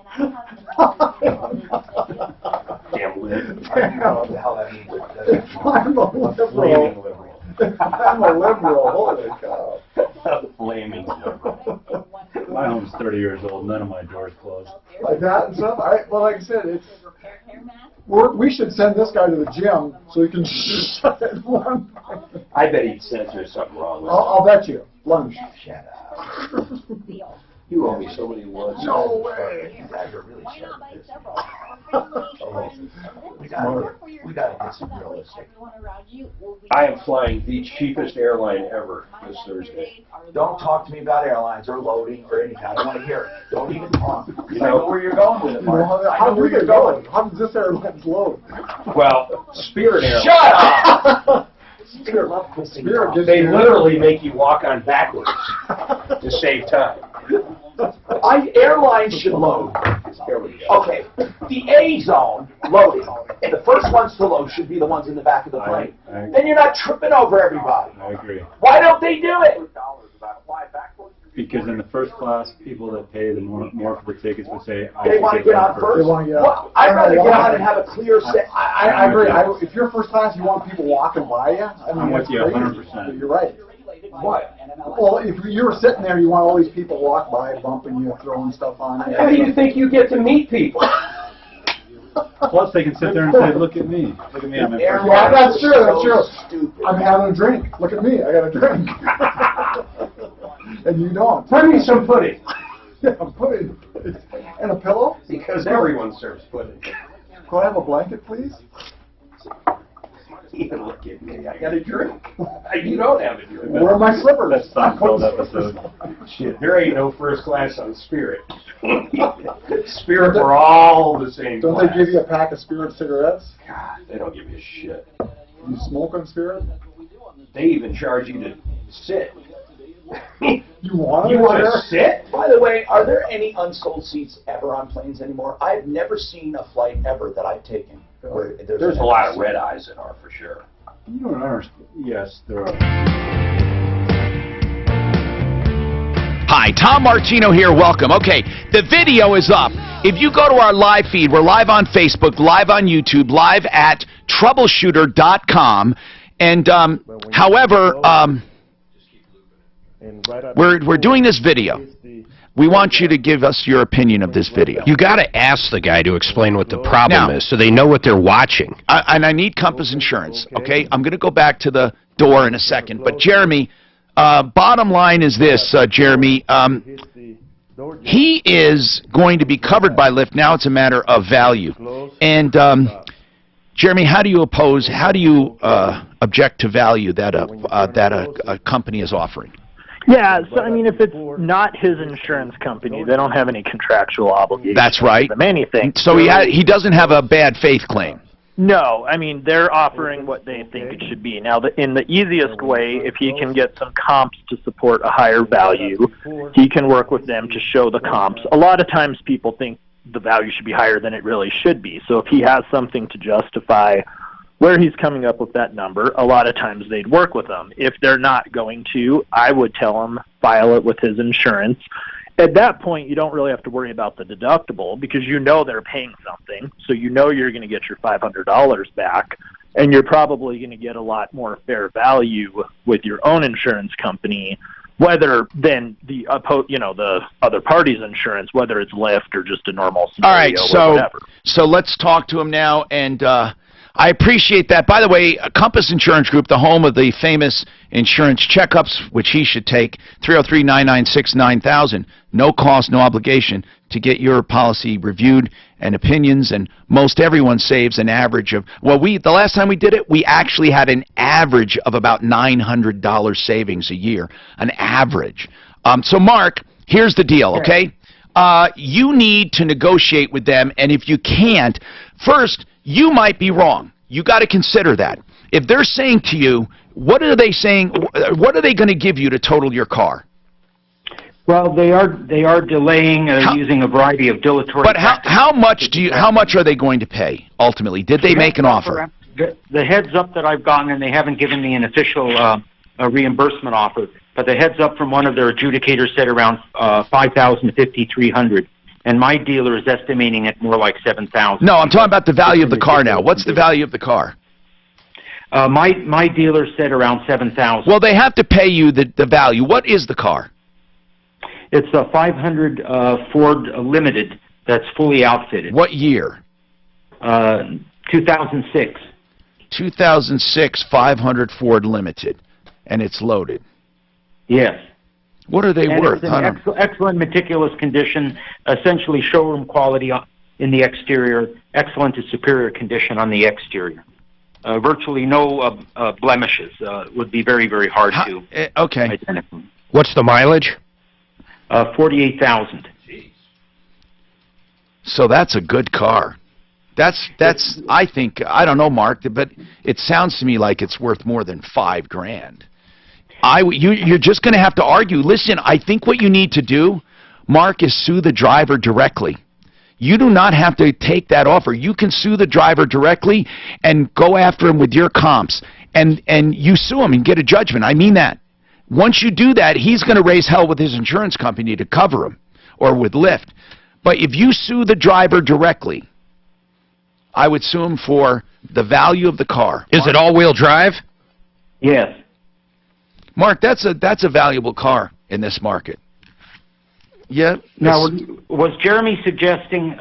Damn liberal. I don't know what the hell that means. I'm a liberal. Flaming liberal. I'm a liberal. Holy cow. Flaming liberal. My home's 30 years old. None of my doors closed. Like that and stuff. Well, like I said, we should send this guy to the gym so he can shut it one. I bet he'd sense there's something wrong with I'll bet you. Lunch. Shut up. You owe me so many ones. No way. You guys are really sharp. We gotta get some realistic. I am flying the cheapest airline ever this Thursday. Don't talk to me about airlines or loading or anything. I don't want to hear it. Don't even talk. I know where you're going with it, Mark. I know where you're going. How does this airline load? Well, Spirit Airlines. Shut up! Spirit They literally make you walk on backwards to save time. Airlines should load. Okay, the A zone loading, and the first ones to load should be the ones in the back of the plane. Then you're not tripping over everybody. I agree. Why don't they do it? Because in the first class, people that pay the more for the tickets would say, They want to get on first. They want to get on. I'd rather get on and have a clear set. I agree. If you're first class, you want people walking by you. I mean, I'm with you that's 100%. crazy. You're right. What? Well, if you were sitting there, you want all these people walk by, bumping you, throwing stuff on you. How do you think you get to meet people? Plus, they can sit there and say, look at me. Look at me, I'm in first Yeah, class. that's true. That's true. I'm having a drink. Look at me. I got a drink. And you don't. Bring me some pudding. Yeah, pudding. And a pillow? Because everyone serves pudding. Can I have a blanket, please? You look at me. I got a drink. You don't have a drink. Where are my slippers? That's Seinfeld episode. Shit, there ain't no first class on Spirit. Spirit, we're all the same Don't class. they give you a pack of Spirit cigarettes? God, they don't give you shit. You smoke on Spirit? They even charge you to sit. You want You want to sit? By the way, are there any unsold seats ever on planes anymore? I've never seen a flight ever that I've taken where There's a lot of red eyes in our for sure. You don't understand. Yes, there are. Hi, Tom Martino here. Welcome. Okay, the video is up. If you go to our live feed, we're live on Facebook, live on YouTube, live at Troubleshooter.com. And however, we're doing this video. We want you to give us your opinion of this video. You got to ask the guy to explain what the problem is so they know what they're watching. And I need Compass Insurance, okay? I'm going to go back to the door in a second. But, Jeremy, bottom line is this, Jeremy. He is going to be covered by Lyft. Now it's a matter of value. And, Jeremy, how do you object to value that a company is offering? Yeah, so I mean, if it's not his insurance company, they don't have any contractual obligation. That's right. To give them anything. So he doesn't have a bad faith claim. No, I mean, they're offering what they think it should be. Now, in the easiest way, if he can get some comps to support a higher value, he can work with them to show the comps. A lot of times people think the value should be higher than it really should be. So if he has something to justify where he's coming up with that number, a lot of times they'd work with them. If they're not going to, I would tell him file it with his insurance. At that point, you don't really have to worry about the deductible because you know they're paying something, so you know you're going to get your $500 back. and you're probably going to get a lot more fair value with your own insurance company, whether than the the other party's insurance, whether it's Lyft or just a normal scenario. All right, or whatever. so let's talk to him now, and I appreciate that. By the way, Compass Insurance Group, the home of the famous insurance checkups, which he should take, 303-996-9000. No cost, no obligation to get your policy reviewed and opinions, and most everyone saves an average of, well, the last time we did it, we actually had an average of about $900 savings a year, an average. So Mark, here's the deal, okay? You need to negotiate with them, and if you can't, first, you might be wrong. You got to consider that. If they're saying to you, what are they saying? What are they going to give you to total your car? Well, they are delaying using a variety of dilatory. But how much are they going to pay ultimately? Did they make an offer? The heads up that I've gotten, and they haven't given me an official a reimbursement offer, but the heads up from one of their adjudicators said around $5,000 to $5,300. And my dealer is estimating it more like $7,000. No, I'm talking about the value of the car now. What's the value of the car? My dealer said around $7,000. Well, they have to pay you the value. What is the car? It's a 500 Ford Limited that's fully outfitted. What year? 2006. 2006 500 Ford Limited, and it's loaded. Yes. What are they worth? It's in excellent, meticulous condition, essentially showroom quality in the exterior, excellent to superior condition on the exterior. Virtually no blemishes. Would be very, very hard to identify. What's the mileage? 48,000. So that's a good car. That's I think, I don't know, Mark, but it sounds to me like it's worth more than $5,000. You're just going to have to argue. Listen, I think what you need to do, Mark, is sue the driver directly. You do not have to take that offer. You can sue the driver directly and go after him with your comps. And you sue him and get a judgment. I mean that. Once you do that, he's going to raise hell with his insurance company to cover him, or with Lyft. But if you sue the driver directly, I would sue him for the value of the car. Is it all-wheel drive? Yes. Mark, that's a valuable car in this market. Yeah. Now, was Jeremy suggesting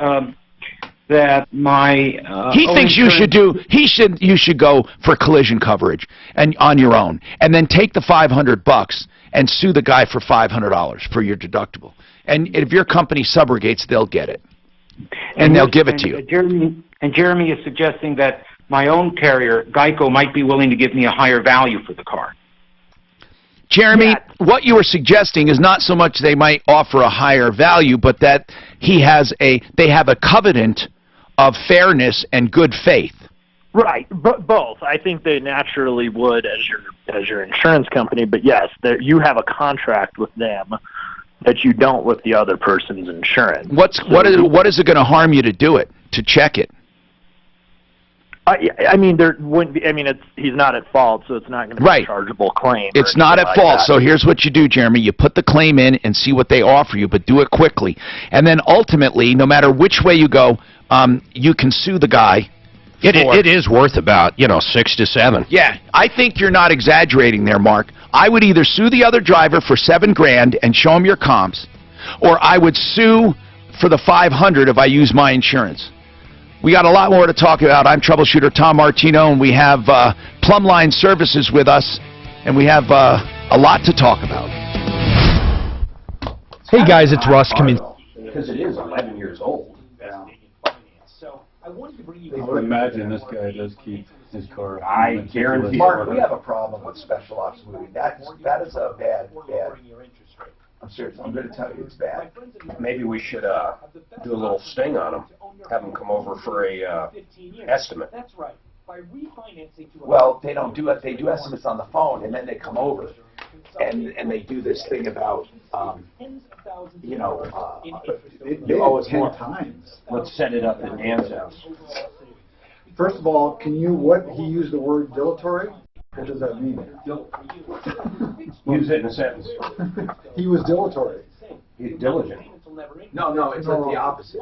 that my he thinks you should go for collision coverage and on your own, and then take the $500 and sue the guy for $500 for your deductible. And if your company subrogates, they'll get it, and they'll give it to you. Jeremy is suggesting that my own carrier, Geico, might be willing to give me a higher value for the car. Jeremy, what you were suggesting is not so much they might offer a higher value, but that they have a covenant of fairness and good faith. Right, both. I think they naturally would as your insurance company, but yes, you have a contract with them that you don't with the other person's insurance. What is it going to harm you to do it, to check it? I mean, there wouldn't be. I mean, he's not at fault, so it's not going to be a chargeable claim. It's not at fault. So here's what you do, Jeremy. You put the claim in and see what they offer you, but do it quickly. And then ultimately, no matter which way you go, you can sue the guy. It is worth about, 6 to 7. Yeah, I think you're not exaggerating there, Mark. I would either sue the other driver for $7,000 and show him your comps, or I would sue for the $500 if I use my insurance. We got a lot more to talk about. I'm Troubleshooter Tom Martino, and we have Plumline Services with us, and we have a lot to talk about. Hey guys, it's Russ coming. Because it is 11 years old. So I wanted to bring you. I would imagine this guy does keep his car. I guarantee. Mark, we have a problem with special ops moving. That is a bad. I'm serious. I'm going to tell you it's bad. Maybe we should do a little sting on them. Have them come over for a estimate. That's right. By refinancing to Well, they don't do it. They do estimates on the phone, and then they come over, and they do this thing about, you owe us 10 times. Let's set it up at Dan's house. First of all, he used the word dilatory? What does that mean? Use it in a sentence. He was dilatory. He's diligent. No, it's like the opposite.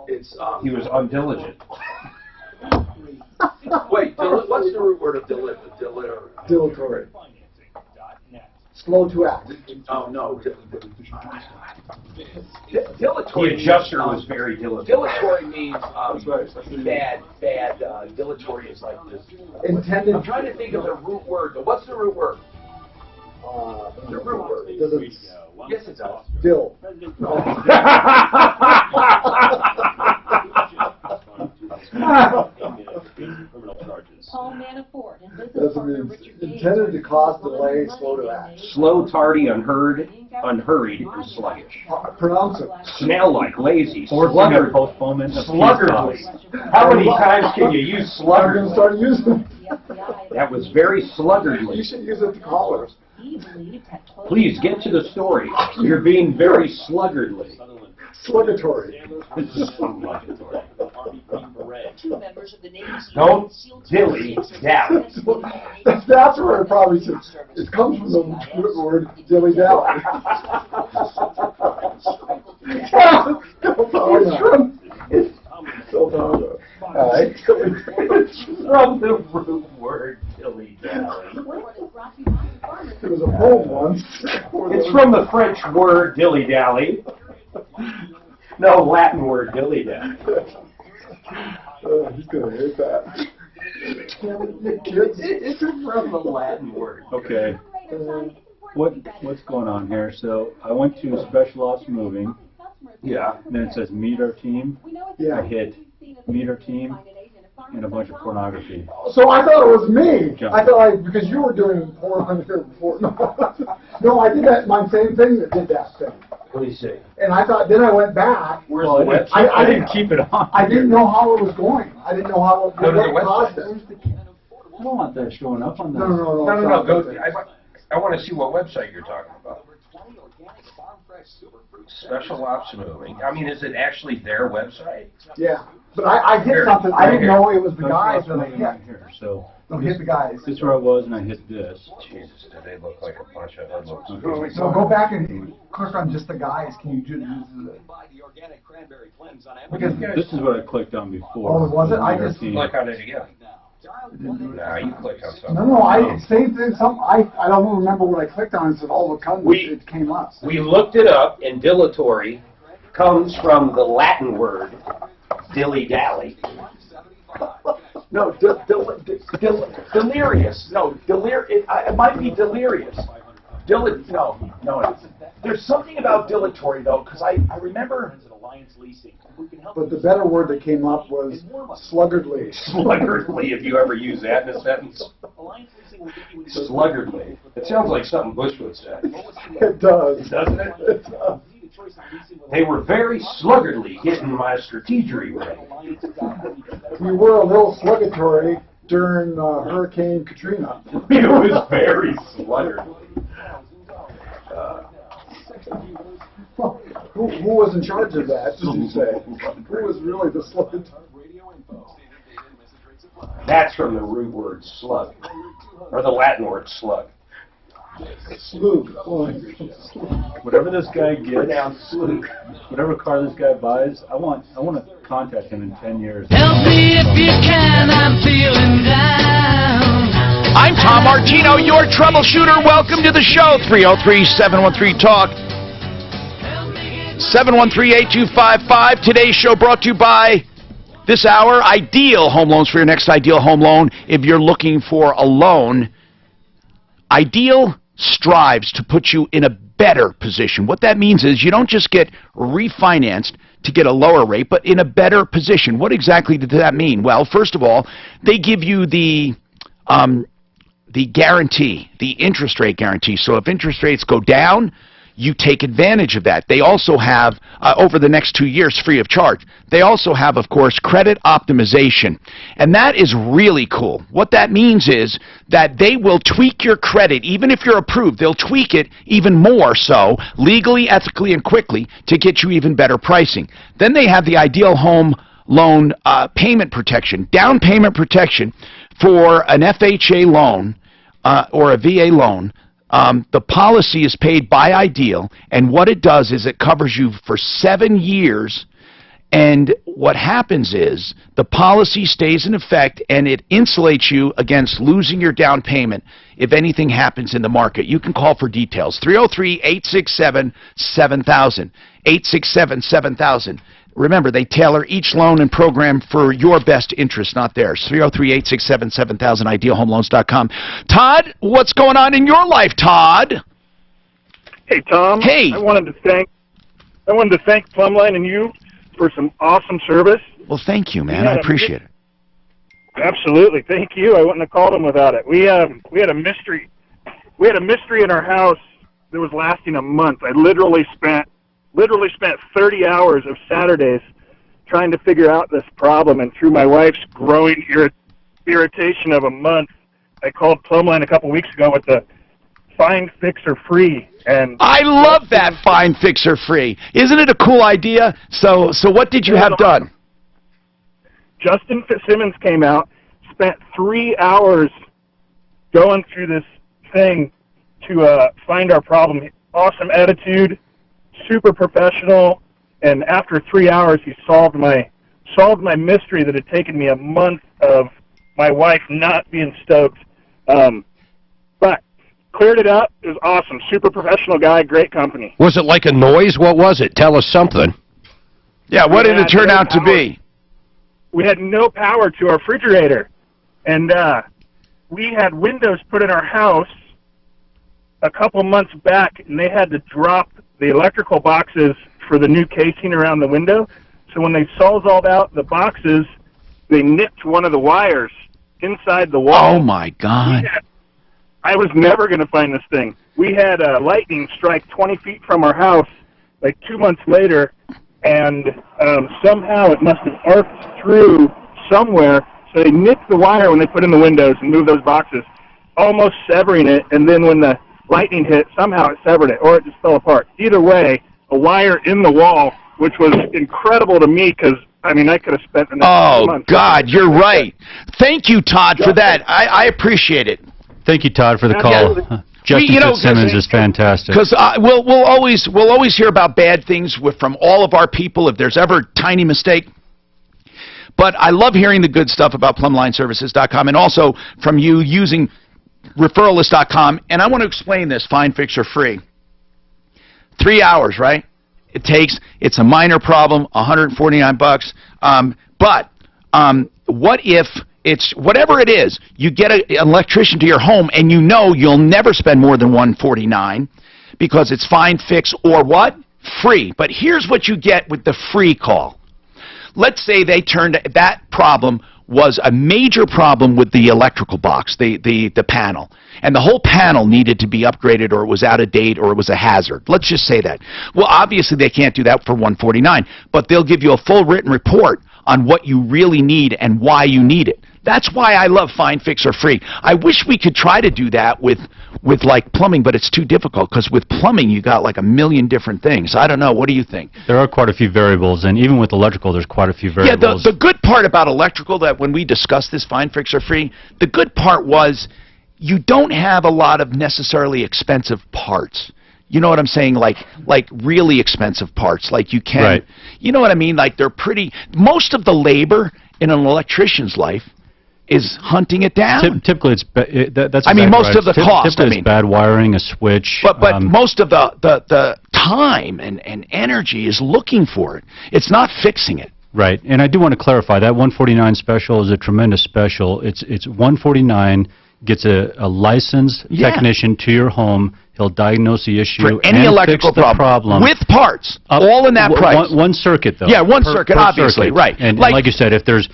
It's he was undiligent. Wait, what's the root word of Dilatory. Slow to act. Oh, no. The Dilatory. adjuster was very dilatory. Dilatory means bad. Dilatory is like this. Intended. I'm trying to think of the root word. What's the root word? The root word. Yes, it does. Dill. Paul Manafort and business Doesn't partner mean Richard Gage intended to cause delay, slow to act. Slow, tardy, unhurried, and sluggish. Pronounce it. Smell like, lazy, Forcing a sluggard, postponement of sluggardly. How many times can you use I'm going sluggardly? to start using That was very it. sluggardly. You should use it to callers. Please get to the story. You're being very sluggardly. Sluggatory. Don't dilly dally. That's where it probably should. It comes from the root word dilly dally. It's from the root word dilly dally. It was a poem once. It's from the French word dilly dally. No, Latin word dilly dally. He's gonna hate that. It's from the Latin word. Okay. What's going on here? So I went to Special Ops Moving. Yeah. And then it says meet our team. Yeah. I hit meet our team and a bunch of pornography. So I thought it was me. Jump. I thought because you were doing porn on here before. No, I did that. My same thing that did that thing. What do you say? And I thought, then I went back. Where's the website? I didn't keep it on. I didn't know how it was going. I didn't know how it Go to the what caused website. it. I don't want that showing up on the. No. Go. I want to see what website you're talking about. Special Ops Moving. I mean, is it actually their website? Yeah, but I hit Here, something. I didn't here. know it was the Special guys Ops that I Moving right hit. here. So Don't hit the guys. this is where I was, and I hit this. Jesus, do they look like a bunch of hoodlums? So go back and click on just the guys. Can you do the? Because This is what I clicked on before. Oh, was it? I Meet our just- team. Click on it again. Nah, you click on something. No, same thing. I don't remember what I clicked on. It said all of a sudden it came up. We looked it up, and dilatory comes from the Latin word dilly-dally. No, delirious. No, it might be delirious. No, it isn't. There's something about dilatory though, because I remember. But the better word that came up was sluggardly. Sluggardly, if you ever use that in a sentence. Sluggardly. It sounds like something Bush would say. It does. Doesn't it? It does. They were very sluggardly getting my strategery ready. We were a little sluggatory during Hurricane Katrina. It was very sluggardly. Who was in charge of that, did you say? Who was really the slug? That's from the root word slug, or the Latin word slug. Slug. Whatever this guy gets, Pronounced slug. whatever car this guy buys, I want to contact him in 10 years. Help me if you can, I'm feeling down. I'm Tom Martino, your troubleshooter. Welcome to the show. 303-713-TALK. 713-8255. Today's show brought to you by this hour, Ideal Home Loans. For your next Ideal Home Loan, if you're looking for a loan, Ideal strives to put you in a better position. What that means is you don't just get refinanced to get a lower rate, but in a better position. What exactly does that mean? Well, first of all, they give you the guarantee, the interest rate guarantee. So if interest rates go down, you take advantage of that. They also have, over the next 2 years, free of charge, they also have, of course, credit optimization. And that is really cool. What that means is that they will tweak your credit, even if you're approved, they'll tweak it even more so, legally, ethically, and quickly, to get you even better pricing. Then they have the Ideal Home Loan payment protection, down payment protection for an FHA loan or a VA loan. The policy is paid by Ideal, and what it does is it covers you for 7 years, And what happens is the policy stays in effect and it insulates you against losing your down payment if anything happens in the market. You can call for details. 303-867-7000. 867-7000. Remember, they tailor each loan and program for your best interest, not theirs. 303-867-7000, idealhomeloans.com. Todd, what's going on in your life, Todd? Hey, Tom. Hey. I wanted to thank Plumline and you for some awesome service. Well, thank you, man. I appreciate it. Absolutely. Thank you. I wouldn't have called them without it. We had a mystery. We had a mystery in our house that was lasting a month. I literally spent 30 hours of Saturdays trying to figure out this problem, and through my wife's growing irritation of a month, I called Plumline a couple weeks ago with the Find Fixer Free. And I love that Find Fixer Free. Isn't it a cool idea? So what did you have done? Justin Fitzsimmons came out, spent 3 hours going through this thing to find our problem. Awesome attitude, super professional, and after 3 hours he solved my mystery that had taken me a month of my wife not being stoked. But cleared it up. It was awesome. Super professional guy, great company. Was it like a noise? What was it? Tell us something. Yeah, what did it turn out to be? We had no power to our refrigerator, and we had windows put in our house a couple months back, and they had to drop the electrical boxes for the new casing around the window. So when they sawzalled out the boxes, they nipped one of the wires inside the wall. Oh, my God. I was never going to find this thing. We had lightning strike 20 feet from our house like 2 months later, and somehow it must have arced through somewhere. So they nipped the wire when they put in the windows and moved those boxes, almost severing it. And then when the lightning hit, somehow it severed it, or it just fell apart. Either way, a wire in the wall, which was incredible to me because, I mean, I could have spent the next 2 months. Oh, God, you're right. Thank you, Todd, for that. I appreciate it. Thank you, Todd, for the call. Justin Fitzsimmons is fantastic. Because we'll always hear about bad things from all of our people if there's ever a tiny mistake. But I love hearing the good stuff about PlumlineServices.com and also from you using referralist.com. And I want to explain this, Find Fixer Free. 3 hours, right? It takes. It's a minor problem, $149. But what if it's whatever it is? You get an electrician to your home, and you know you'll never spend more than $149 because it's Find, Fix, or what? Free. But here's what you get with the free call. Let's say they turned that problem was a major problem with the electrical box, the panel. And the whole panel needed to be upgraded, or it was out of date, or it was a hazard. Let's just say that. Well, obviously they can't do that for $149, but they'll give you a full written report on what you really need and why you need it. That's why I love Find, Fix, or Free. I wish we could try to do that with like plumbing, but it's too difficult because with plumbing you got like a million different things. I don't know. What do you think? There are quite a few variables, and even with electrical, there's quite a few variables. Yeah, the good part about electrical, that when we discussed this Find, Fix, or Free, the good part was you don't have a lot of necessarily expensive parts. You know what I'm saying? Like really expensive parts. Like you can, right. You know what I mean? Like they're pretty. Most of the labor in an electrician's life is hunting it down. Typically, that's. I mean, most of the cost. Typically, it's bad wiring, a switch. But most of the time and energy is looking for it. It's not fixing it. Right, and I do want to clarify that 149 special is a tremendous special. It's 149 gets a licensed technician to your home. He'll diagnose the issue for any and electrical fix the problem with parts, all in that price. One circuit, though. Yeah, one circuit, obviously, circuit. right. And like you said, if there's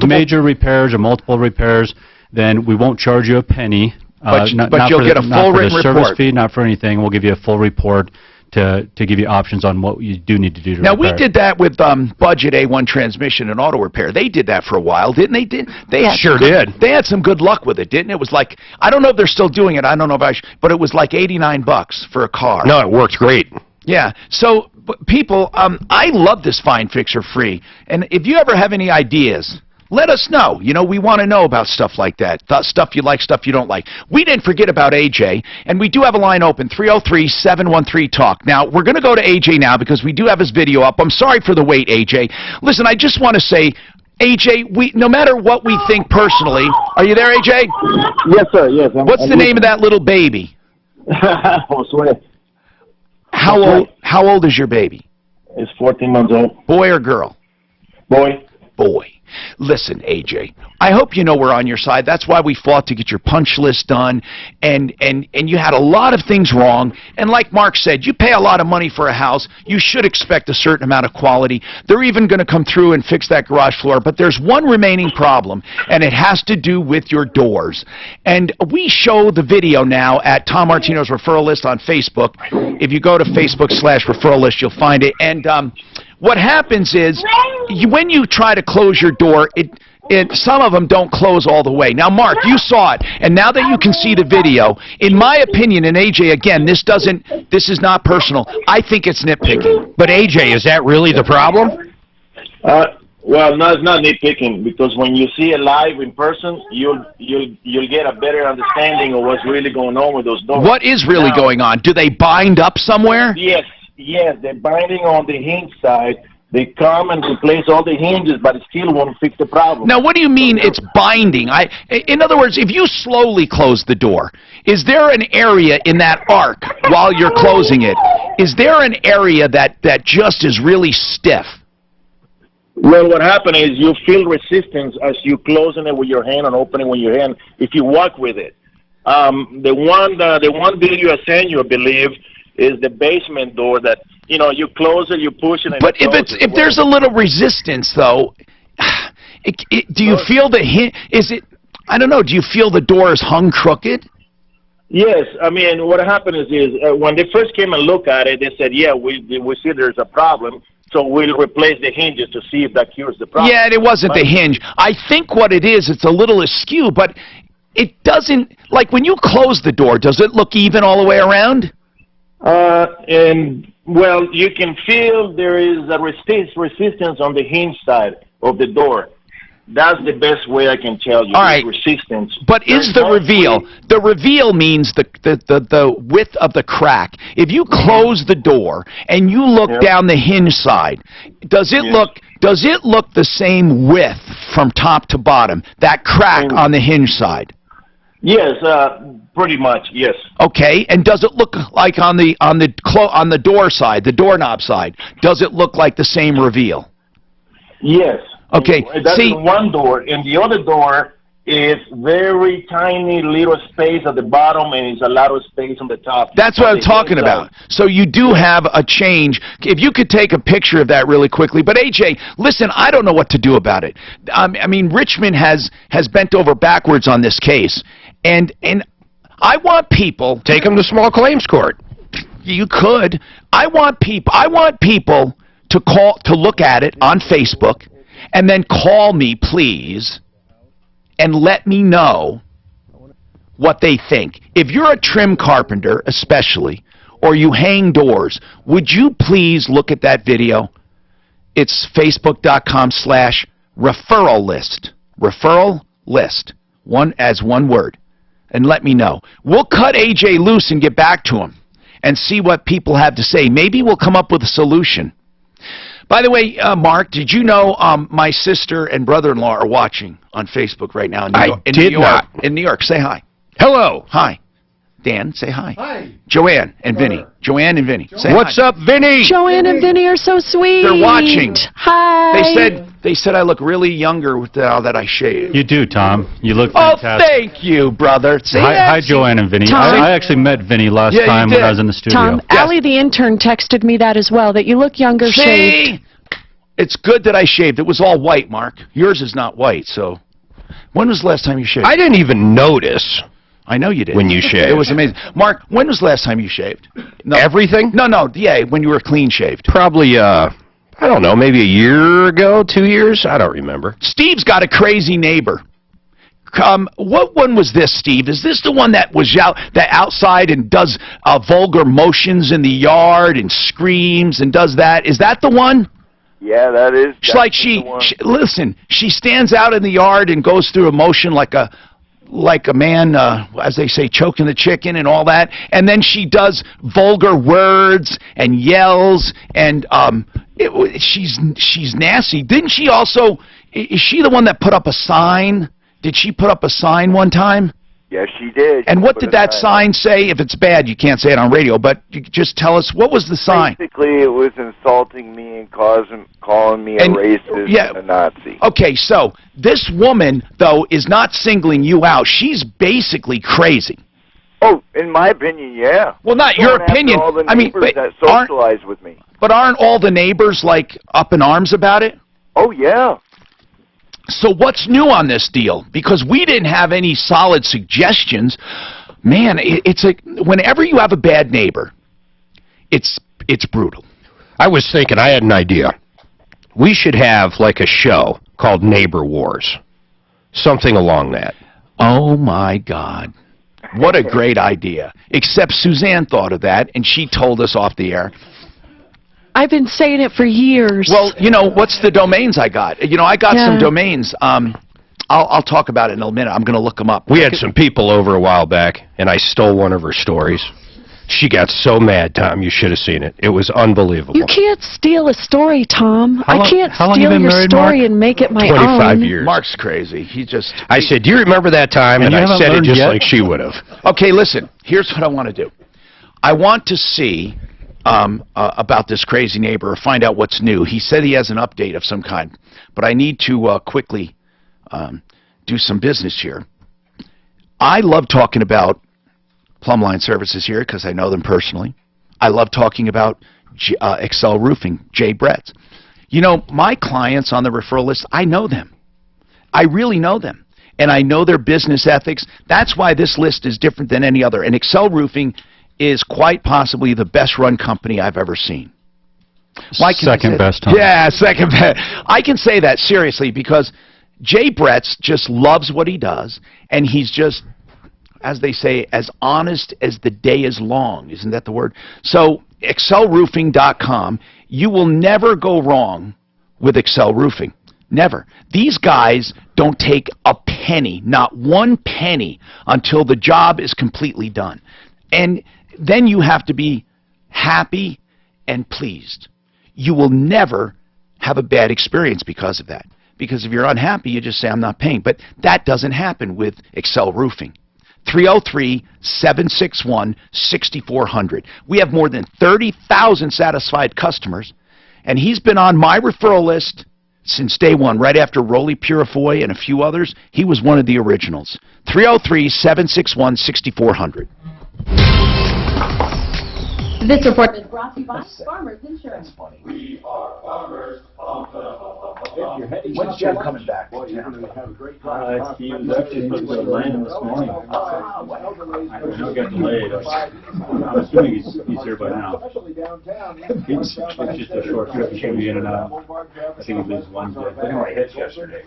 major repairs or multiple repairs, then we won't charge you a penny. But you'll get a full written report. Not for the service fee, not for anything. We'll give you a full report to give you options on what you do need to do to repair. We did that with Budget A1 Transmission and Auto Repair. They did that for a while, didn't they? They sure did. They had some good luck with it, didn't it? It was like, I don't know if they're still doing it. I don't know if but it was like $89 for a car. No, it worked great. Yeah. So people, I love this Find, Fix, or Free. And if you ever have any ideas, Let us know. You know, we want to know about stuff like that. Stuff you like, stuff you don't like. We didn't forget about AJ, and we do have a line open, 303-713-TALK. Now, we're going to go to AJ now because we do have his video up. I'm sorry for the wait, AJ. Listen, I just want to say, AJ, no matter what we think personally, are you there, AJ? Yes, sir. Yes. What's the name of that little baby? How old is your baby? It's 14 months old. Boy or girl? Boy. Boy. Listen, AJ, I hope you know we're on your side. That's why we fought to get your punch list done, and you had a lot of things wrong. And like Mark said, you pay a lot of money for a house. You should expect a certain amount of quality. They're even going to come through and fix that garage floor. But there's one remaining problem, and it has to do with your doors. And we show the video now at Tom Martino's referral list on Facebook. If you go to Facebook/referral list, you'll find it. And what happens is, when you try to close your door, some of them don't close all the way. Now, Mark, you saw it, and now that you can see the video, in my opinion, and AJ, again, this is not personal. I think it's nitpicking. But AJ, is that really the problem? Well, no, it's not nitpicking, because when you see it live in person, you'll get a better understanding of what's really going on with those doors. What is really going on? Do they bind up somewhere? Yes, they're binding on the hinge side. They come and replace all the hinges, but it still won't fix the problem. Now, what do you mean it's binding? In other words, if you slowly close the door, is there an area in that arc while you're closing it? Is there an area that just is really stiff? Well, what happens is you feel resistance as you closing it with your hand and opening with your hand if you walk with it. The one video I sent you, I believe, is the basement door that, you know, you close it, you push it, and but if there's a little resistance, though, do you feel I don't know, do you feel the door is hung crooked? Yes, I mean, what happened is when they first came and looked at it, they said, yeah, we see there's a problem, so we'll replace the hinges to see if that cures the problem. Yeah, and it wasn't the hinge. I think what it is, it's a little askew, but it doesn't, like when you close the door, does it look even all the way around? And well, you can feel there is a resistance on the hinge side of the door. That's the best way I can tell you. All right. Resistance. But is the reveal? The reveal means the width of the crack. If you close the door and you look down the hinge side, does it look the same width from top to bottom? That crack on the hinge side. Yes, pretty much. Yes. Okay, and does it look like on the door side, the doorknob side? Does it look like the same reveal? Yes. Okay. That's in one door, and the other door is very tiny little space at the bottom, and it's a lot of space on the top. That's what I'm talking about. So you do have a change. If you could take a picture of that really quickly. But AJ, listen, I don't know what to do about it. I mean, Richmond has bent over backwards on this case, and I want people. Take them to small claims court. You could. I want people to look at it on Facebook, and then call me, please, and let me know what they think. If you're a trim carpenter, especially, or you hang doors, would you please look at that video? It's facebook.com/referral list. Referral list. One word. And let me know. We'll cut AJ loose and get back to him and see what people have to say. Maybe we'll come up with a solution. By the way, Mark, did you know my sister and brother-in-law are watching on Facebook right now in New York? I did not. In New York. Say hi. Hello. Hi. Dan, say hi. Hi. Joanne and Vinny. Joanne and Vinny. Say What's hi. up, Vinny? Joanne and Vinny are so sweet. They're watching. Hi. They said I look really younger now that I shaved. You do, Tom. You look fantastic. Oh, thank you, brother. See, Hi, Joanne and Vinny. I actually met Vinny last time when I was in the studio. Tom, Allie the intern texted me that as well, that you look younger shaved. It's good that I shaved. It was all white, Mark. Yours is not white, so. When was the last time you shaved? I didn't even notice. I know you did. When you shaved. It was amazing. Mark, when was the last time you shaved? No. Everything? No, yeah, when you were clean shaved. Probably, I don't know, maybe a year ago, 2 years? I don't remember. Steve's got a crazy neighbor. What one was this, Steve? Is this the one that was outside and does vulgar motions in the yard and screams and does that? Is that the one? Yeah, that is. It's like listen, she stands out in the yard and goes through emotion like a man, as they say, choking the chicken and all that, and then she does vulgar words and yells, and she's nasty. Didn't she also? Is she the one that put up a sign? Did she put up a sign one time? Yes, she did. And what did that sign say? If it's bad, you can't say it on radio, but you could just tell us, what was the sign? Basically, it was insulting me and calling me a racist and a Nazi. Okay, so this woman, though, is not singling you out. She's basically crazy. Oh, in my opinion, yeah. Well, not your opinion. All the I mean, neighbors that socialize with me. But aren't all the neighbors, like, up in arms about it? Oh, yeah. So what's new on this deal? Because we didn't have any solid suggestions. Man, it's like whenever you have a bad neighbor, it's brutal. I was thinking, I had an idea. We should have like a show called Neighbor Wars. Something along that. Oh my God. What a great idea. Except Suzanne thought of that, and she told us off the air. I've been saying it for years. Well, you know, what's the domains I got? You know, I got some domains. I'll talk about it in a minute. I'm going to look them up. We had some people over a while back, and I stole one of her stories. She got so mad, Tom, you should have seen it. It was unbelievable. You can't steal a story, Tom. How long- I can't how long you steal been your married, story Mark? and make it my 25 own. years. Mark's crazy. I said, do you remember that time? And you I haven't said it learned just yet? like she would have. Okay, listen. Here's what I want to do. I want to see about this crazy neighbor or find out what's new. He said he has an update of some kind, but I need to quickly do some business here. I love talking about Plumbline Services here because I know them personally. I love talking about Excel Roofing, Jay Brett's. You know, my clients on the referral list, I know them. I really know them. And I know their business ethics. That's why this list is different than any other. And Excel Roofing is quite possibly the best run company I've ever seen. Second best, Tom. Yeah, second best. I can say that seriously because Jay Brett's just loves what he does, and he's just, as they say, as honest as the day is long. Isn't that the word? So, excelroofing.com, you will never go wrong with Excel Roofing. Never. These guys don't take a penny, not one penny, until the job is completely done. And then you have to be happy and pleased. You will never have a bad experience because of that. Because if you're unhappy, you just say, I'm not paying. But that doesn't happen with Excel Roofing. 303-761-6400. We have more than 30,000 satisfied customers, and he's been on my referral list since day one, right after Rolly Purifoy and a few others. He was one of the originals. 303-761-6400. This report is brought to you by Farmers Insurance. We are farmers. When's Jeff coming back? He was actually supposed to land this morning. I know he got delayed. I'm assuming he's here by now. It's just a short trip. He should be in and out. I think he leaves Wednesday. I think I hit yesterday.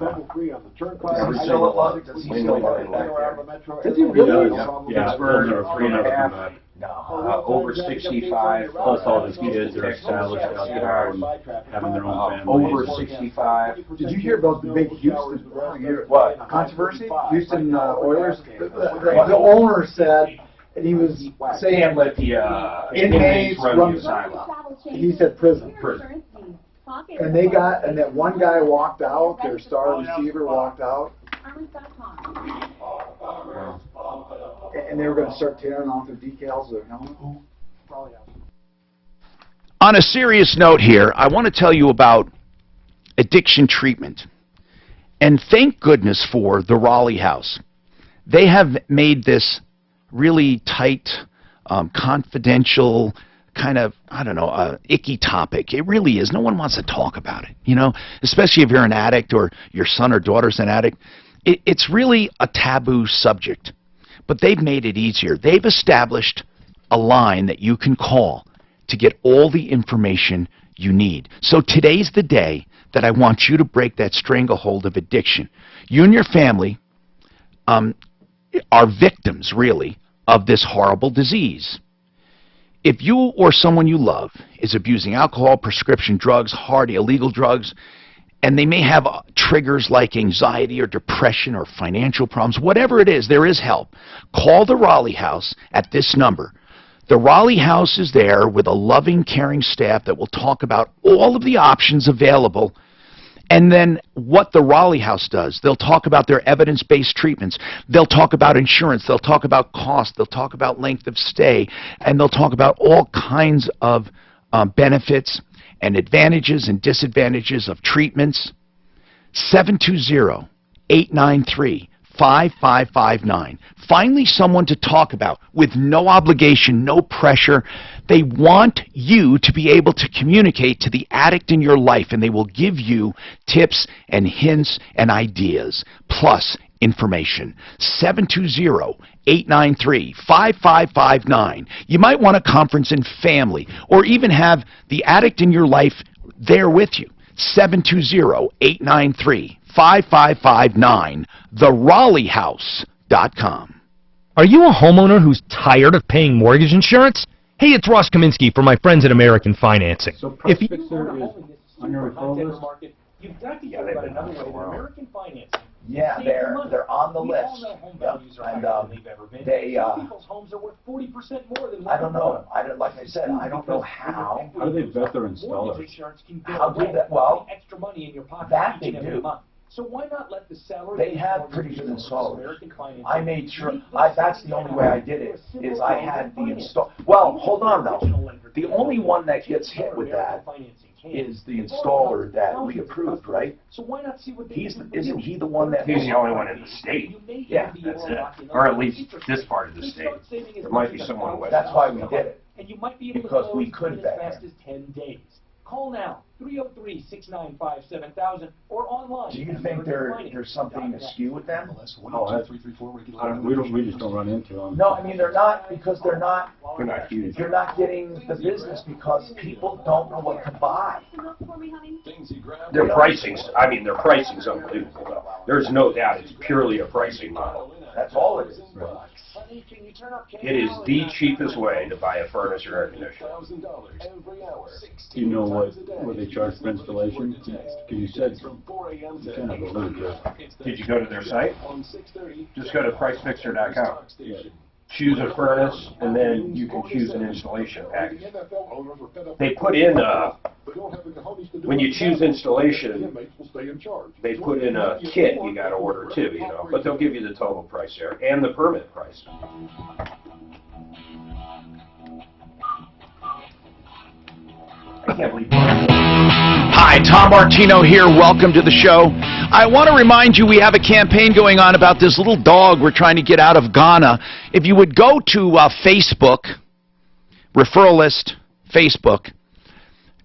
Does he really? Yeah, Pittsburgh are free enough to come back. Over 65. Plus all his kids are established out there and having their own families. Over 65. Did you hear about the big Houston What? controversy? Houston Oilers? The owner said, and he was saying, Can't let the inmates run run the asylum. he said prison. Prison. And that one guy walked out, their star receiver walked out. And they were going to start tearing off their decals of their helmet. On a serious note here, I want to tell you about addiction treatment. And thank goodness for the Raleigh House. They have made this really tight, confidential, kind of, I don't know, icky topic. It really is. No one wants to talk about it, you know, especially if you're an addict or your son or daughter's an addict. It's really a taboo subject. But they've made it easier. They've established a line that you can call to get all the information you need. So today's the day that I want you to break that stranglehold of addiction. You and your family are victims, really, of this horrible disease. If you or someone you love is abusing alcohol, prescription drugs, hard illegal drugs, and they may have triggers like anxiety or depression or financial problems, whatever it is, there is help. Call the Raleigh House at this number. The Raleigh House is there with a loving, caring staff that will talk about all of the options available. And then what the Raleigh House does, they'll talk about their evidence-based treatments. They'll talk about insurance. They'll talk about cost. They'll talk about length of stay. And they'll talk about all kinds of benefits and advantages and disadvantages of treatments. 720-893-5559. Finally, someone to talk about with no obligation, no pressure. They want you to be able to communicate to the addict in your life, and they will give you tips and hints and ideas, plus information. 720-893-5559. You might want a conference in family, or even have the addict in your life there with you. 720-893-5559. TheRaleighHouse.com. Are you a homeowner who's tired of paying mortgage insurance? Hey, it's Ross Kaminsky from my friends at American Financing. So Price Fixer is on your referral list? You've got to hear about another way that American Financing. Yeah, they're on the list. And people's homes are worth 40% more than I don't know. Like I said, I don't know how. How do they vet their installers? How do that? Well, extra money in your pocket that they each and every do. month. So why not let the salary? They have pretty good installers. I made sure. That's the only way I did it. Is I had the install. Well, hold on though. The only one that gets hit with that is the installer that we approved, right? So why not see what isn't he the one that? He's the only one in the state. Yeah, that's it. Or at least this part of the state. There might be someone with. That's why we did it. And you might be able because to we could vet as fast as 10 days. Call now, 303-695-7000 or online. Do you think there's something askew with them? Oh, we just don't run into them. No, I mean they're not because they're not huge. You're not getting the business because people don't know what to buy. Their pricing's unbelievable though. There's no doubt it's purely a pricing model. That's all it is. It is the cheapest way to buy a furnace or air conditioner. Do you know what they charge for installation? Because you said you kind of alluded to it. Did you go to their site? Just go to pricefixer.com. Choose a furnace, and then you can choose an installation package. They put in when you choose installation, they put in a kit you got to order too, you know. But they'll give you the total price there and the permit price. I can't believe. Hi, Tom Martino here. Welcome to the show. I want to remind you we have a campaign going on about this little dog we're trying to get out of Ghana. If you would go to Facebook, referral list, Facebook,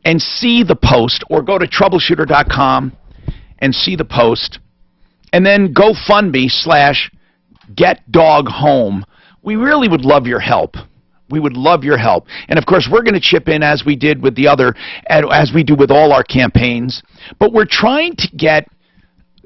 and see the post, or go to Troubleshooter.com and see the post, and then GoFundMe/GetDogHome. We really would love your help. We would love your help. And of course, we're going to chip in as we did with the other, as we do with all our campaigns. But we're trying to get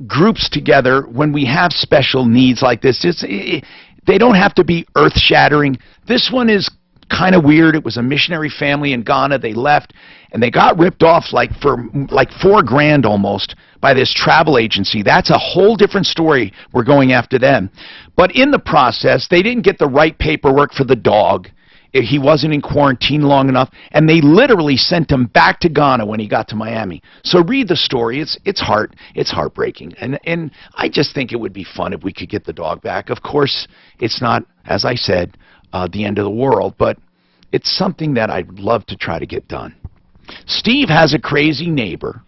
groups together when we have special needs like this. They don't have to be earth-shattering. This one is kind of weird. It was a missionary family in Ghana. They left, and they got ripped off for $4,000 almost by this travel agency. That's a whole different story. We're going after them. But in the process, they didn't get the right paperwork for the dog. He wasn't in quarantine long enough, and they literally sent him back to Ghana when he got to Miami. So read the story. It's heartbreaking, and I just think it would be fun if we could get the dog back. Of course, it's not, as I said, the end of the world, but it's something that I'd love to try to get done. Steve has a crazy neighbor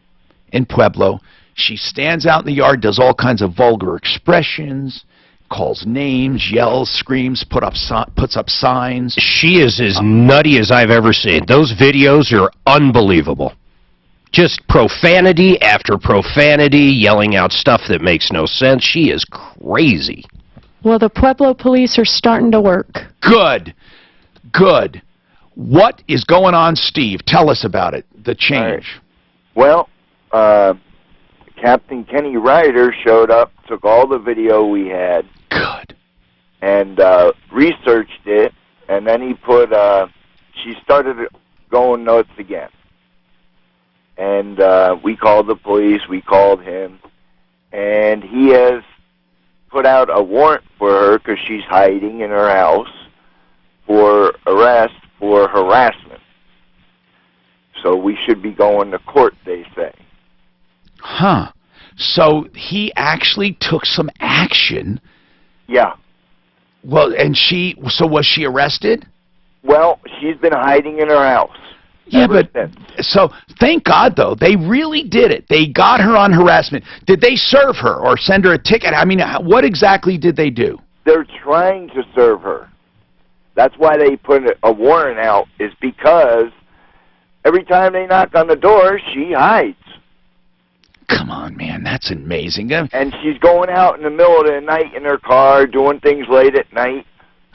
in Pueblo. She stands out in the yard, does all kinds of vulgar expressions, calls names, yells, screams, puts up signs. She is as nutty as I've ever seen. Those videos are unbelievable. Just profanity after profanity, yelling out stuff that makes no sense. She is crazy. Well, the Pueblo police are starting to work. Good. Good. What is going on, Steve? Tell us about it, the change. Well, Captain Kenny Ryder showed up, took all the video we had. Good. And researched it, and then he put she started going nuts again. And we called the police, we called him, and he has put out a warrant for her because she's hiding in her house for arrest for harassment. So we should be going to court, they say. Huh. So he actually took some action. Yeah. Well, and so was she arrested? Well, she's been hiding in her house. Yeah, but so thank God though they really did it. They got her on harassment. Did they serve her or send her a ticket? I mean, what exactly did they do? They're trying to serve her. That's why they put a warrant out, is because every time they knock on the door, she hides. Come on, man, that's amazing. And she's going out in the middle of the night in her car, doing things late at night,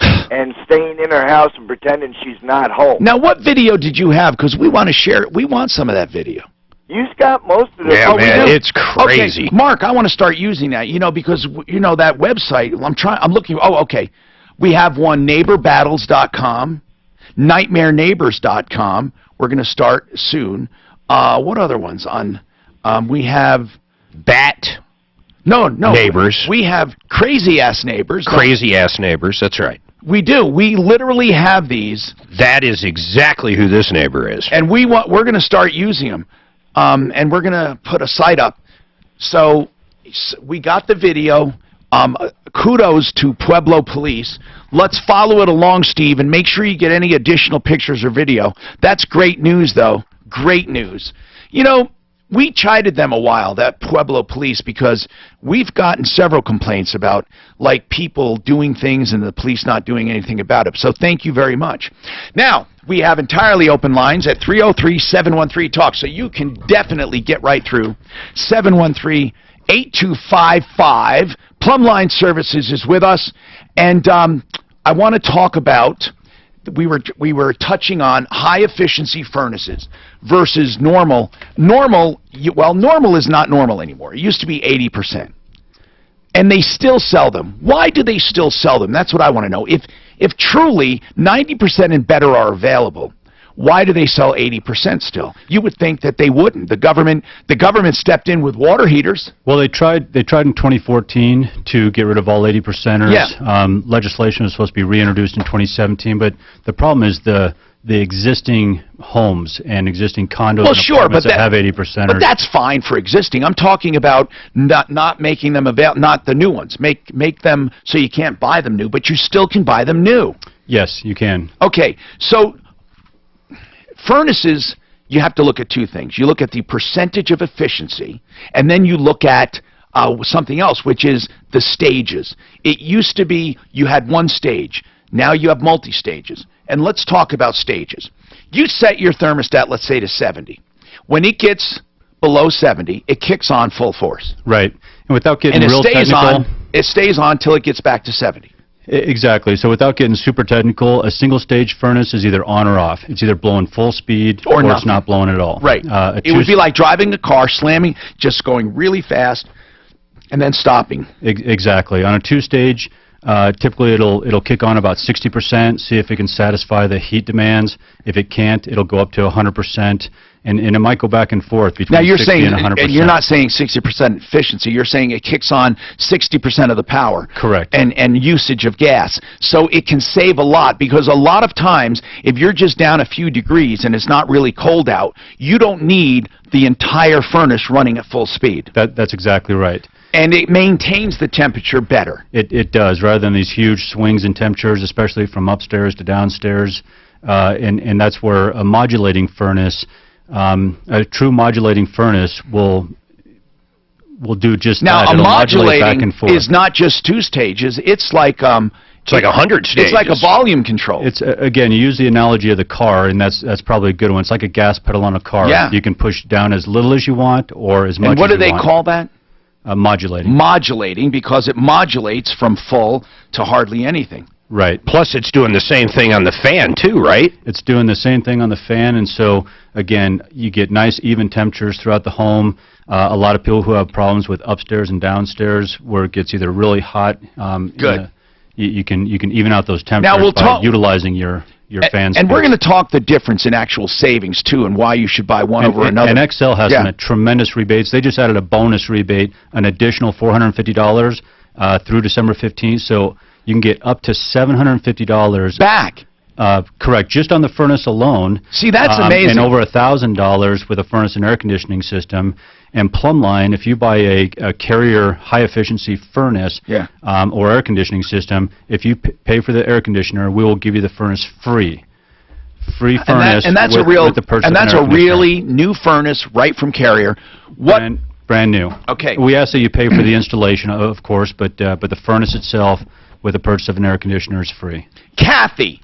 and staying in her house and pretending she's not home. Now, what video did you have? Because we want to share it. We want some of that video. You've got most of it. Yeah, man, it's crazy. Okay, Mark, I want to start using that, because, that website, I'm looking, okay. We have one, neighborbattles.com, nightmareneighbors.com. We're going to start soon. What other ones? We have Neighbors. We have crazy-ass neighbors. Crazy-ass neighbors, that's right. We do. We literally have these. That is exactly who this neighbor is. And we're going to start using them. And we're going to put a site up. So we got the video. Kudos to Pueblo Police. Let's follow it along, Steve, and make sure you get any additional pictures or video. That's great news, though. Great news. We chided them a while, that Pueblo Police, because we've gotten several complaints about, people doing things and the police not doing anything about it. So thank you very much. Now, we have entirely open lines at 303-713-TALK, so you can definitely get right through. 713-8255. Plumline Services is with us, and I want to talk about, we were touching on high-efficiency furnaces versus normal. Normal is not normal anymore. It used to be 80%. And they still sell them. Why do they still sell them? That's what I want to know. If truly 90% and better are available, why do they sell 80% still? You would think that they wouldn't. The government stepped in with water heaters. Well, they tried in 2014 to get rid of all 80%ers. Yeah. Legislation was supposed to be reintroduced in 2017, but the problem is the existing homes and existing condos and apartments that have 80%ers. But that's fine for existing. I'm talking about not making them available, not the new ones. Make them so you can't buy them new, but you still can buy them new. Yes, you can. Okay, so furnaces, you have to look at two things. You look at the percentage of efficiency, and then you look at something else, which is the stages. It used to be you had one stage. Now you have multi-stages. And let's talk about stages. You set your thermostat, let's say, to 70. When it gets below 70, it kicks on full force. Right. And without getting real technical, it stays on till it gets back to 70. Exactly. So without getting super technical, a single-stage furnace is either on or off. It's either blowing full speed or it's not blowing at all. Right. It would be like driving a car, slamming, just going really fast, and then stopping. Exactly. On a two-stage, typically it'll kick on about 60%, see if it can satisfy the heat demands. If it can't, it'll go up to 100%, and it might go back and forth between 60 and 100%. You're not saying 60% efficiency. You're saying it kicks on 60% of the power. Correct. And usage of gas. So it can save a lot, because a lot of times, if you're just down a few degrees and it's not really cold out, you don't need the entire furnace running at full speed. That's exactly right. And it maintains the temperature better. It does, rather than these huge swings in temperatures, especially from upstairs to downstairs. And that's where a modulating furnace, a true modulating furnace will do just that. Now, a modulate back and forth. is not just two stages. It's like 100 stages. It's like a volume control. It's again, you use the analogy of the car, and that's probably a good one. It's like a gas pedal on a car. Yeah. You can push down as little as you want or as much as you want. And what do they call that? Modulating. Modulating, because it modulates from full to hardly anything. Right. Plus, it's doing the same thing on the fan, too, right? It's doing the same thing on the fan, and so, again, you get nice, even temperatures throughout the home. A lot of people who have problems with upstairs and downstairs, where it gets either really hot. Good. You can even out those temperatures by utilizing your fan And we're space. going to talk the difference in actual savings, too, and why you should buy one over another. And XL has Yeah. some tremendous rebates. They just added a bonus rebate, an additional $450 through December 15th, so you can get up to $750 back. Correct, just on the furnace alone. See, that's amazing. And over $1,000 with a furnace and air conditioning system. And Plumline, if you buy a Carrier high-efficiency furnace or air conditioning system, if you pay for the air conditioner, we will give you the furnace free. Free furnace and that's with, a real, with the purchase and of an that's air a conditioner. really new furnace right from Carrier. What? Brand new. Okay. We ask that you pay for the installation, of course, but the furnace itself with the purchase of an air conditioner is free. Kathy.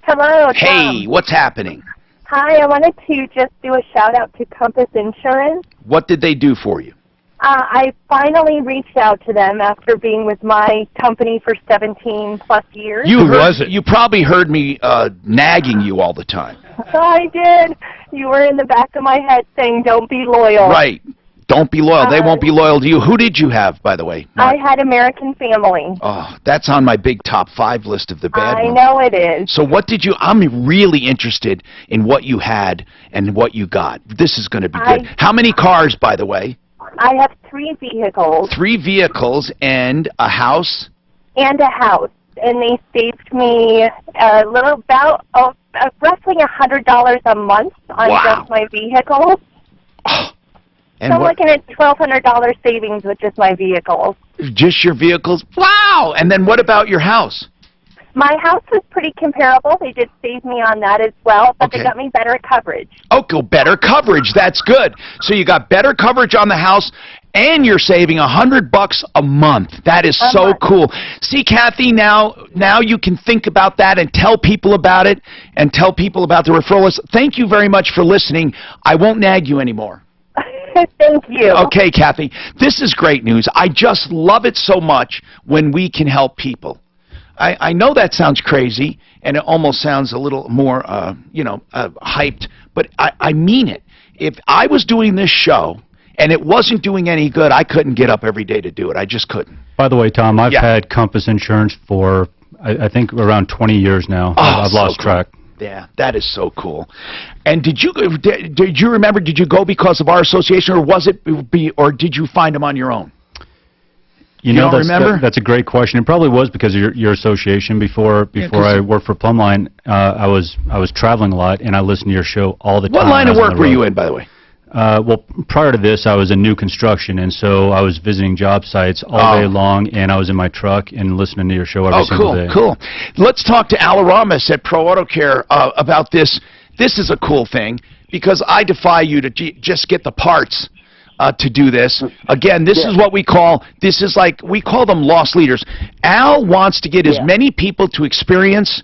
Hello, Tom. Hey, what's happening? Hi, I wanted to just do a shout out to Compass Insurance. What did they do for you? I finally reached out to them after being with my company for 17 plus years. You probably heard me nagging you all the time. I did. You were in the back of my head saying, don't be loyal. Right. Don't be loyal. They won't be loyal to you. Who did you have, by the way? I had American Family. Oh, that's on my big top 5 list of the bad I ones. know it is. So what did you, I'm really interested in what you had and what you got. This is going to be good. How many cars, by the way? I have 3 vehicles. 3 vehicles and a house? And a house. And they saved me a little about, roughly $100 a month on just my vehicles. And So I'm what, looking at $1,200 savings with just my vehicles. just your vehicles? Wow! And then what about your house? My house was pretty comparable. They did save me on that as well, but they got me better coverage. Oh, better coverage. That's good. So you got better coverage on the house, and you're saving $100 a month. That is so cool. See, Kathy, now you can think about that and tell people about it, and tell people about the referral list. Thank you very much for listening. I won't nag you anymore. Thank you. Okay, Kathy. This is great news. I just love it so much when we can help people. I know that sounds crazy, and it almost sounds a little more, hyped, but I mean it. If I was doing this show and it wasn't doing any good, I couldn't get up every day to do it. I just couldn't. By the way, Tom, I've had Compass Insurance for, I think, around 20 years now. Oh, I've lost so track. Yeah, that is so cool. And did you remember? Did you go because of our association, or did you find them on your own? You know, don't remember? That's a great question. It probably was because of your association. Before I worked for Plumline, I was traveling a lot, and I listened to your show all the time. What line of when I was on work the were road. you in, by the way? Well, prior to this, I was in new construction, and so I was visiting job sites all day long, and I was in my truck and listening to your show every single day. Cool. Let's talk to Al Aramis at Pro Auto Care about this. This is a cool thing, because I defy you to just get the parts to do this. Again, this is what we call, we call them lost leaders. Al wants to get as many people to experience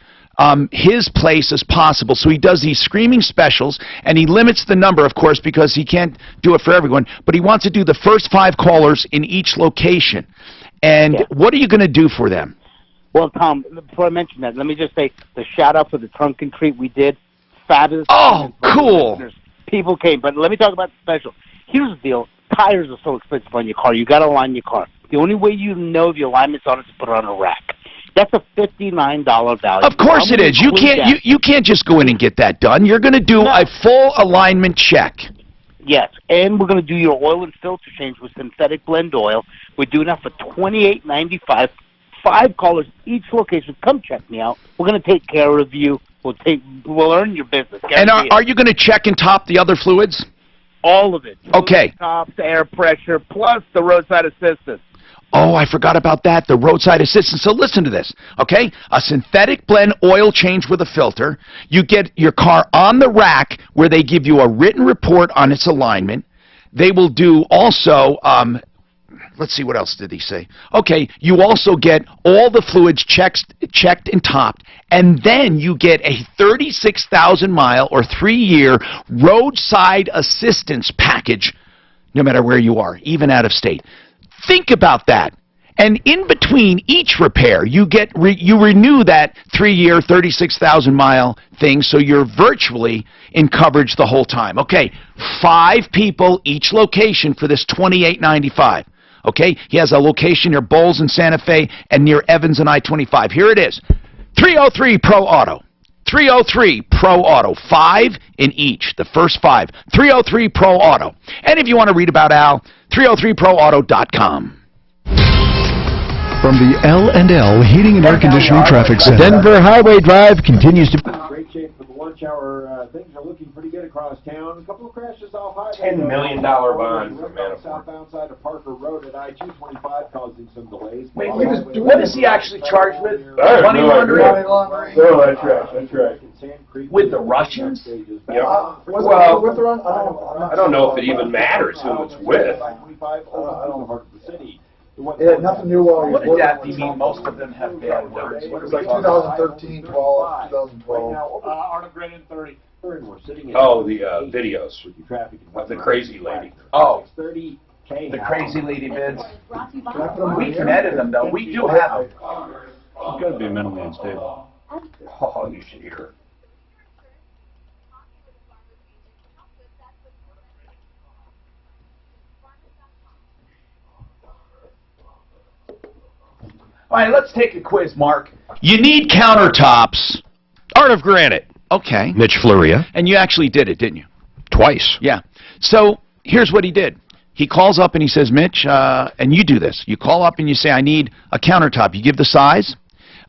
his place as possible. So he does these screaming specials, and he limits the number, of course, because he can't do it for everyone, but he wants to do the first 5 callers in each location. And what are you going to do for them? Well, Tom, before I mention that, let me just say the shout-out for the trunk and treat we did. Fabulous. Oh, cool. People came, but let me talk about the special. Here's the deal. Tires are so expensive on your car. You got to align your car. The only way you know the alignment's on it is to put it on a rack. That's a $59 value. Of course it is. You can't just go in and get that done. You're going to do a full alignment check. Yes, and we're going to do your oil and filter change with synthetic blend oil. We're doing that for $28.95. 5 callers each location. Come check me out. We're going to take care of you. We'll earn your business. And are you going to check and top the other fluids? All of it. Okay. Tops, air pressure, plus the roadside assistance. Oh, I forgot about that, the roadside assistance. So listen to this, okay? A synthetic blend oil change with a filter. You get your car on the rack where they give you a written report on its alignment. They will do also, let's see, what else did he say? Okay, you also get all the fluids checked and topped, and then you get a 36,000-mile or 3-year roadside assistance package, no matter where you are, even out of state. Think about that. And in between each repair, you renew that 3-year, 36,000-mile thing, so you're virtually in coverage the whole time. Okay, 5 people each location for this $28.95. Okay, he has a location near Bowles and Santa Fe and near Evans and I-25. Here it is, 303 Pro Auto. 303 Pro Auto. 5 in each, the first 5. 303 Pro Auto. And if you want to read about Al, 303proauto.com. From the L&L Heating and Air Conditioning Traffic Center. Denver Highway Drive continues to... Great shape for the lunch hour. Things are looking pretty good across town. A couple of crashes off highway. $10 million bond from Manafort. Southbound side of Parker Road at I-225 causing some delays. Wait, what is he actually charged with? Money laundering? Oh, that's right. That's right. With the Russians? Yep. Well, I don't know if it even matters who it's with. Yeah, nothing new while What you're did that mean? Most of them have bad words. It was like 2013, 12, 2012. Art of Granite 30. We're sitting Oh, the videos of the crazy lady. Oh, 30K. the crazy lady bids. We can edit them, though. We do have them. It's got to be minimally unstable. Oh, you should hear her. All right, let's take a quiz, Mark. You need countertops. Art of Granite. Okay. Mitch Floria. And you actually did it, didn't you? Twice. Yeah. So here's what he did. He calls up and he says, Mitch, and you do this. You call up and you say, I need a countertop. You give the size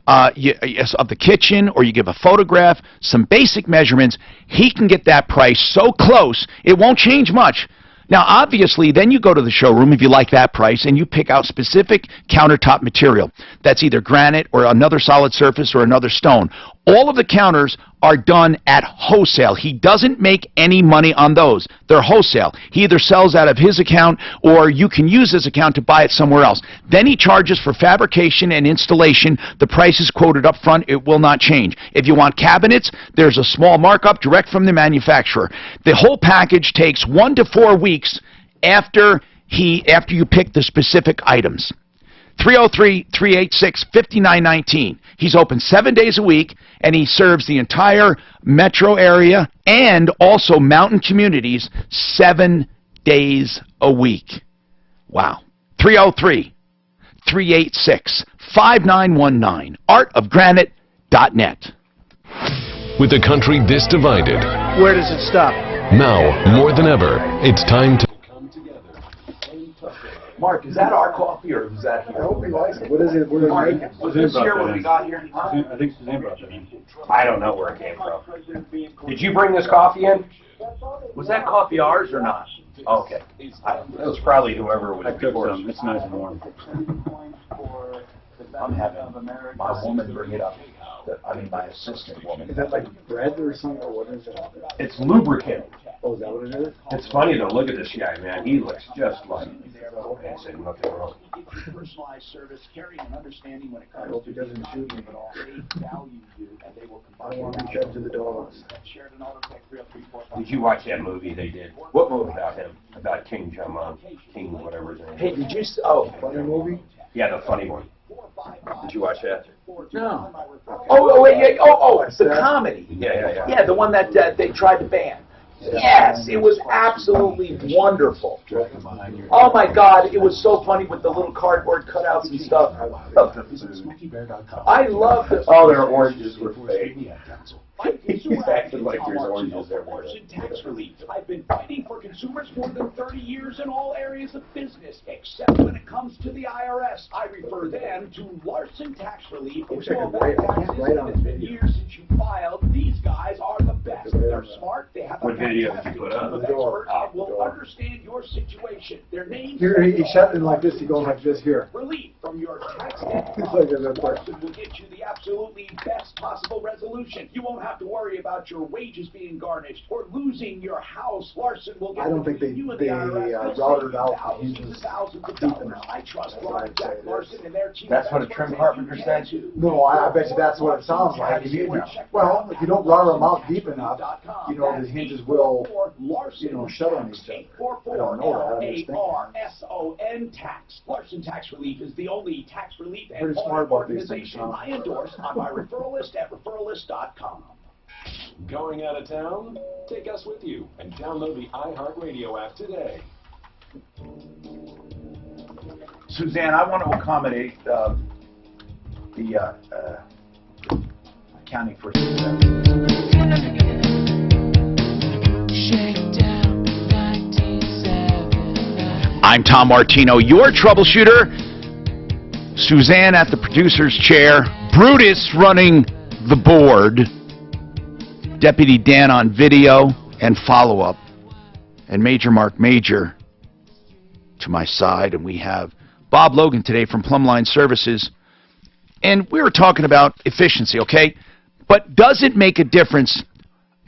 of the kitchen, or you give a photograph, some basic measurements. He can get that price so close, it won't change much. Now, obviously, then you go to the showroom if you like that price, and you pick out specific countertop material. That's either granite or another solid surface or another stone. All of the counters are done at wholesale. He doesn't make any money on those. They're wholesale. He either sells out of his account, or you can use his account to buy it somewhere else. Then he charges for fabrication and installation. The price is quoted up front. It will not change. If you want cabinets, there's a small markup direct from the manufacturer. The whole package takes 1 to 4 weeks after you pick the specific items. 303-386-5919. He's open 7 days a week, and he serves the entire metro area and also mountain communities 7 days a week. Wow. 303-386-5919. artofgranite.net. With the country this divided, where does it stop? now more than ever, it's time to... Mark, is that our coffee, or is that here? I hope he likes it. What is it? What are you making? Was this here when we got here? I think Suzanne brought that in. I don't know where it came from. Did you bring this coffee in? Was that coffee ours or not? Okay. It was probably whoever was I cooked before. some. It's nice and warm. I'm having my woman bring it up. My assistant woman. Is that like bread or something, or what is it? It's lubricant. Oh, is that what it is? It's funny though. Look at this guy, man. He looks just like. I said nothing wrong. Personalized service, caring and understanding when it I comes hope to he doesn't shoot me at all. they value you and they will I don't want to be fed to the dogs. Did you watch that movie they did? What movie about him? About King Jong-un, King whatever his name. Hey, did you? Funny movie? Yeah, the funny one. Did you watch that? No. Oh, wait, yeah. Oh, it's the comedy. Yeah. Yeah, the one that they tried to ban. Yes, it was absolutely wonderful. Oh my God, it was so funny with the little cardboard cutouts and stuff. I loved it. Oh, their oranges were fake. He's acting like there's oranges everywhere. tax relief. I've been fighting for consumers more than 30 years in all areas of business, except when it comes to the IRS. I refer them to Larson Tax Relief, which will back taxes, and it's been years since you filed. These guys are the best. They're smart. They have a What video did you put up? experts that will understand your situation. Their names. Here, he shut in like this. He goes like this here. Relief from your tax debt. Larson will get you the absolutely best possible resolution. You won't have to worry about your wages being garnished or losing your house. Larson will get I don't think they routed out the hinges deep enough. I trust Jack Larson and their team. That's what a trim carpenter said. No, I bet you that's what it sounds like. If you don't router them out deep enough, the hinges will, shut on each other. I don't know that. I understand. Larson Tax. Larson Tax Relief is the only tax relief and Pretty smart about these things, organization I endorse on my referral list at referralist.com. Going out of town? Take us with you and download the iHeartRadio app today. Suzanne, I want to accommodate I accounting for success. I'm Tom Martino, your troubleshooter. Suzanne at the producer's chair. Brutus running the board. Deputy Dan on video and follow-up. And Major Mark Major to my side. And we have Bob Logan today from Plumline Services. And we were talking about efficiency, okay? But does it make a difference?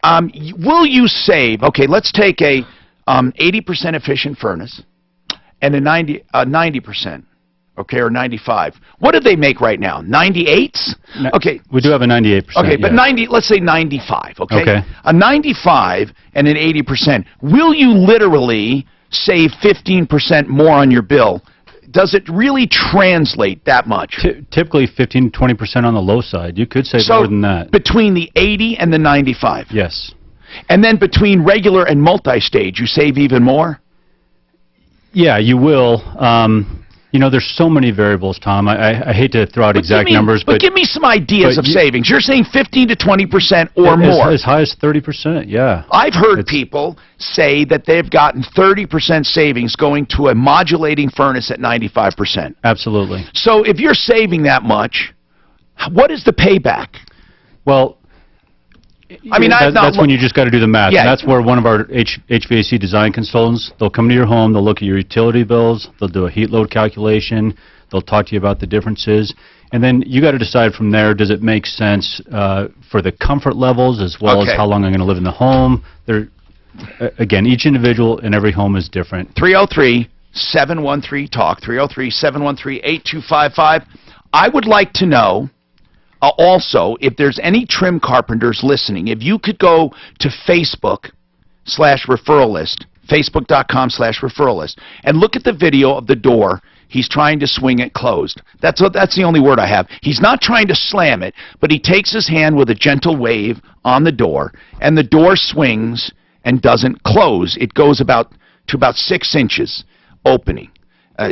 Will you save? Okay, let's take a 80% efficient furnace and a 90%, okay, or 95. What do they make right now? 98s? Okay. We do have a 98%. Okay, but yes. let's say 95, okay? Okay. A 95 and an 80%. Will you literally save 15% more on your bill? Does it really translate that much? Typically 15 to 20% on the low side. You could save more than that. Between the 80 and the 95? Yes. And then between regular and multi-stage, you save even more? Yeah, you will. You know, there's so many variables, Tom. I hate to throw out exact numbers, but give me some ideas of savings. You're saying 15 to 20% or more. As high as 30%, yeah. I've heard people say that they've gotten 30% savings going to a modulating furnace at 95%. Absolutely. So if you're saving that much, what is the payback? Well, I mean, that's when you just got to do the math. Yeah. And that's where one of our HVAC design consultants, they'll come to your home, they'll look at your utility bills, they'll do a heat load calculation, they'll talk to you about the differences, and then you got to decide from there, does it make sense for the comfort levels as well as how long I'm going to live in the home. Again, each individual in every home is different. 303-713-TALK, 303-713-8255. I would like to know, also, if there's any trim carpenters listening, if you could go to Facebook/referral list, facebook.com/referral list, and look at the video of the door. He's trying to swing it closed. That's the only word I have. He's not trying to slam it, but he takes his hand with a gentle wave on the door, and the door swings and doesn't close. It goes to about 6 inches opening.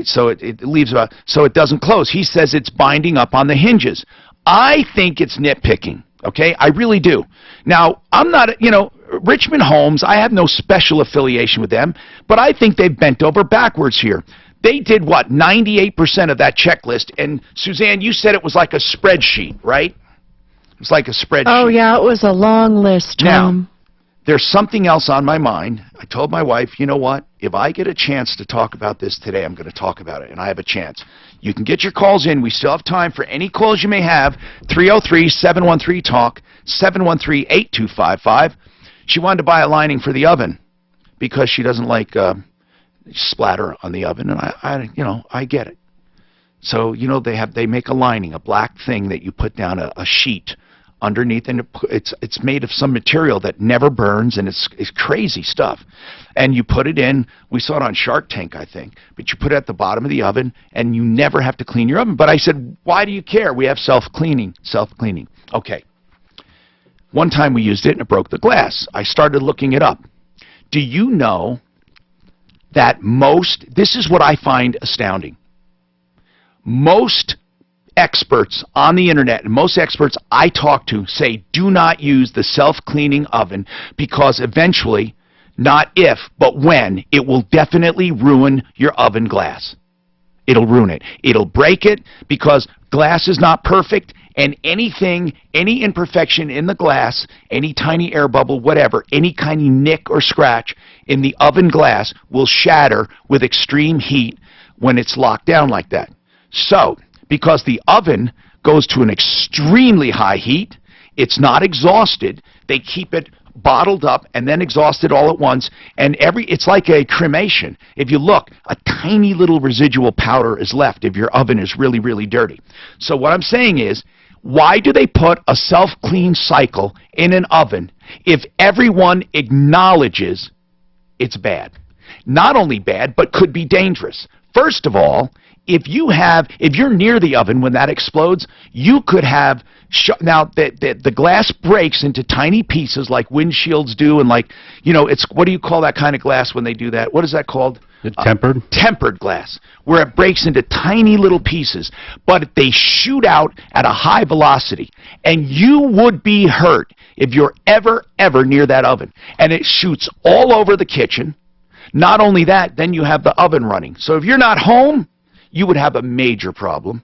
So it leaves about, so it doesn't close. He says it's binding up on the hinges. I think it's nitpicking, okay? I really do. Now, I'm not, Richmond Homes, I have no special affiliation with them, but I think they've bent over backwards here. They did, what, 98% of that checklist, and Suzanne, you said it was like a spreadsheet, right? It was like a spreadsheet. Oh, yeah, it was a long list, Tom. Now, there's something else on my mind. I told my wife, you know what? If I get a chance to talk about this today, I'm going to talk about it, and I have a chance. You can get your calls in. We still have time for any calls you may have. 303-713-TALK, 713-8255. She wanted to buy a lining for the oven because she doesn't like splatter on the oven, and I get it. So, they make a lining, a black thing that you put down a sheet underneath, and it's made of some material that never burns, and it's crazy stuff. And you put it in, we saw it on Shark Tank, I think, but you put it at the bottom of the oven, and you never have to clean your oven. But I said, why do you care? We have self-cleaning. Okay. One time we used it, and it broke the glass. I started looking it up. Do you know that this is what I find astounding. Most experts on the internet and most experts I talk to say do not use the self-cleaning oven because eventually, not if, but when, it will definitely ruin your oven glass. It'll ruin it. It'll break it because glass is not perfect, and any imperfection in the glass, any tiny air bubble, whatever, any kind of nick or scratch in the oven glass will shatter with extreme heat when it's locked down like that. So, because the oven goes to an extremely high heat, it's not exhausted. They keep it bottled up and then exhausted all at once, and it's like a cremation. If you look, a tiny little residual powder is left if your oven is really, really dirty. So what I'm saying is, why do they put a self-clean cycle in an oven if everyone acknowledges it's bad? Not only bad, but could be dangerous. First of all, if you're near the oven when that explodes, you could have, now the glass breaks into tiny pieces like windshields do, and what do you call that kind of glass when they do that? What is that called? Tempered? Tempered glass, where it breaks into tiny little pieces, but they shoot out at a high velocity. And you would be hurt if you're ever near that oven. And it shoots all over the kitchen. Not only that, then you have the oven running. So if you're not home, you would have a major problem.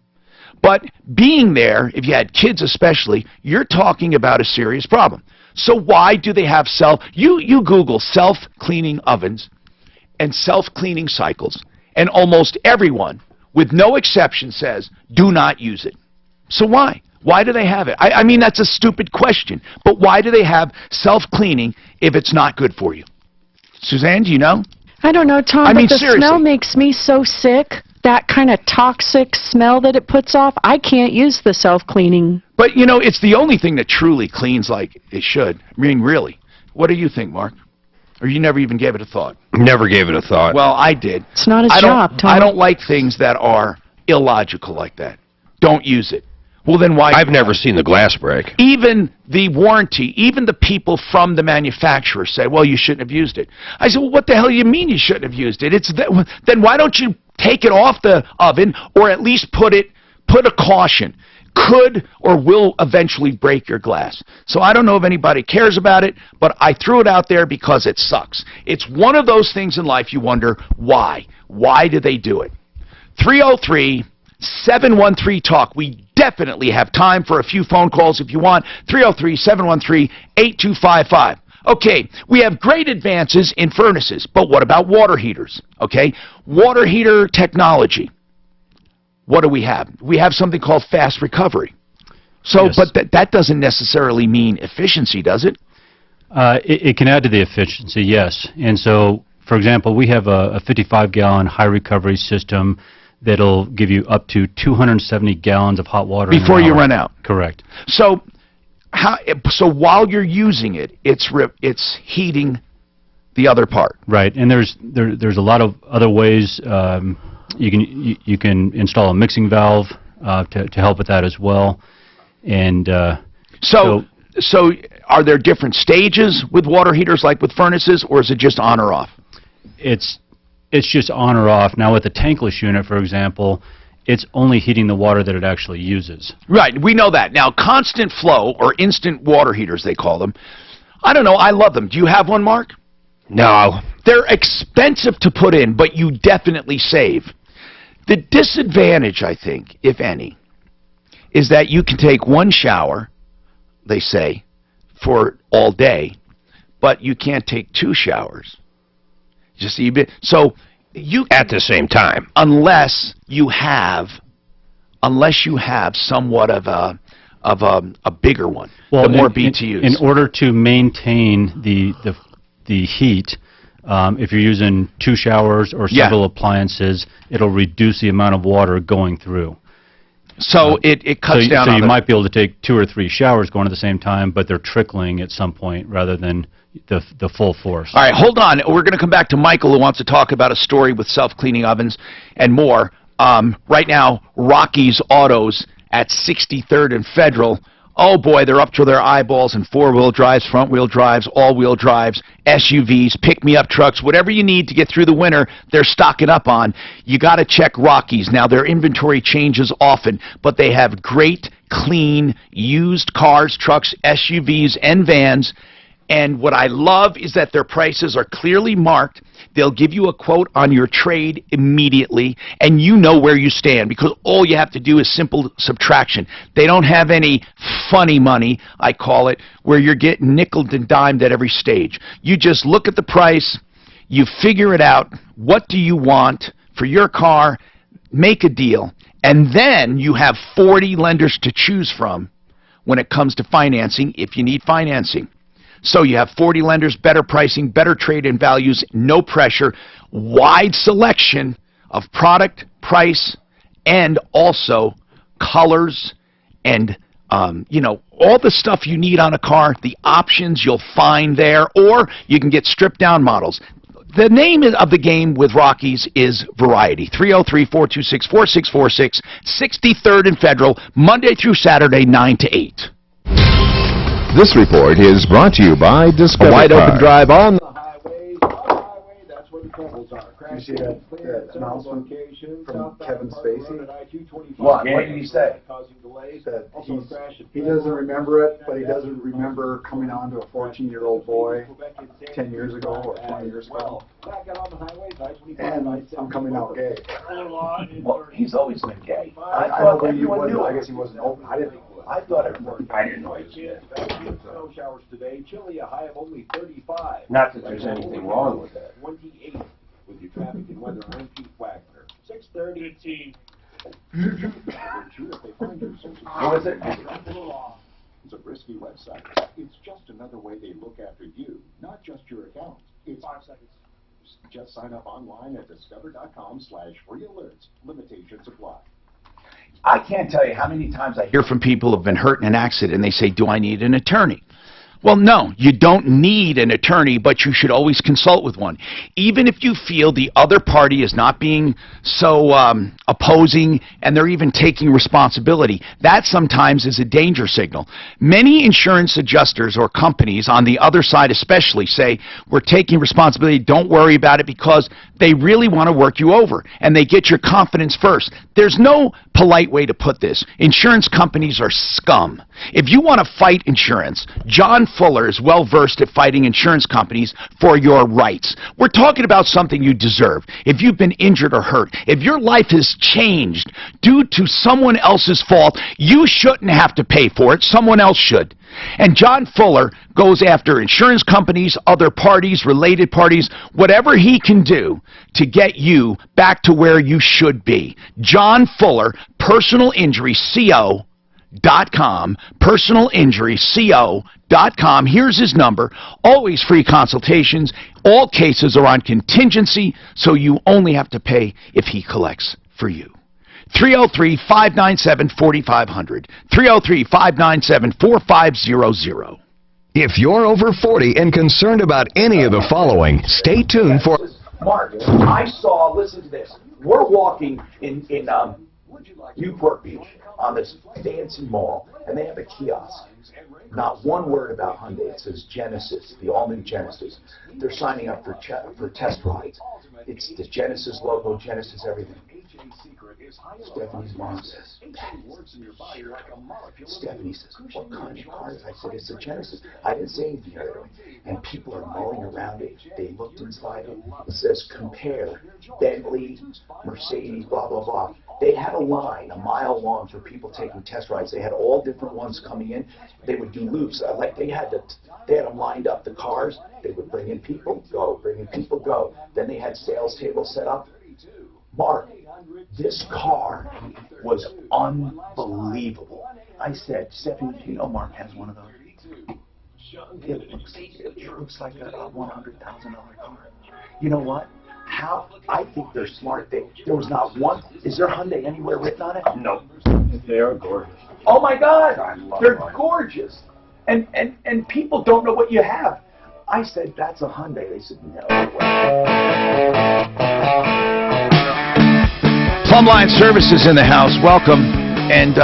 But being there, if you had kids especially, you're talking about a serious problem. So why do they have you Google self-cleaning ovens and self-cleaning cycles, and almost everyone, with no exception, says, do not use it. So why? Why do they have it? I mean, that's a stupid question, but why do they have self-cleaning if it's not good for you? Suzanne, do you know? I don't know, Tom, I mean, but the seriously. smell makes me so sick. That kind of toxic smell that it puts off, I can't use the self-cleaning. But, you know, it's the only thing that truly cleans like it should. I mean, really. What do you think, Mark? Or you never even gave it a thought? Never gave it a thought. Well, I did. It's not his job, Tom. I don't like things that are illogical like that. Don't use it. Well, then why? I've never seen the glass break. Even the warranty, even the people from the manufacturer say, well, you shouldn't have used it. I said, well, what the hell do you mean you shouldn't have used it? Then why don't you take it off the oven, or at least put a caution. Could or will eventually break your glass. So I don't know if anybody cares about it, but I threw it out there because it sucks. It's one of those things in life you wonder, why? Why do they do it? 303-713-TALK. We definitely have time for a few phone calls if you want. 303-713-8255. Okay, we have great advances in furnaces, but what about water heaters? Okay, water heater technology. What do we have? We have something called fast recovery. So, Yes. but that doesn't necessarily mean efficiency, does it? It can add to the efficiency, yes. And so, for example, we have a 55-gallon high recovery system that'll give you up to 270 gallons of hot water Before in an you hour. run out. Correct. So, so while you're using it, it's heating the other part. Right, and there's a lot of other ways. You can install a mixing valve to help with that as well. And so are there different stages with water heaters like with furnaces, or is it just on or off? It's just on or off. Now with the tankless unit, for example, it's only heating the water that it actually uses. Right, we know that. Now, constant flow, or instant water heaters, they call them. I don't know, I love them. Do you have one, Mark? No. They're expensive to put in, but you definitely save. The disadvantage, I think, if any, is that you can take one shower, they say, for all day, but you can't take 2 showers. Just even so, you at the same time, unless you have somewhat of a bigger one, the more BTUs. In order to maintain the heat, if you're using 2 showers or several appliances, it'll reduce the amount of water going through. So it cuts down. So on you might be able to take 2 or 3 showers going at the same time, but they're trickling at some point rather than the full force. All right, hold on. We're going to come back to Michael, who wants to talk about a story with self-cleaning ovens and more. Right now, Rocky's Autos at 63rd and Federal. Oh boy, they're up to their eyeballs in 4-wheel drives, front-wheel drives, all-wheel drives, SUVs, pick-me-up trucks, whatever you need to get through the winter, they're stocking up on. You got to check Rocky's. Now, their inventory changes often, but they have great, clean, used cars, trucks, SUVs, and vans. And what I love is that their prices are clearly marked. They'll give you a quote on your trade immediately, and you know where you stand, because all you have to do is simple subtraction. They don't have any funny money, I call it, where you're getting nickeled and dimed at every stage. You just look at the price, you figure it out, what do you want for your car, make a deal, and then you have 40 lenders to choose from when it comes to financing, if you need financing. So you have 40 lenders, better pricing, better trade-in values, no pressure, wide selection of product, price, and also colors and, you know, all the stuff you need on a car, the options you'll find there, or you can get stripped-down models. The name of the game with Rockies is variety. 303-426-4646, 63rd and Federal, Monday through Saturday, 9 to 8. This report is brought to you by Discover A wide open Car. drive on the highway, that's where the trouble details are. You see that announcement from Kevin Spacey? What did he say? That he doesn't remember it, but he doesn't remember coming on to a 14-year-old boy 10 years ago or 20 years ago. And I'm coming out gay. Well, he's always been gay. I thought everyone knew. I guess he wasn't open. I thought everyone. I didn't know he was gay. Snow showers today, chilly, a high of only 35. Not that there's anything wrong with that. 28 with your traffic and weather. I'm Pete Wagner. 6:30. What is it? It's a risky website. It's just another way they look after you, not just your account. It's 5 seconds. Just sign up online at discover.com/free-alerts. Limitations apply. I can't tell you how many times I hear from people who have been hurt in an accident and they say, do I need an attorney? Well, no, you don't need an attorney, but you should always consult with one. Even if you feel the other party is not being so opposing and they're even taking responsibility, that sometimes is a danger signal. Many insurance adjusters or companies on the other side especially say, we're taking responsibility, don't worry about it, because they really want to work you over and they get your confidence first. There's no polite way to put this. Insurance companies are scum. If you want to fight insurance, John Fuller is well versed at fighting insurance companies for your rights. We're talking about something you deserve. If you've been injured or hurt, if your life has changed due to someone else's fault, you shouldn't have to pay for it. Someone else should. And John Fuller goes after insurance companies, other parties, related parties, whatever he can do to get you back to where you should be. John Fuller, personalinjuryco.com, personalinjuryco.com. Here's his number. Always free consultations. All cases are on contingency, so you only have to pay if he collects for you. 303-597-4500. 303-597-4500. If you're over 40 and concerned about any of the following, stay tuned for... Mark, I saw, listen to this. We're walking in Newport Beach on this fancy mall, and they have a kiosk. Not one word about Hyundai. It says Genesis, the all-new Genesis. They're signing up for test rides. It's the Genesis logo, Genesis everything. Stephanie's mom says, Stephanie says, what kind of car is it? I said, it's a Genesis. I didn't say anything the other way. And people are mulling around it. They looked inside it. It says, compare Bentley, Mercedes, blah, blah, blah. They had a line a mile long for people taking test rides. They had all different ones coming in. They would do loops. Like they had them lined up, the cars. They would bring in people, go, bring in people, go. Then they had sales tables set up. Mark, this car was unbelievable. I said, Stephanie, do you know Mark has one of those? It looks like a $100,000 car. You know what? I think they're smart. There was not one. Is there Hyundai anywhere written on it? No. They are gorgeous. Oh my God, they're gorgeous. And people don't know what you have. I said, that's a Hyundai. They said, no way. Plumline Services in the house. Welcome. And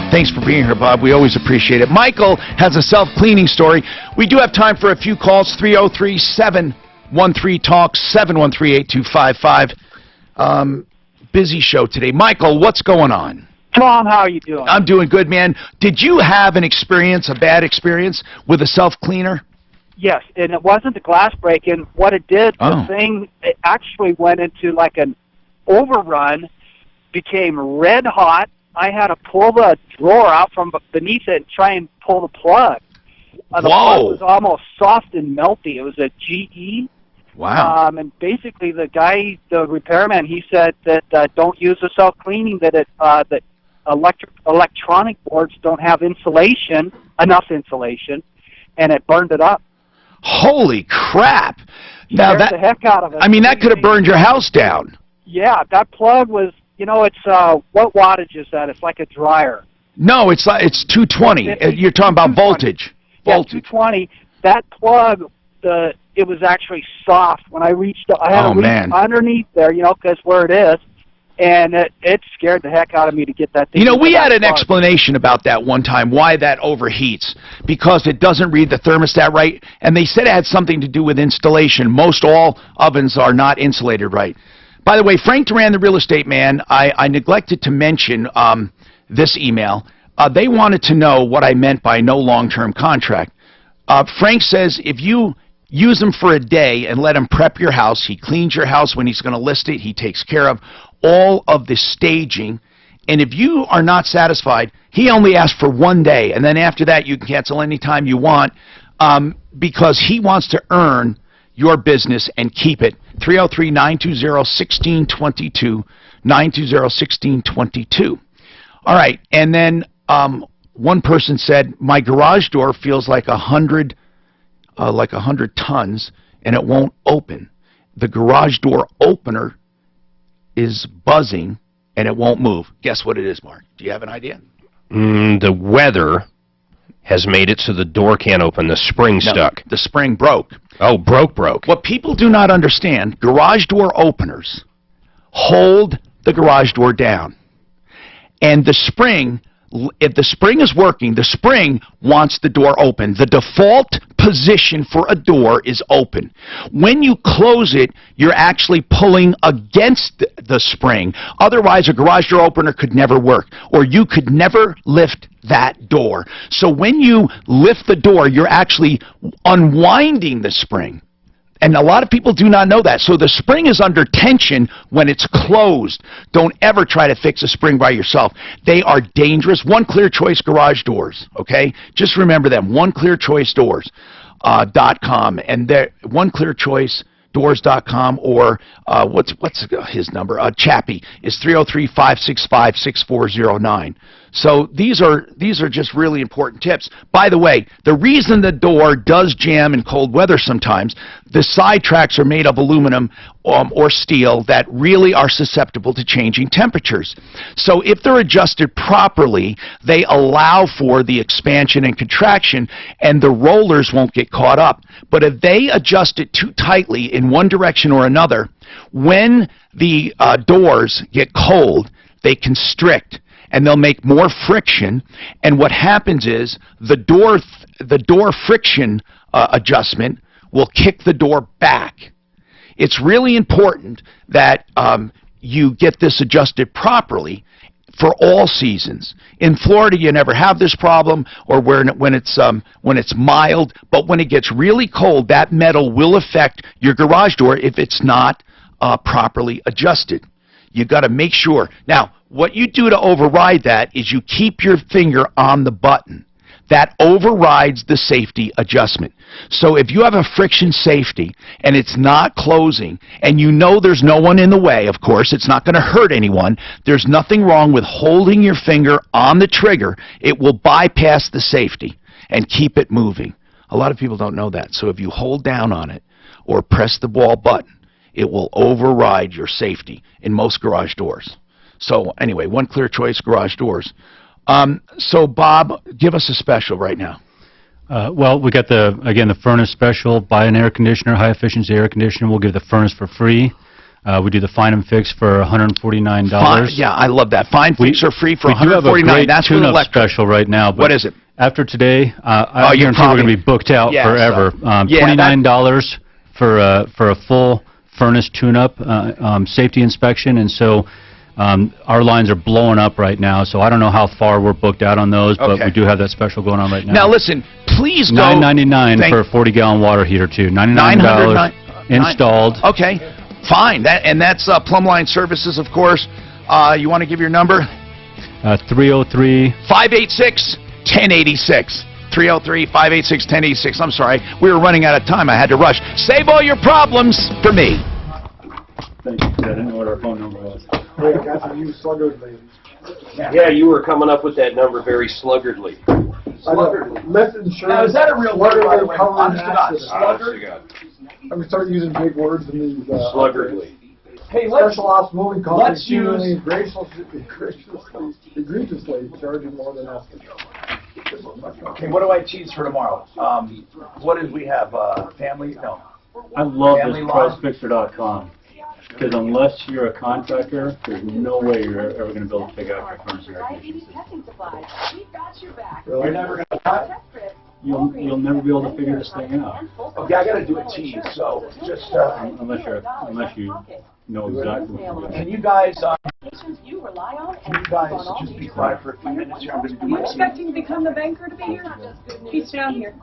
thanks for being here, Bob. We always appreciate it. Michael has a self-cleaning story. We do have time for a few calls. 303-713-TALK, 713-8255. Busy show today. Michael, what's going on? Tom, how are you doing? I'm doing good, man. Did you have a bad experience with a self-cleaner? Yes, and it wasn't the glass break-in. What it did, the thing, it actually went into like an overrun, became red hot. I had to pull the drawer out from beneath it and try and pull the plug. The plug was almost soft and melty. It was a GE. Wow. And basically the guy, the repairman, he said that don't use the self-cleaning, that electronic boards don't have enough insulation, and it burned it up. Holy crap! Now Scared the heck out of it. I mean, that could have burned your house down. Yeah, that plug was, it's, what wattage is that? It's like a dryer. No, it's 220. You're talking about voltage. Yeah, 220. That plug, it was actually soft. When I reached, I had to reach underneath there, because where it is, and it scared the heck out of me to get that thing. You know, we had an far. explanation about that one time, why that overheats. Because it doesn't read the thermostat right, and they said it had something to do with installation. Most all ovens are not insulated right. By the way, Frank Duran, the real estate man, I neglected to mention this email. They wanted to know what I meant by no long-term contract. Frank says if you use him for a day and let him prep your house, he cleans your house when he's going to list it, he takes care of all of the staging, and if you are not satisfied, he only asks for 1 day, and then after that you can cancel anytime you want, because he wants to earn your business and keep it. 303-920-1622, 920-1622. All right, and then one person said, my garage door feels like 100 tons, and it won't open. The garage door opener is buzzing, and it won't move. Guess what it is, Mark? Do you have an idea? The weather has made it so the door can't open. The spring stuck. The spring broke. Oh, broke. What people do not understand, garage door openers hold the garage door down. And the spring, if the spring is working, the spring wants the door open. The default position for a door is open. When you close it, you're actually pulling against the spring. Otherwise, a garage door opener could never work, or you could never lift that door. So when you lift the door, you're actually unwinding the spring. And a lot of people do not know that. So the spring is under tension when it's closed. Don't ever try to fix a spring by yourself. They are dangerous. One Clear Choice garage doors, okay? Just remember them, oneclearchoicedoors.com. And they're oneclearchoicedoors.com, or what's his number? Chappie is 303-565-6409. So these are just really important tips. By the way, the reason the door does jam in cold weather sometimes, the side tracks are made of aluminum or steel that really are susceptible to changing temperatures. So if they're adjusted properly, they allow for the expansion and contraction, and the rollers won't get caught up. But if they adjust it too tightly in one direction or another, when the doors get cold, they constrict, and they'll make more friction, and what happens is the door friction adjustment will kick the door back. It's really important that you get this adjusted properly for all seasons. In Florida, you never have this problem, or when it's mild, but when it gets really cold, that metal will affect your garage door if it's not properly adjusted. You've got to make sure. Now, what you do to override that is you keep your finger on the button. That overrides the safety adjustment. So if you have a friction safety and it's not closing, and you know there's no one in the way, of course, it's not going to hurt anyone, there's nothing wrong with holding your finger on the trigger. It will bypass the safety and keep it moving. A lot of people don't know that. So if you hold down on it or press the ball button, it will override your safety in most garage doors. So anyway, One Clear Choice garage doors. So Bob, give us a special right now. Well, we got the furnace special. Buy an air conditioner, high efficiency air conditioner. We'll give the furnace for free. We do the Find and Fix for $149. Yeah, I love that. Find Fix are free for $149. We do have a great That's tune-up special right now. But what is it? After today, I guarantee we're going to be booked out forever. $29 for a full furnace tune-up, safety inspection, and so our lines are blowing up right now, so I don't know how far we're booked out on those, but we do have that special going on right now. Now listen, please go. $9.99 for a 40-gallon water heater too. $99 installed. Okay, fine. That's Plumline Services, of course. You want to give your number? 303-586-1086. 303-586-1086. I'm sorry, we were running out of time. I had to rush. Save all your problems for me. Thank you. I didn't know what our phone number was. Yeah, you were coming up with that number very sluggardly. Now, is that a real word, by the way? Honest to God, sluggard? I'm going to start using big words in these. Sluggardly. Hey, special ops moving companies seemingly egregiously charging more than asking. Okay, what do I choose for tomorrow? What did we have? Family? No. I love Family this law? PriceFixer.com. Because unless you're a contractor, there's no way you're ever going to be able to figure out your furnace and air conditioning system. You're never gonna. You'll never be able to figure this thing out. Okay, I gotta do a tease, so just, unless you know exactly what you're doing. can you guys, You rely on can you guys just be quiet for a few minutes here? I'm gonna do Are you my tease. expecting to become the banker to be here? He's down here.